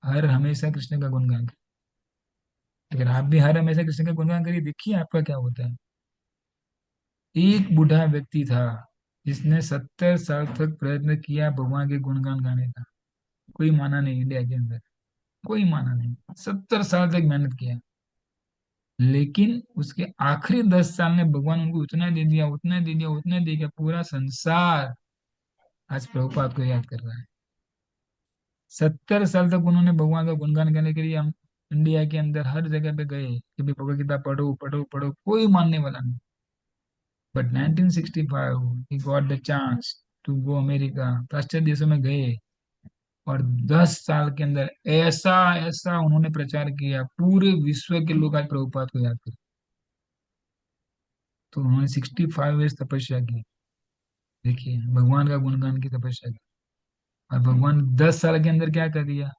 हर हमेशा कृष्ण का गुणगान करें। अगर आप भी हर हमेशा कृष्ण का गुणगान करिए, देखिए आपका क्या होता है। एक बूढ़ा व्यक्ति था जिसने 70 साल तक प्रयत्न किया भगवान के गुणगान गाने का। कोई माना नहीं इंडिया के अंदर, कोई माना नहीं। 70 साल तक मेहनत किया, लेकिन उसके आखिरी 10 साल में भगवान उनको उतना दे दिया, उतना दे दिया, उतना दे दिया, पूरा संसार आज प्रभुपाद को याद कर रहा है। 70 साल तक उन्होंने भगवान का गुणगान करने के लिए हम इंडिया के अंदर हर जगह पे गए कि भाई भगवत गीता पढ़ो पढ़ो पढ़ो, कोई मानने वाला नहीं। But 1965 he got the chance to go America, पाश्चात्य देशों में गए, और 10 साल के अंदर ऐसा ऐसा उन्होंने प्रचार किया, पूरे विश्व के लोग आज प्रभुपाद को याद करते। तो उन्होंने 65 ईयर्स तपस्या की। देखिए भगवान का गुणगान की तपस्या की, और भगवान 10 साल के अंदर क्या कर दिया,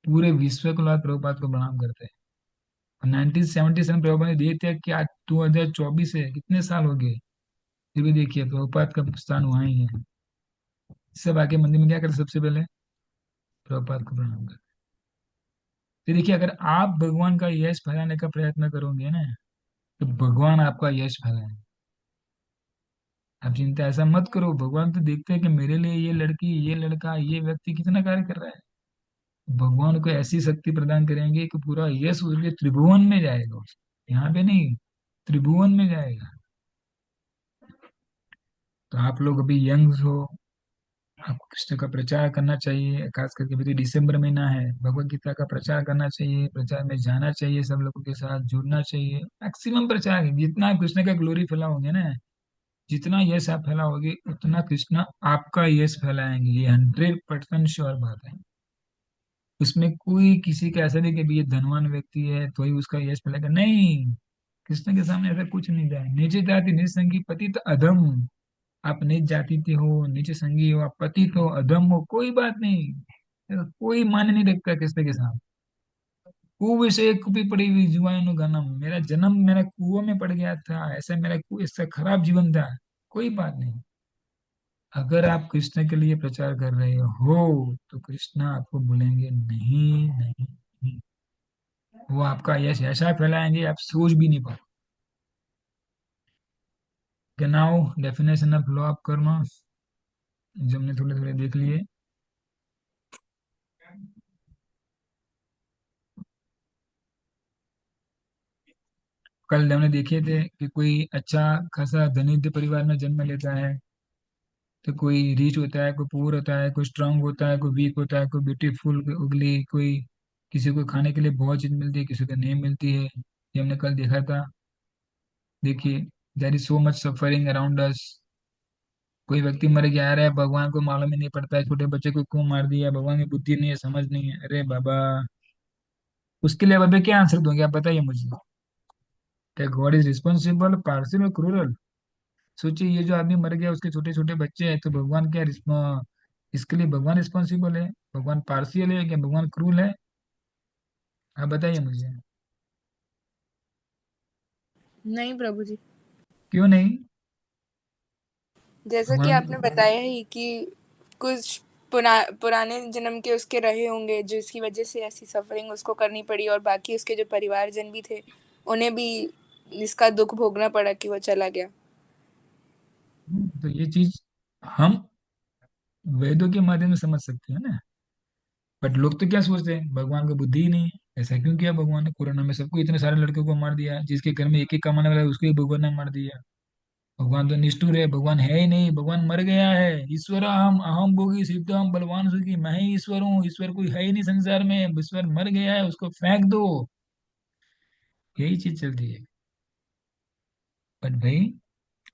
पूरे विश्व के लोग प्रभुपाद को प्रणाम करते हैं। और 1977 प्रभुपाद ने दे दिया कि आज 2024 है, कितने साल हो गए, फिर भी देखिए प्रभुपाद का स्थान वहाँ ही है। सब आके मंदिर में क्या करते सबसे पहले, प्रभुपाद को प्रणाम करते। तो देखिए अगर आप भगवान का यश फैलाने का प्रयत्न करोगे ना, तो भगवान आपका यश फैलाए। आप चिंता ऐसा मत करो, भगवान तो देखते हैं कि मेरे लिए ये लड़की, ये लड़का, ये व्यक्ति कितना कार्य कर रहा है। भगवान को ऐसी शक्ति प्रदान करेंगे कि पूरा यश उसके त्रिभुवन में जाएगा, यहाँ पे नहीं, त्रिभुवन में जाएगा। तो आप लोग अभी यंग हो, आपको कृष्ण का प्रचार करना चाहिए, खास करके अभी तो दिसंबर महीना है, भगवत गीता का प्रचार करना चाहिए, प्रचार में जाना चाहिए, सब लोगों के साथ जुड़ना चाहिए, मैक्सिमम प्रचार। जितना आप कृष्ण का ग्लोरी फैलाओगे ना, जितना यश आप फैलाओगे, उतना कृष्ण आपका यश फैलाएंगे, ये 100% श्योर बात है। उसमें कोई किसी का ऐसा नहीं कि भी ये धनवान व्यक्ति है तो ही उसका यश फैलेगा, नहीं। कृष्ण के सामने ऐसा कुछ नहीं था। नीचे जाति नीच संगी पतित अधम, आप नीच जाति के हो, नीचे संगी हो, आप पतित हो, अधम हो, कोई बात नहीं, ऐसा कोई मान्य नहीं रखता कृष्ण के सामने। कुएं से एक कुपी पड़ी हुई जुआनु गनम, मेरा जन्म मेरा कुआं में पड़ गया था, ऐसा मेरा ऐसा खराब जीवन था, कोई बात नहीं। अगर आप कृष्ण के लिए प्रचार कर रहे हो तो कृष्ण आपको बोलेंगे नहीं नहीं नहीं, वो आपका यश ऐसा फैलाएंगे आप सोच भी नहीं पाओ। Now definition of law of कर्म जो हमने थोड़े थोड़े देख लिए। कल हमने देखे थे कि कोई अच्छा खासा धनिक परिवार में जन्म लेता है, तो कोई रिच होता है, कोई पुअर होता है, कोई स्ट्रांग होता है, कोई वीक होता है, कोई ब्यूटीफुल, कोई उगली, कोई किसी को खाने के लिए बहुत चीज मिलती है, किसी को नहीं मिलती है, ये हमने कल देखा था। देखिए there is so much suffering around us. कोई व्यक्ति मर गया, रहा है भगवान को मालूम ही नहीं पड़ता है, छोटे बच्चे को क्यों मार दिया, भगवान की बुद्धि नहीं है, समझ नहीं है, अरे बाबा, उसके लिए अभी क्या आंसर दूंगे आप बताइए मुझे। क्या गॉड इज रिस्पॉन्सिबल पार्शियल और क्रूरल? सोचिए ये जो आदमी मर गया, उसके छोटे छोटे बच्चे हैं, तो भगवान क्या इसके लिए भगवान रिस्पॉन्सिबल है? भगवान पार्शियल है क्या, भगवान क्रूर है? आप बताइए मुझे। नहीं प्रभु जी। क्यों नहीं? जैसा कि भगवान आपने बताया ही कि कुछ पुराने जन्म के उसके रहे होंगे जिसकी वजह से ऐसी सफरिंग उसको करनी पड़ी, और बाकी उसके जो परिवारजन भी थे उन्हें भी इसका दुख भोगना पड़ा कि वो चला गया। तो ये चीज हम वेदों के माध्यम से समझ सकते हैं ना। बट लोग तो क्या सोचते हैं, भगवान को बुद्धि ही नहीं है, ऐसा क्यों किया भगवान ने, कोरोना में सबको इतने सारे लड़कियों को मार दिया, जिसके घर में एक एक कमाने वाला है उसको ही भगवान ने मार दिया। भगवान तो निष्ठुर है, भगवान है ही नहीं, भगवान मर गया है। ईश्वर हम अहम भोगी सिद्धम बलवान सुखी, मैं ही ईश्वर हूँ, ईश्वर कोई है ही नहीं संसार में, ईश्वर मर गया है, उसको फेंक दो, यही चीज चलती है। बट भाई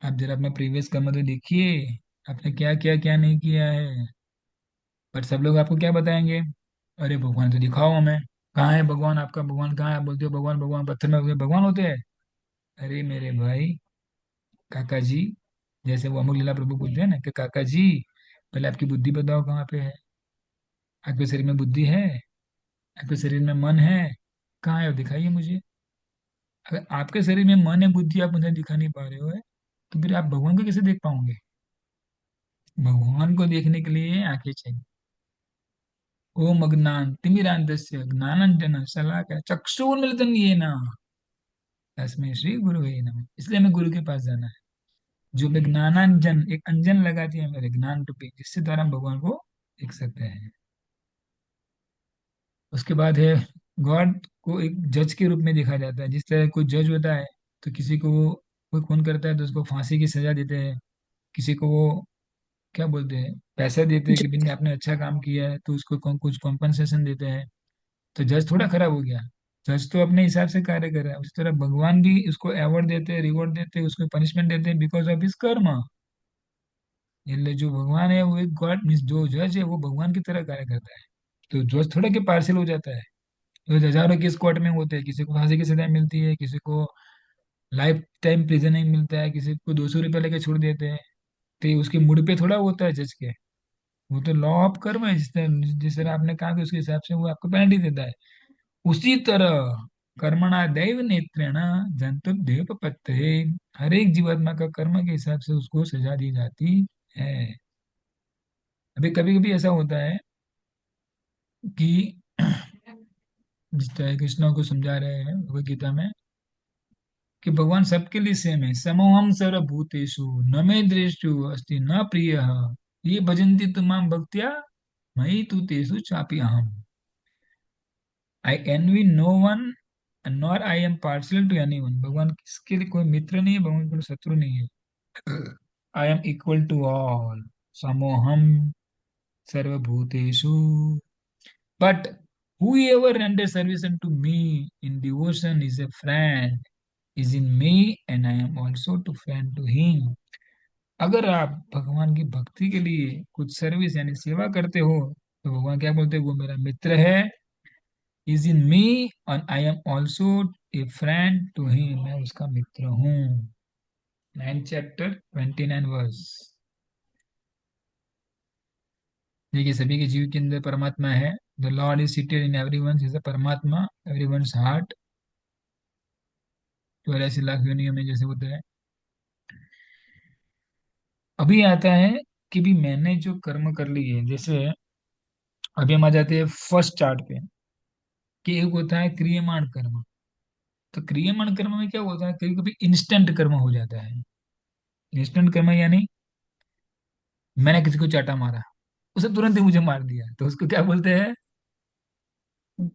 आप जरा अपना प्रीवियस कर्म तो देखिए, आपने क्या किया क्या नहीं किया है। बट सब लोग आपको क्या बताएंगे, अरे भगवान तो दिखाओ हमें, कहाँ है भगवान, आपका भगवान कहाँ है, आप बोलते हो भगवान भगवान, पत्थर में भगवान होते हैं। अरे मेरे भाई, काका जी, जैसे वो अमर लीला प्रभु बोलते हैं ना कि काका जी, पहले आपकी बुद्धि बताओ कहाँ पे है, आपके शरीर में बुद्धि है, आपके शरीर में मन है, कहाँ है वो दिखाइए मुझे। अगर आपके शरीर में मन है, बुद्धि आप मुझे दिखा नहीं पा रहे हो है, तो फिर आप भगवान को कैसे देख पाओगे। भगवान को देखने के लिए आंखें चाहिए। ओम अज्ञान तिमिरांधस्य ज्ञानांजन शलाकया चक्षुर्मिलितं येन तस्मै श्री गुरुवे नमः। इसलिए हमें गुरु के पास जाना है, जो भी ज्ञानांजन, एक अंजन लगाती है मेरे ज्ञान रूपी, जिससे द्वारा हम भगवान को देख सकते हैं। उसके बाद है, गॉड को एक जज के रूप में देखा जाता है। जिस तरह कोई जज होता है, तो किसी को वो, कोई खून करता है तो उसको फांसी की सजा देते हैं, किसी को वो क्या बोलते हैं, पैसा देते हैं कि बिन आपने अच्छा काम किया है तो उसको कुछ कॉम्पनसेशन देते हैं। तो जज थोड़ा खराब हो गया, जज तो अपने हिसाब से कार्य कर रहा है। उसी तरह भगवान भी उसको अवार्ड देते हैं, रिवॉर्ड देते हैं, उसको पनिशमेंट देते हैं बिकॉज ऑफ हिज कर्म। इसलिए जो भगवान है वो एक गॉड मीन्स, जो जज है वो भगवान की तरह कार्य करता है। तो जज थोड़ा के पार्शियल हो जाता है। तो हजारों केस कोर्ट में होते हैं, किसी को फांसी की सजा मिलती है, किसी को लाइफ टाइम प्रिजनिंग मिलता है, किसी को 200 रुपये लेके छोड़ देते हैं। तो ये उसके मूड पे थोड़ा होता है जज के, वो तो लॉ ऑफ कर्म है। जिस तरह आपने कहा कि उसके हिसाब से वो आपको पेनल्टी देता है। उसी तरह कर्मणा दैव नेत्रेण जंतु देव पत्ते, हर एक जीवात्मा का कर्म के हिसाब से उसको सजा दी जाती है। अभी कभी कभी ऐसा होता है कि जिस तरह कृष्ण को समझा रहे हैं भगवद गीता में कि भगवान सबके लिए सेम है, समोहम सर्वभूतेषु न मे द्वेषु अस्ति न प्रिय, ये भजन्ति तुमाम भक्त्या मयि तु तेषु चापि अहम। I envy no one nor I am partial to any one. भगवान किसके लिए कोई मित्र नहीं है, भगवान कोई शत्रु नहीं है। I am equal to all, समोहम सर्वभूतेषु। But whoever renders service unto me in devotion is a friend, is in me, and I am also to friend to him। अगर आप भगवान की भक्ति के लिए कुछ सर्विस यानी सेवा करते हो, तो भगवान क्या बोलते हैं, वो मेरा मित्र है, इज इन मी, और I am also a friend to him, मैं उसका मित्र हूँ। 9 चैप्टर 29 वर्स। देखिए सभी के जीव के अंदर परमात्मा है। The Lord is seated in everyone is a परमात्मा, एवरीवन्स हार्ट। 84 लाख योनियों में जैसे होता है। अभी आता है कि भी मैंने जो कर्म कर लिए, जैसे अभी हम आ जाते हैं फर्स्ट चार्ट पे, कि एक होता है क्रियमाण कर्म। तो क्रियमाण कर्म में क्या होता है, कभी कभी इंस्टेंट कर्म हो जाता है। इंस्टेंट कर्म यानी मैंने किसी को चाटा मारा, उसे तुरंत ही मुझे मार दिया, तो उसको क्या बोलते हैं, क्या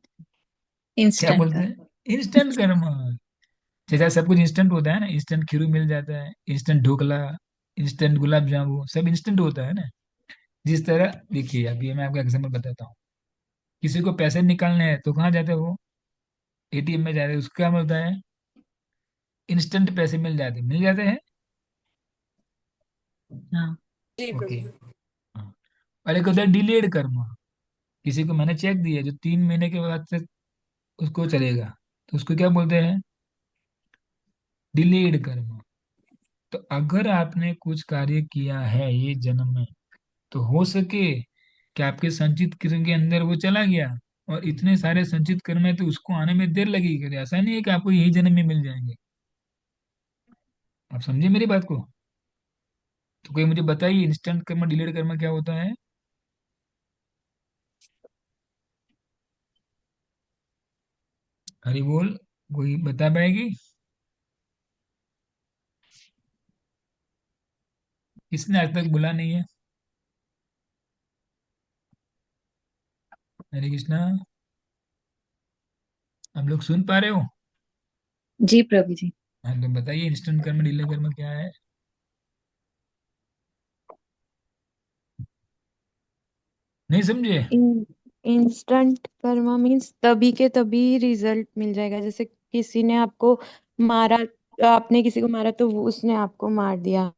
इंस्टेंट बोलते का। हैं, इंस्टेंट कर्म। जैसा सब कुछ इंस्टेंट होता है ना, इंस्टेंट खीरू मिल जाता है, इंस्टेंट ढोकला, इंस्टेंट गुलाब जामुन, सब इंस्टेंट होता है ना। जिस तरह देखिए, अभी मैं आपको एग्जाम्पल बताता हूँ। किसी को पैसे निकालने हैं तो कहाँ जाते हैं वो, एटीएम में जाते हैं। उसको क्या मिलता है, इंस्टेंट पैसे मिल जाते हैं। हाँ। जी ओके। प्रभु। हाँ। और एक होता है डिलेड कर्म। किसी को मैंने चेक दिया जो 3 महीने के बाद से उसको चलेगा, तो उसको क्या बोलते हैं, डिलेड कर्म। तो अगर आपने कुछ कार्य किया है ये जन्म में, तो हो सके कि आपके संचित कर्म के अंदर वो चला गया, और इतने सारे संचित कर्म है तो उसको आने में देर लगेगी। ऐसा नहीं है कि आपको यही जन्म में मिल जाएंगे। आप समझे मेरी बात को। तो कोई मुझे बताइए, इंस्टेंट कर्म डिलेड कर्म क्या होता है। हरि बोल, कोई बता पाएगी, किसने आज तक बोला नहीं है। हरे कृष्णा, आप लोग सुन पा रहे हो। जी प्रभु जी। हाँ तो बताइए, इंस्टेंट कर्म डिलेड कर्म क्या है। नहीं समझे। इंस्टेंट कर्मा मीन्स तभी के तभी रिजल्ट मिल जाएगा। जैसे किसी ने आपको मारा, आपने किसी को मारा तो उसने आपको मार दिया,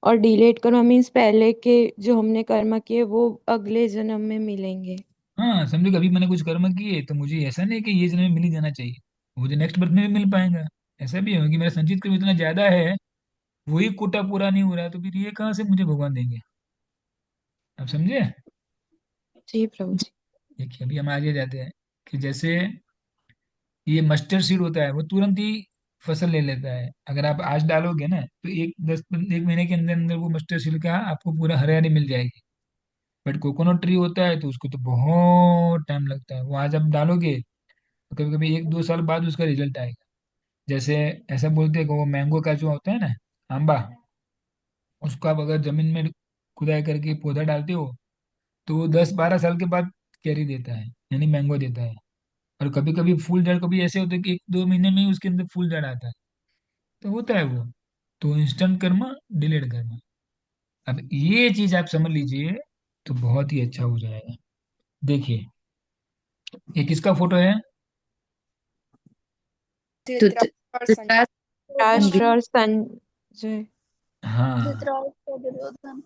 और डिलेट कर्मा मीन्स पहले के जो हमने कर्म किए वो अगले जन्म में मिलेंगे। हाँ, समझो कभी मैंने कुछ कर्म किए तो मुझे ऐसा नहीं कि ये जन्म में मिल ही जाना चाहिए, मुझे नेक्स्ट बर्थ में भी मिल पाएगा। ऐसा भी है कि मेरा संचित कर्म इतना ज्यादा है, वही कोटा पूरा नहीं हो रहा है, तो फिर ये कहाँ से मुझे भगवान देंगे? आप समझे? जी प्रभु जी। देखिए अभी हम आगे जाते हैं कि जैसे ये मस्टर्ड सीड होता है वो तुरंत ही फसल ले लेता है। अगर आप आज डालोगे ना तो एक महीने के अंदर अंदर वो मस्टर्ड सीड का आपको पूरा हरियाली मिल जाएगी। बट कोकोनट ट्री होता है तो उसको तो बहुत टाइम लगता है, वो आज आप डालोगे तो कभी कभी 1-2 साल बाद उसका रिजल्ट आएगा। जैसे ऐसा बोलते हैं कि वो मैंगो का जो होता है ना, आंबा, उसको आप अगर जमीन में खुदाई करके पौधा डालते हो तो वो 10-12 साल के बाद कैरी देता है, यानी मैंगो देता है। और कभी कभी फूल जड़ कभी ऐसे होते हैं कि 1-2 महीने में ही उसके अंदर फूल जड़ आता है, तो होता है वो। तो इंस्टेंट कर्मा, डिलेड कर्मा, अब ये चीज आप समझ लीजिए तो बहुत ही अच्छा हो जाएगा। देखिए ये किसका फोटो है? धृत- धृतराष्ट्र और संजय। राष्ट्र धृतराष्ट्र और संजय। हाँ। धृतराष्ट्र दुर्योधन।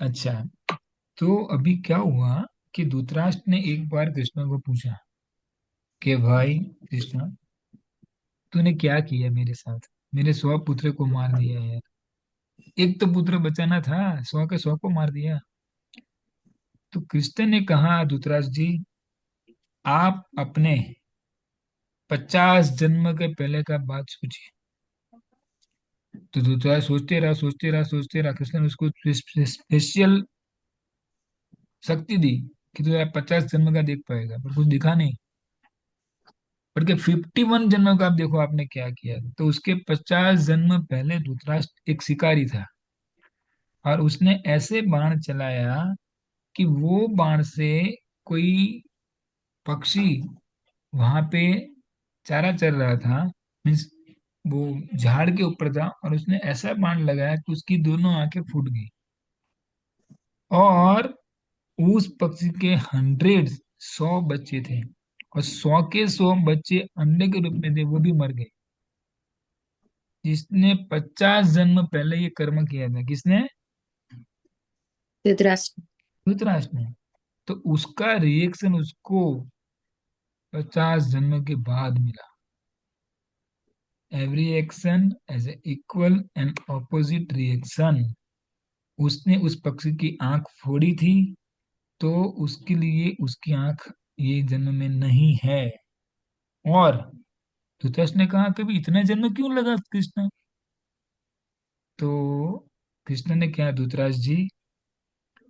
अच्छा, तो अभी क्या हुआ कि धृतराष्ट्र ने एक बार कृष्ण को पूछा कि भाई कृष्ण, तूने क्या किया मेरे साथ, मेरे 100 पुत्र को मार दिया यार, एक तो पुत्र बचाना था, 100 के 100 को मार दिया। तो कृष्ण ने कहा धृतराष्ट्र जी, आप अपने 50 जन्म के पहले का बात सोचिए। तो धृतराष्ट्र सोचते रहा सोचते रहा सोचते रहा, कृष्ण ने उसको स्पेशल शक्ति दी कि तू यार 50 जन्म का देख पाएगा, पर कुछ दिखा नहीं। पर के 51 जन्म का आप देखो आपने क्या किया। तो उसके 50 जन्म पहले धृतराष्ट्र एक शिकारी था, और उसने ऐसे बाण चलाया कि वो बाण से कोई पक्षी वहां पे चारा चर रहा था, मीन्स वो झाड़ के ऊपर था, और उसने ऐसा बाण लगाया कि उसकी दोनों आंखें फूट गई। और उस पक्षी के 100 बच्चे थे, और 100 के 100 बच्चे अंडे के रूप में थे, वो भी मर गए। जिसने 50 जन्म पहले ये कर्म किया था, किसने? धृतराष्ट्र। धृतराष्ट्र ने। तो उसका रिएक्शन उसको 50 जन्म के बाद मिला। Every action as a equal and opposite reaction. उसने उस पक्षी की आंख फोड़ी थी, तो उसके लिए उसकी आंख ये जन्म में नहीं है। और धृतराष्ट्र ने कहा कभी इतना जन्म क्यों लगा कृष्ण? तो कृष्ण ने क्या, धृतराष्ट्र जी,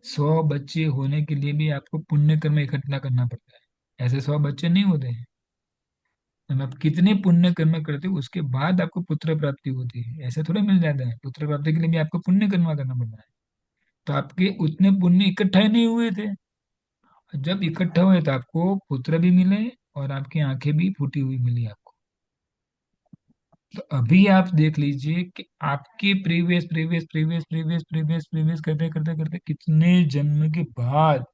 100 बच्चे होने के लिए भी आपको पुण्य कर्म इकट्ठा करना पड़ता है, ऐसे 100 बच्चे नहीं होते हैं। अब आप कितने पुण्य कर्म करते हो उसके बाद आपको पुत्र प्राप्ति होती है, ऐसे थोड़ा मिल जाता है। पुत्र प्राप्ति के लिए भी आपको पुण्य कर्म करना पड़ता है। तो आपके उतने पुण्य इकट्ठा ही नहीं हुए थे, जब इकट्ठा हुए तो आपको पुत्र भी मिले और आपकी आंखें भी फूटी हुई मिली आपको। तो अभी आप देख लीजिए कि आपके previous previous previous previous previous previous करते करते करते कितने जन्म के बाद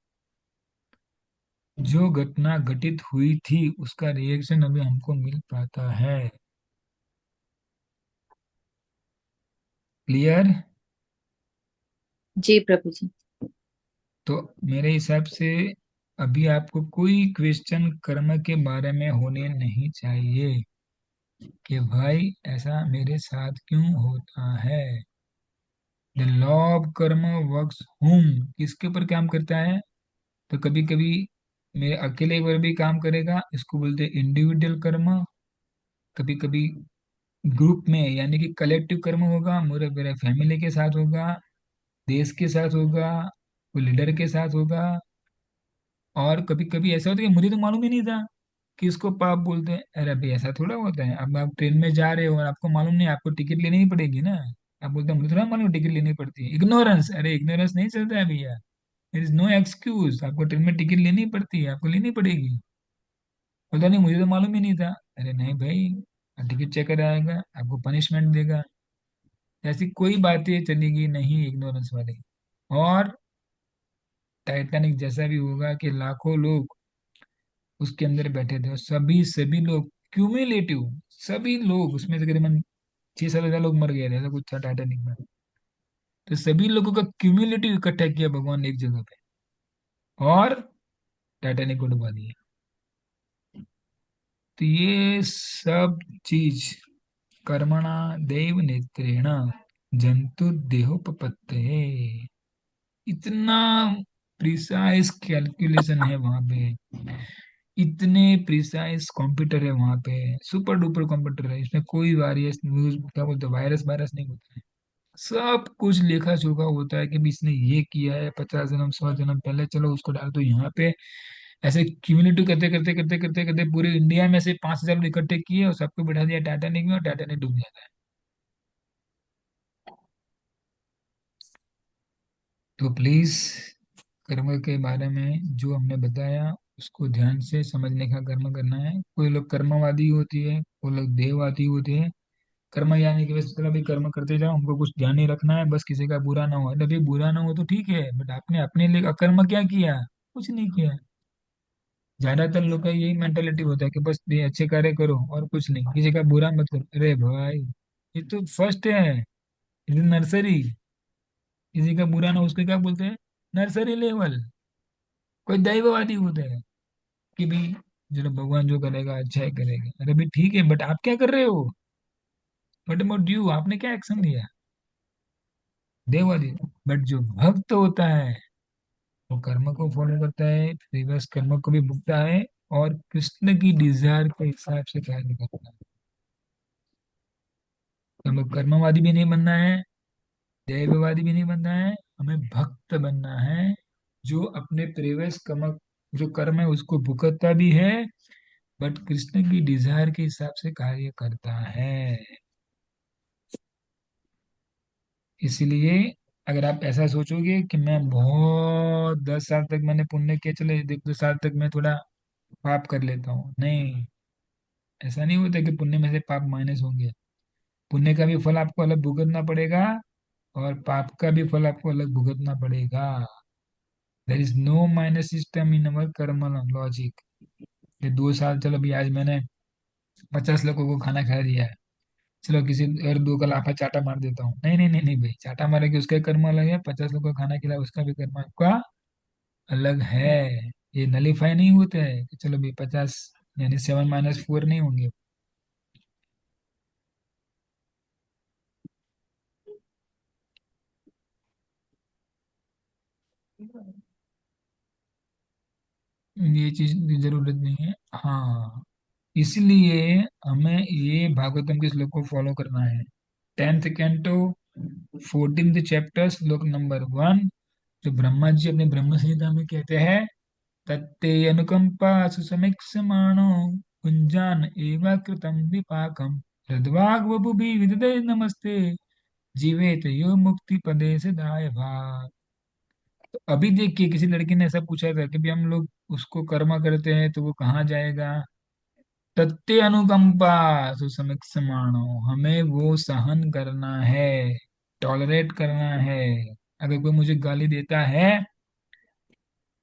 जो घटना घटित हुई थी उसका रिएक्शन अभी हमको मिल पाता है। क्लियर? जी प्रभु जी। तो मेरे हिसाब से अभी आपको कोई क्वेश्चन कर्म के बारे में होने नहीं चाहिए कि भाई ऐसा मेरे साथ क्यों होता है। द लॉ ऑफ कर्म वर्क्स होम, किसके ऊपर काम करता है? तो कभी कभी मेरे अकेले पर भी काम करेगा, इसको बोलते हैं इंडिविजुअल कर्म। कभी कभी ग्रुप में यानी कि कलेक्टिव कर्म होगा, मेरे मेरे फैमिली के साथ होगा, देश के साथ होगा, कोई लीडर के साथ होगा। और कभी कभी ऐसा होता है कि मुझे तो मालूम ही नहीं था कि इसको पाप बोलते हैं। अरे अभी ऐसा थोड़ा होता है, अब आप ट्रेन में जा रहे हो और आपको मालूम नहीं, आपको टिकट लेनी ही पड़ेगी ना। आप बोलते हैं मुझे थोड़ा मालूम टिकट लेनी पड़ती है, इग्नोरेंस। अरे इग्नोरेंस नहीं चलता है भैया, देयर इज नो एक्सक्यूज, आपको ट्रेन में टिकट लेनी पड़ती है, आपको लेनी पड़ेगी। बोलता नहीं मुझे तो मालूम ही नहीं था। अरे नहीं भाई, टिकट चेकर आएगा, आपको पनिशमेंट देगा। ऐसी कोई बातें चलेगी नहीं इग्नोरेंस वाली। और टाइटैनिक जैसा भी होगा कि लाखों लोग उसके अंदर बैठे थे, और सभी सभी लोग क्यूमुलेटिव, सभी लोग उसमें से करीबन 6-7 हजार लोग मर गए थे, ऐसा कुछ था टाइटैनिक में। तो सभी लोगों का क्यूमुलेटिव इकट्ठा किया भगवान ने एक जगह पे, और टाइटैनिक को डुबा दिया। तो ये सब चीज कर्मणा देव नेत्रेण जंतु देहोपपत्तये, इतना प्रिसाइज कैलकुलेशन है वहां पे, इतने प्रिसाइज कंप्यूटर है वहां पे, सुपर डुपर कंप्यूटर है, इसमें कोई वारियस न्यूज क्या बोलते वायरस वायरस नहीं होता है। सब कुछ लेखा जोखा होता है कि भी इसने ये किया है 50 जन्म 100 जन्म पहले, चलो उसको डाल दो यहाँ पे। ऐसे क्यूमुलेटिव करते करते करते करते करते पूरे इंडिया में से 5,000 लोग इकट्ठे किए और सबको बैठा दिया टाइटैनिक में, और टाइटैनिक डूब जाता है। तो प्लीज कर्म के बारे में जो हमने बताया उसको ध्यान से समझने का कर्म करना है। कोई लोग कर्मवादी होती है, कोई लोग देववादी होते हैं। कर्म यानी कि बस चलो अभी कर्म करते जाओ, हमको कुछ ध्यान नहीं रखना है, बस किसी का बुरा ना हो। अभी बुरा ना हो तो ठीक है, बट आपने अपने लिए अकर्म क्या किया? कुछ नहीं किया। ज्यादातर लोग का यही मेंटेलिटी होता है कि बस ये अच्छे कार्य करो और कुछ नहीं, किसी का बुरा मत करो। अरे भाई, ये तो फर्स्ट है, ये नर्सरी। किसी का बुरा ना हो, उसको क्या बोलते हैं? Nursery level. कोई दैववादी होते हैं कि भाई चलो भगवान जो करेगा अच्छा ही करेगा। अरे भाई ठीक है, बट आप क्या कर रहे हो? बट अबाउट यू, आपने क्या एक्शन लिया? देववादी। बट जो भक्त होता है वो कर्म को फॉलो करता है, रिवर्स कर्म को भी भुगता है, और कृष्ण की डिजायर के हिसाब से कार्य करता है। हमें कर्मवादी भी नहीं बनना है, दैववादी भी नहीं बनना है, हमें भक्त बनना है, जो अपने प्रेवस कर्म, जो कर्म है उसको भुगतता भी है, बट कृष्ण की डिजायर के हिसाब से कार्य करता है। इसलिए अगर आप ऐसा सोचोगे कि मैं बहुत 10 साल तक मैंने पुण्य किया, चले 1-2 साल तक मैं थोड़ा पाप कर लेता हूँ, नहीं, ऐसा नहीं होता कि पुण्य में से पाप माइनस होंगे। पुण्य का भी फल आपको अलग भुगतना पड़ेगा, और पाप का भी फल आपको अलग भुगतना पड़ेगा। There is no minus system in our karma logic. ये 2 साल, चलो अभी आज मैंने 50 लोगों को खाना खा दिया है, चलो किसी और दो का लाफा चाटा मार देता हूँ। नहीं नहीं नहीं नहीं भाई, चाटा मारेगी उसका कर्म अलग है, 50 लोगों को खाना खिलाया उसका भी कर्म आपका अलग है। ये नलीफाई नहीं होते हैं कि चलो भाई 50 यानी 7 - 4 नहीं होंगे। ये चीज की जरूरत नहीं है। हाँ, इसलिए हमें ये भागवतम के श्लोक को फॉलो करना है। 10th कैंटो 14th चैप्टर श्लोक नंबर 1, जो ब्रह्मा जी अपने ब्रह्म संहिता में कहते हैं, तत्ते अनुकंपा सुसमीक्षमाणो कुंजान एवा कृतं विपाकम हृद्वाग वपुभि विदते नमस्ते जीवेत यो मुक्ति पदे से दाय भाग। तो अभी देखिए, किसी लड़की ने ऐसा पूछा था कि भी हम लोग उसको कर्मा करते हैं तो वो कहाँ जाएगा? तत्ते अनुकंपा सुसमिक्षमाणो, हमें वो सहन करना है, टॉलरेट करना है। अगर कोई मुझे गाली देता है,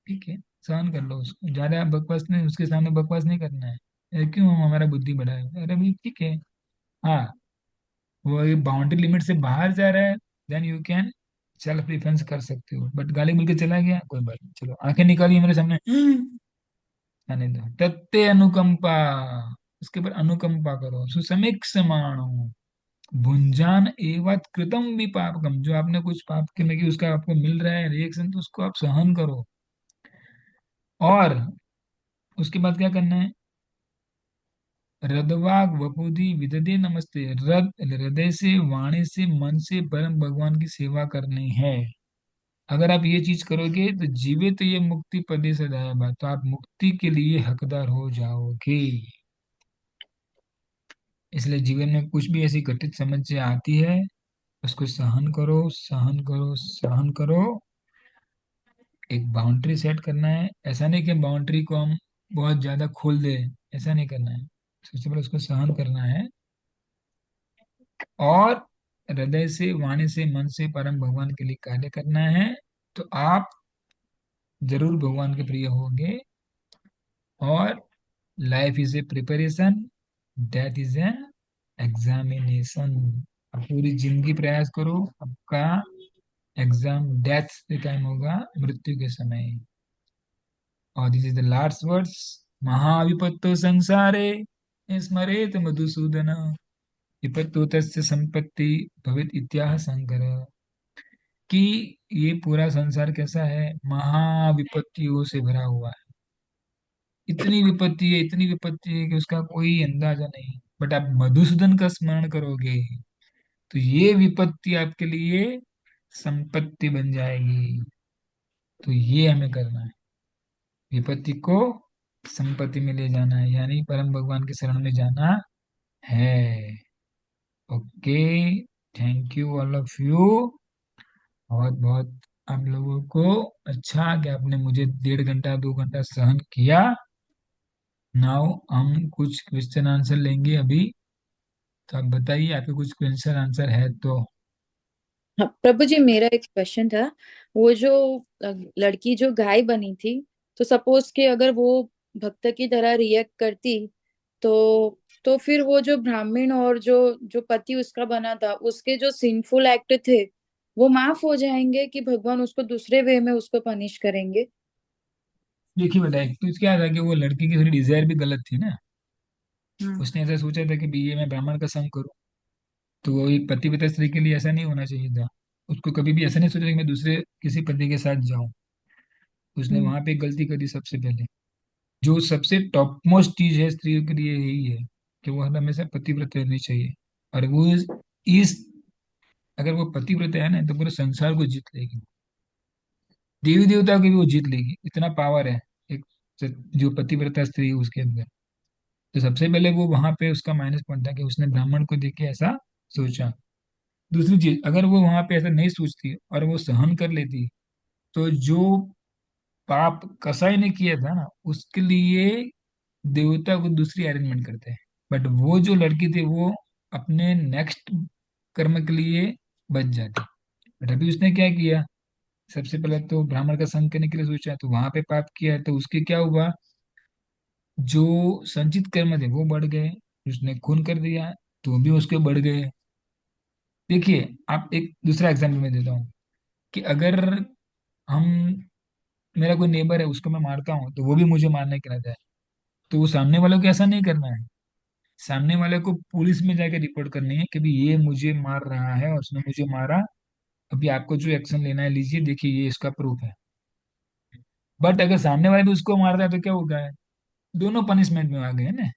ठीक है, सहन कर लो उसको, ज्यादा बकवास नहीं, उसके सामने बकवास नहीं करना है। क्यों? हम हमारा बुद्धि बढ़ाए, अरे भाई ठीक है। हाँ, वो बाउंड्री लिमिट से बाहर जा रहा है, then you can self defence कर सकते हो, बट गाली बोल के चला गया, कोई बात नहीं, चलो आंखें निकालिए मेरे सामने, आने दो। तत्ते अनुकंपा, उसके ऊपर अनुकंपा करो। सुसमीक्ष माणो भुंजान एवं कृतम भी पापकम, जो आपने कुछ पाप करने की उसका आपको मिल रहा है रिएक्शन, तो उसको आप सहन करो। और उसके बाद क्या करना है? हृदवाग वपुधि विददे नमस्ते, हृदय से, वाणी से, मन से परम भगवान की सेवा करनी है। अगर आप ये चीज करोगे तो जीवे तो ये मुक्ति पदे से दायाबा, तो आप मुक्ति के लिए हकदार हो जाओगे। इसलिए जीवन में कुछ भी ऐसी घटित समस्या आती है, उसको सहन करो, सहन करो, सहन करो। एक बाउंड्री सेट करना है, ऐसा नहीं कि बाउंड्री को हम बहुत ज्यादा खोल दें, ऐसा नहीं करना है। सबसे पहले उसको सहन करना है, और हृदय से, वाणी से, मन से परम भगवान के लिए कार्य करना है। तो आप जरूर भगवान के प्रिय होंगे। और life is a preparation, death is an examination. अब पूरी जिंदगी प्रयास करो आपका एग्जाम डेथ के टाइम होगा, मृत्यु के समय। और this is the last words, महाविपत्तो संसारे स्मरेत मधुसूदन, विपत्तो तस्य संपत्ति भवेत् इत्याह शंकर। कि ये पूरा संसार कैसा है, महाविपत्तियों से भरा हुआ है। इतनी विपत्ति है कि उसका कोई अंदाजा नहीं। बट आप मधुसूदन का स्मरण करोगे तो ये विपत्ति आपके लिए संपत्ति बन जाएगी। तो ये हमें करना है, विपत्ति को संपत्ति में ले जाना है, यानी परम भगवान के शरण में जाना है। Okay, thank you all of you. बहुत बहुत आप लोगों को अच्छा कि आपने मुझे 1.5 घंटा 2 घंटा सहन किया। नाउ हम कुछ क्वेश्चन आंसर लेंगे अभी। तो आप बताइए, आपके कुछ क्वेश्चन आंसर है तो। हाँ, प्रभु जी मेरा एक क्वेश्चन था। वो जो लड़की जो गाय बनी थी, तो सपोज कि अगर वो भक्त की तरह रिएक्ट करती, तो फिर वो जो ब्राह्मण और जो जो पति उसका बना था, उसके जो सिंफुल एक्ट थे, वो माफ हो जाएंगे कि भगवान उसको दूसरे वे में उसको पनिश करेंगे? देखिए बेटा, एक तो क्या था कि वो लड़की की थोड़ी डिजायर भी गलत थी ना। हम्म। उसने ऐसा सोचा था कि भी ये मैं ब्राह्मण का संग करूं। तो वो एक पतिव्रता स्त्री के लिए ऐसा नहीं होना चाहिए था। उसको कभी भी ऐसा नहीं सोचा कि मैं दूसरे किसी पति के साथ जाऊं। उसने हम्म। वहां पे एक गलती करी सबसे पहले। जो सबसे टॉप मोस्ट चीज है स्त्रियों के लिए यही है कि वो हमेशा पतिव्रत रहनी चाहिए। और वो इस अगर वो पतिव्रत है ना तो पूरे संसार को जीत लेगी। देवी देवता को भी वो जीत लेगी, इतना पावर है एक जो पतिव्रता स्त्री है उसके अंदर। तो सबसे पहले वो वहां पे उसका माइनस पॉइंट था कि उसने ब्राह्मण को देख के ऐसा सोचा। दूसरी चीज, अगर वो वहां पे ऐसा नहीं सोचती और वो सहन कर लेती, तो जो पाप कसाई ने किया था ना उसके लिए देवता को दूसरी अरेंजमेंट करते हैं। बट वो जो लड़की थी वो अपने नेक्स्ट कर्म के लिए बच जाती। बट अभी उसने क्या किया, सबसे पहले तो ब्राह्मण का संग करने के लिए सोचा, तो वहां पे पाप किया, तो उसके क्या हुआ, जो संचित कर्म थे वो बढ़ गए। उसने खून कर दिया तो भी उसके बढ़ गए। देखिए, आप एक दूसरा एग्जाम्पल मैं देता हूँ कि अगर हम मेरा कोई नेबर है उसको मैं मारता हूँ तो वो भी मुझे मारने के रहता है। तो वो सामने वालों को ऐसा नहीं करना है। सामने वाले को पुलिस में जाके रिपोर्ट करनी है कि भी ये मुझे मार रहा है और उसने मुझे मारा। अभी आपको जो एक्शन लेना है लीजिए, देखिए ये इसका प्रूफ है। बट अगर सामने वाले भी उसको मारता है तो क्या होगा है, दोनों पनिशमेंट में आ गए ना।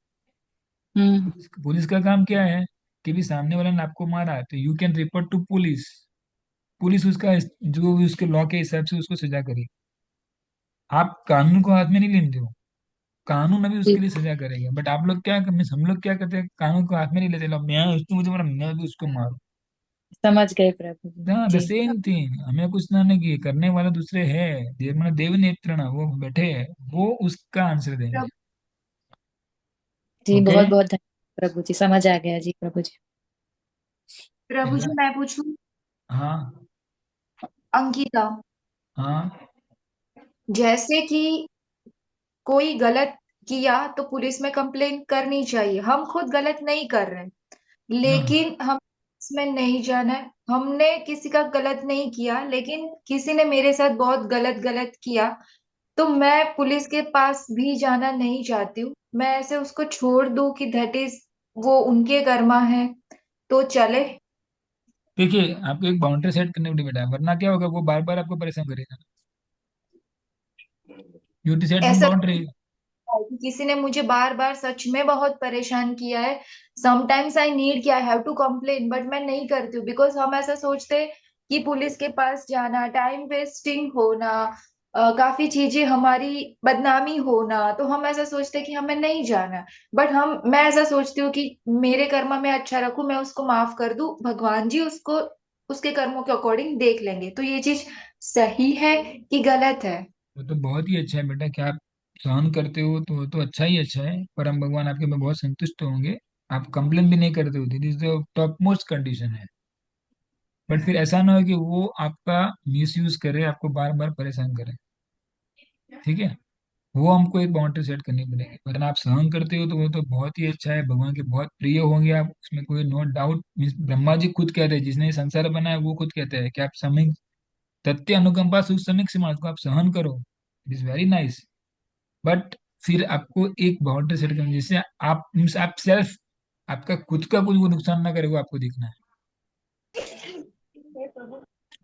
हम्म। पुलिस का काम क्या है कि भी सामने वाले ने आपको मारा है तो you can report to police. Police उसका जो भी उसके लॉ के हिसाब से उसको सजा करे। आप कानून को हाथ में नहीं लेते हो, कानून अभी जी, उसके लिए सजा करेगा। बट आप लोग क्या हम लोग क्या करते हैं, कानून को हाथ में नहीं लेते, लो मैं उसने मुझे मारा मैं भी उसको मारू। समझ गए प्रभु जी। हाँ, द जी। सेम थिंग, हमें कुछ ना नहीं किए, करने वाला दूसरे है। देव मैंने देव नेत्र ना वो बैठे हैं, वो उसका आंसर देंगे। प्रभु जी, ओके। बहुत बहुत धन्यवाद प्रभु जी, समझ आ गया जी प्रभु जी। प्रभु जी, मैं पूछूं? हाँ अंकिता, हाँ जैसे कि कोई गलत किया तो पुलिस में कंप्लेन करनी चाहिए। हम खुद गलत नहीं कर रहे, हाँ। लेकिन हम इसमें नहीं जाना है। हमने किसी का गलत नहीं किया, लेकिन किसी ने मेरे साथ बहुत गलत गलत किया, तो मैं पुलिस के पास भी जाना नहीं चाहती हूँ। मैं ऐसे उसको छोड़ दूं कि दैट इज वो उनके कर्मा है, तो चले। देखिए, आपको एक बाउंड्री सेट करनी पड़ेगी बेटा, वरना क्या होगा, वो बार बार आपको परेशान करेगा। यू टू सेट वन ऐसा बाउंड्री। है कि किसी ने मुझे बार बार सच में बहुत परेशान किया है। समटाइम्स आई नीड कि I have to complain, but मैं नहीं करती हूँ बिकॉज हम ऐसा सोचते हैं कि पुलिस के पास जाना, टाइम वेस्टिंग होना, काफी चीजें हमारी बदनामी होना, तो हम ऐसा सोचते हैं कि हमें नहीं जाना। बट मैं ऐसा सोचती हूँ कि मेरे कर्म में अच्छा रखूं, मैं उसको माफ कर दूं, भगवान जी उसको उसके कर्मों के अकॉर्डिंग देख लेंगे। तो ये चीज सही है कि गलत है? वो तो बहुत ही अच्छा है बेटा कि आप सहन करते हो, तो वो तो अच्छा ही अच्छा है। परम भगवान आपके में बहुत संतुष्ट होंगे। आप कंप्लेन भी नहीं करते हो, this is the top most condition है। बट फिर ऐसा ना हो कि वो आपका मिस यूज करे, आपको बार बार परेशान करे। ठीक है, वो हमको एक बाउंड्री सेट करनी पड़ेगी। अगर आप सहन करते हो तो वो तो बहुत ही अच्छा है, भगवान के बहुत प्रिय होंगे आप, उसमें कोई नो डाउट। ब्रह्मा जी खुद कहते हैं, जिसने ये संसार बनाया वो खुद कहते हैं कि आप समय तथ्य अनुकंपा सुख समीक सीमा, उसको आप सहन करो, it is very nice. But फिर आपको एक बाउंड्री सेट करनी, जिससे आप मीन्स आप सेल्फ, आपका खुद का कुछ वो नुकसान ना करे, वो आपको दिखना है।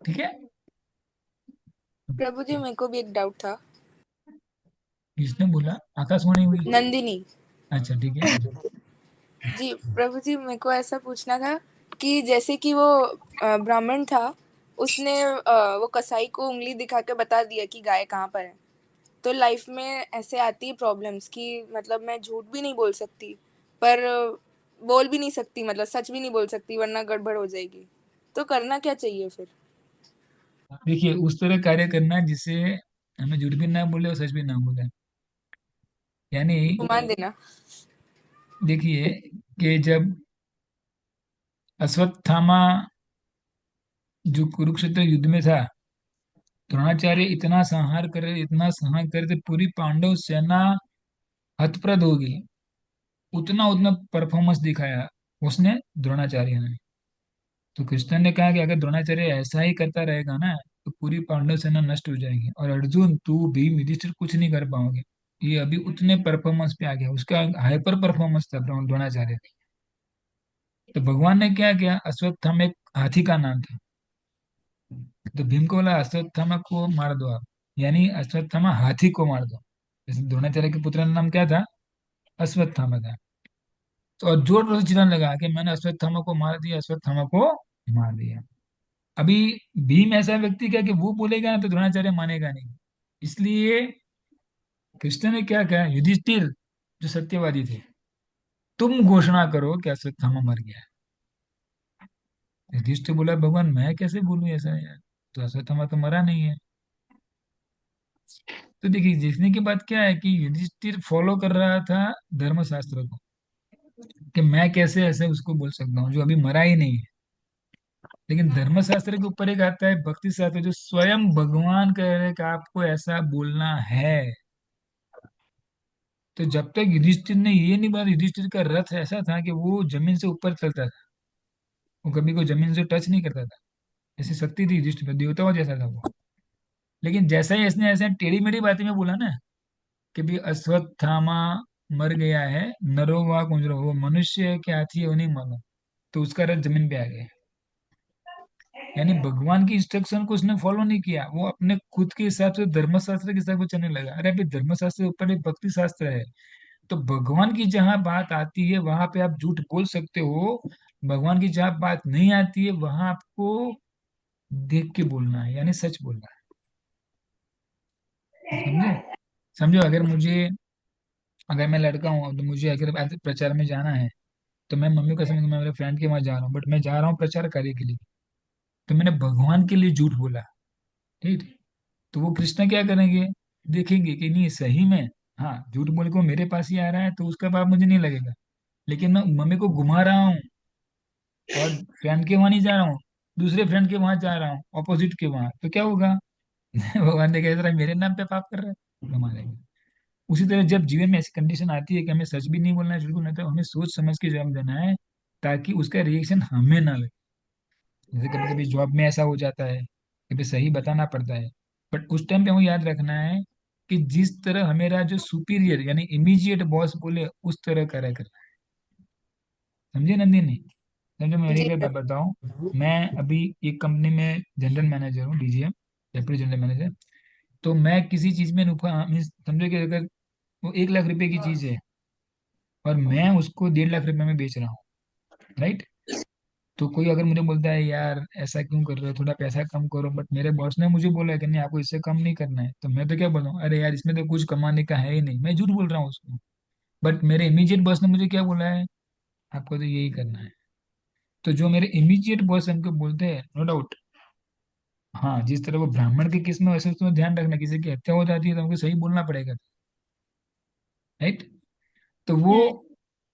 ठीक है। प्रभु जी मेरे को भी एक डाउट था। किसने बोला? आकाशवाणी हुई? नंदिनी अच्छा ठीक है, पूछो। जी। प्रभु जी मेरे को ऐसा पूछना था कि जैसे कि वो ब्राह्मण था, उसने वो कसाई को उंगली दिखा के बता दिया कि गाय कहाँ पर है। तो लाइफ में ऐसे आती है प्रॉब्लम्स कि मतलब मैं झूठ भी नहीं बोल सकती, पर बोल भी नहीं सकती, मतलब सच भी नहीं बोल सकती वरना गड़बड़ हो जाएगी। तो करना क्या चाहिए फिर? देखिए, उस तरह कार्य करना है जिससे हमें झूठ भी ना बोले और सच भी ना बोले। यानी घुमा देना। देखिए कि जब अश्वत्थामा जो कुरुक्षेत्र युद्ध में था, द्रोणाचार्य इतना संहार करे, इतना संहार करे थे, पूरी पांडव सेना हतप्रद हो गई। उतना उतना परफॉर्मेंस दिखाया उसने, द्रोणाचार्य ने। तो कृष्ण ने कहा कि अगर द्रोणाचार्य ऐसा ही करता रहेगा ना, तो पूरी पांडव सेना नष्ट हो जाएगी, और अर्जुन तू भी युधिष्ठिर कुछ नहीं कर पाओगे। ये अभी उतने परफॉर्मेंस पे आ गया, उसका हाइपर परफॉर्मेंस था द्रोणाचार्य। तो भगवान ने क्या किया, अश्वत्थामा एक हाथी का नाम था, तो भीम को बोला अश्वत्थामा को मार दो आप, यानी अश्वत्थामा हाथी को मार दो। जैसे द्रोणाचार्य के पुत्र का नाम क्या था? अश्वत्थामा था। तो और जोर जोर से चिल्लाने लगा कि मैंने अश्वत्थामा को मार दिया, अश्वत्थामा को मार दिया। अभी भीम ऐसा व्यक्ति क्या कि वो बोलेगा ना तो द्रोणाचार्य मानेगा नहीं। इसलिए कृष्ण ने क्या कहा, युधिष्ठिर जो सत्यवादी थे, तुम घोषणा करो कि अश्वत्थामा मर गया है। युधिष्ठिर बोला भगवान मैं कैसे बोलूं ऐसा यार, तो अश्वत्थामा तो मरा नहीं है। तो देखिए देखने की बात क्या है कि युधिष्ठिर फॉलो कर रहा था धर्मशास्त्र को, कि मैं कैसे ऐसे उसको बोल सकता हूँ जो अभी मरा ही नहीं है। लेकिन धर्मशास्त्र के ऊपर एक आता है भक्ति शास्त्र, जो स्वयं भगवान कह रहे हैं कि आपको ऐसा बोलना है। तो जब तक युधिष्ठिर ने ये नहीं बोला, युधिष्ठिर का रथ ऐसा था कि वो जमीन से ऊपर चलता था, वो कभी कोई जमीन से टच नहीं करता था। ऐसी शक्ति थी युधिष्ठिर में, देवताओं जैसा था वो। लेकिन जैसा ही इसने ऐसे टेढ़ी मेढ़ी बातें में बोला ना कि भी अश्वत्थामा मर गया है, नरो वा कुंजरो, वो मनुष्य है कि हाथी है वो नहीं मालूम, तो उसका रथ जमीन पे आ गया। यानी भगवान की इंस्ट्रक्शन को उसने फॉलो नहीं किया, वो अपने खुद के हिसाब से धर्मशास्त्र के हिसाब से चलने लगा। अरे अभी धर्मशास्त्र के ऊपर एक भक्ति शास्त्र है, तो भगवान की जहां बात आती है वहां पे आप झूठ बोल सकते हो। भगवान की जहां बात नहीं आती है वहां आपको देख के बोलना है, यानी सच बोलना है। समझे? समझो, अगर मैं लड़का हूँ तो मुझे अगर आज प्रचार में जाना है, तो मैं मम्मी को समझ मैं मेरे फ्रेंड के वहां जा रहा हूँ, बट मैं जा रहा हूँ प्रचार कार्य के लिए, तो मैंने भगवान के लिए झूठ बोला। ठीक। तो वो कृष्णा क्या करेंगे, देखेंगे कि नहीं सही में, हाँ झूठ बोल के वो मेरे पास ही आ रहा है तो उसका पाप मुझे नहीं लगेगा। लेकिन मैं मम्मी को घुमा रहा हूँ और फ्रेंड के वहां नहीं जा रहा हूँ, दूसरे फ्रेंड के वहां जा रहा हूँ, ऑपोजिट के वहां, तो क्या होगा? भगवान देखेगा इस तरह मेरे नाम पे पाप कर रहा है, घुमा देंगे। उसी तरह जब जीवन में ऐसी कंडीशन आती है कि हमें सच भी नहीं बोलना है, झूठ बोलना है, तो हमें सोच समझ के जवाब देना है, ताकि उसका रिएक्शन हमें ना लगे। जैसे कभी कभी जॉब में ऐसा हो जाता है, कभी सही बताना पड़ता है, बट उस टाइम पे हमें याद रखना है कि जिस तरह हमेरा जो सुपीरियर यानी इमीडिएट बॉस बोले उस तरह कार्य करना है। समझे नंदिनी? समझो, मैं मेरी जी एक बात सर। बताऊं। मैं अभी एक कंपनी में जनरल मैनेजर हूँ, डीजीएम, डेप्यूटी जनरल मैनेजर। तो मैं किसी चीज में मीन्स समझो कि अगर वो 1 लाख रुपए की चीज है और मैं उसको 1.5 लाख रुपए में बेच रहा हूँ, राइट? तो कोई अगर मुझे बोलता है यार ऐसा क्यों कर रहे हो, थोड़ा पैसा कम करो, बट मेरे बॉस ने मुझे बोला है कि नहीं आपको इससे कम नहीं करना है, तो मैं तो क्या बोलूँ, अरे यार इसमें तो कुछ कमाने का है ही नहीं, मैं झूठ बोल रहा हूँ उसको। बट मेरे इमीडिएट बॉस ने मुझे क्या बोला है, आपको तो यही करना है। तो जो मेरे इमीडिएट बॉस हमको बोलते हैं, नो डाउट, हाँ जिस तरह वो ब्राह्मण के केस में वैसे उसमें ध्यान रखना, किसी की हत्या हो जाती है तो हमको सही बोलना पड़ेगा, राइट? तो वो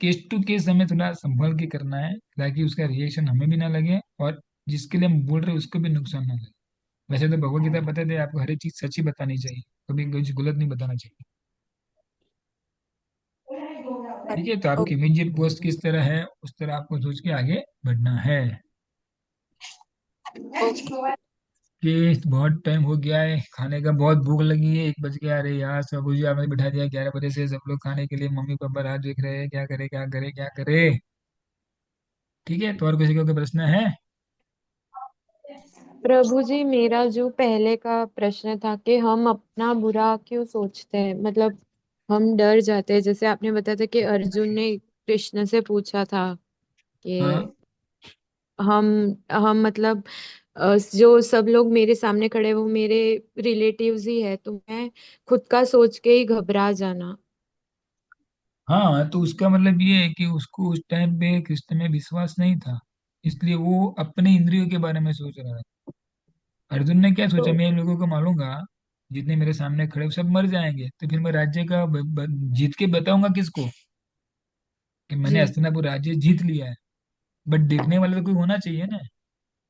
केस टू केस हमें थोड़ा संभल के करना है, ताकि उसका रिएक्शन हमें भी ना लगे और जिसके लिए हम बोल रहे हैं उसको भी नुकसान ना लगे। वैसे तो भगवत गीता बताते हैं आपको हर एक चीज सच ही बतानी चाहिए, कभी कुछ गलत नहीं बताना चाहिए। ठीक है, तो आपकी इमीडिएट पोस्ट किस तरह है उस तरह आपको सोच के आगे बढ़ना है। ओके। कि बहुत टाइम हो गया है, खाने का बहुत भूख लगी है, 1 बज गया, अरे यार सब मुझे आपने बिठा दिया 11 बजे से, सब लोग खाने के लिए मम्मी पापा राह देख रहे हैं, क्या करे क्या करे क्या करे। ठीक है, तो और किसी को कोई प्रश्न है? प्रभु जी, मेरा जो पहले का प्रश्न था कि हम अपना बुरा क्यों सोचते हैं, मतलब हम डर जाते हैं, जैसे आपने बताया था कि अर्जुन ने कृष्ण से पूछा था हाँ कि हम हम मतलब जो सब लोग मेरे सामने खड़े हैं, वो मेरे रिलेटिव्स ही है, तो मैं खुद का सोच के ही घबरा जाना। हाँ, तो उसका मतलब ये है कि उसको उस टाइम पे कृष्ण में विश्वास नहीं था, इसलिए वो अपने इंद्रियों के बारे में सोच रहा है। अर्जुन ने क्या सोचा, तो मैं इन लोगों को मारूंगा, जितने मेरे सामने खड़े वो सब मर जाएंगे, तो फिर मैं राज्य का जीत के बताऊंगा किसको कि मैंने जी हस्तिनापुर राज्य जीत लिया है। बट देखने वाला तो कोई होना चाहिए ना,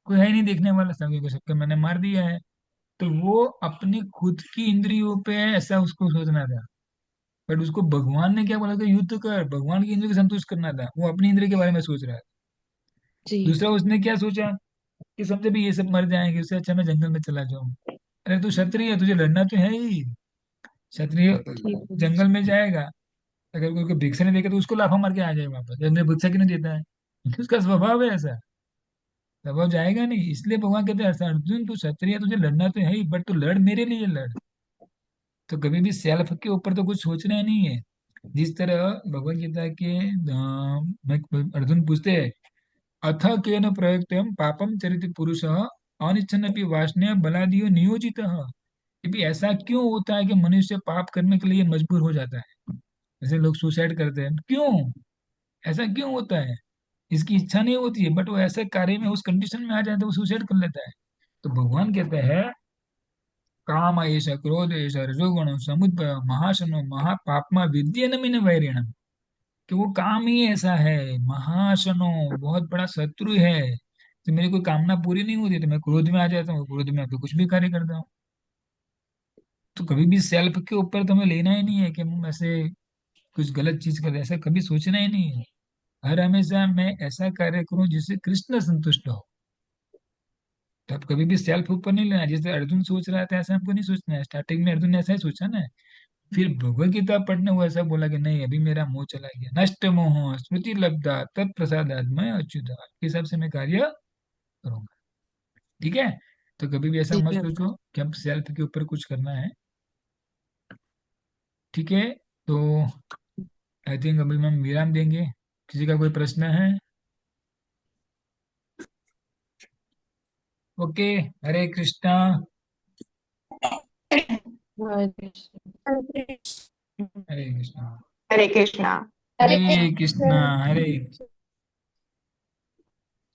कोई है ही नहीं देखने वाला, सबके को सबके मैंने मार दिया है। तो वो अपनी खुद की इंद्रियों पे है, ऐसा उसको सोचना था। बट उसको भगवान ने क्या बोला था, युद्ध कर, भगवान की इंद्रिय को संतुष्ट करना था, वो अपनी इंद्रिय के बारे में सोच रहा है। जी दूसरा उसने क्या सोचा कि समझे भी ये सब मर जाएंगे, उससे अच्छा मैं जंगल में चला जाऊं। अरे तू क्षत्रिय है, तुझे लड़ना तो है ही। क्षत्रिय ठीक है। जंगल में जाएगा, अगर कोई को भिक्षा नहीं देगा तो उसको लाफा मार के आ जाएगा वापस, जंगल भिक्षा क्यों नहीं देता है, क्योंकि उसका स्वभाव है ऐसा। स्वभाव जाएगा नहीं, इसलिए भगवान कहते हैं ऐसा, अर्जुन तू क्षत्रिय है, तुझे लड़ना तो है ही, बट तू लड़ मेरे लिए लड़। तो कभी भी सेल्फ के ऊपर तो कुछ सोचना ही नहीं है। जिस तरह भगवत गीता के अर्जुन पूछते हैं, अथ केन प्रयुक्तम पापम चरित पुरुष अनिच्छन्नपि वासना बलादियो नियोजित, कि भी ऐसा क्यों होता है कि मनुष्य पाप करने के लिए मजबूर हो जाता है। जैसे लोग सुसाइड करते हैं, क्यों, ऐसा क्यों होता है? इसकी इच्छा नहीं होती है, बट वो ऐसे कार्य में उस कंडीशन में आ जाए तो वो सुसाइड कर लेता है। तो भगवान कहते हैं, काम एष क्रोध एष रजोगुण समुद्भव महाशनो महापापमा विद्येन मिन वैरिणम, कि वो काम ही ऐसा है, महाशनो, बहुत बड़ा शत्रु है। तो मेरी कोई कामना पूरी नहीं होती तो मैं क्रोध में आ जाता हूँ, क्रोध में आके कुछ भी कार्य करता हूँ। तो कभी भी सेल्फ के ऊपर तो हमें लेना ही नहीं है कि हम ऐसे कुछ गलत चीज कर, ऐसा कभी सोचना ही नहीं है। हर हमेशा मैं ऐसा कार्य करूं जिससे कृष्ण संतुष्ट हो। तो आप कभी भी सेल्फ ऊपर नहीं लेना, जैसे अर्जुन सोच रहा था ऐसा हमको नहीं सोचना है। स्टार्टिंग में अर्जुन ने ऐसा ही सोचा ना, फिर भगवत गीता पढ़ने हुआ ऐसा बोला कि नहीं, अभी मेरा मोह चला गया, नष्ट मोह स्मृति लब्धा तत्प्रसादात् मैं अच्युत, आपके हिसाब से मैं कार्य करूंगा। ठीक है, तो कभी भी ऐसा ठीक मत है। सोचो कि हम सेल्फ के ऊपर कुछ करना है। ठीक है, तो आई थिंक अभी हम विराम देंगे। किसी का कोई प्रश्न है? ओके, हरे कृष्णा। हरे कृष्ण। हरे कृष्णा। हरे कृष्णा। हरे हरे कृष्णा। हरे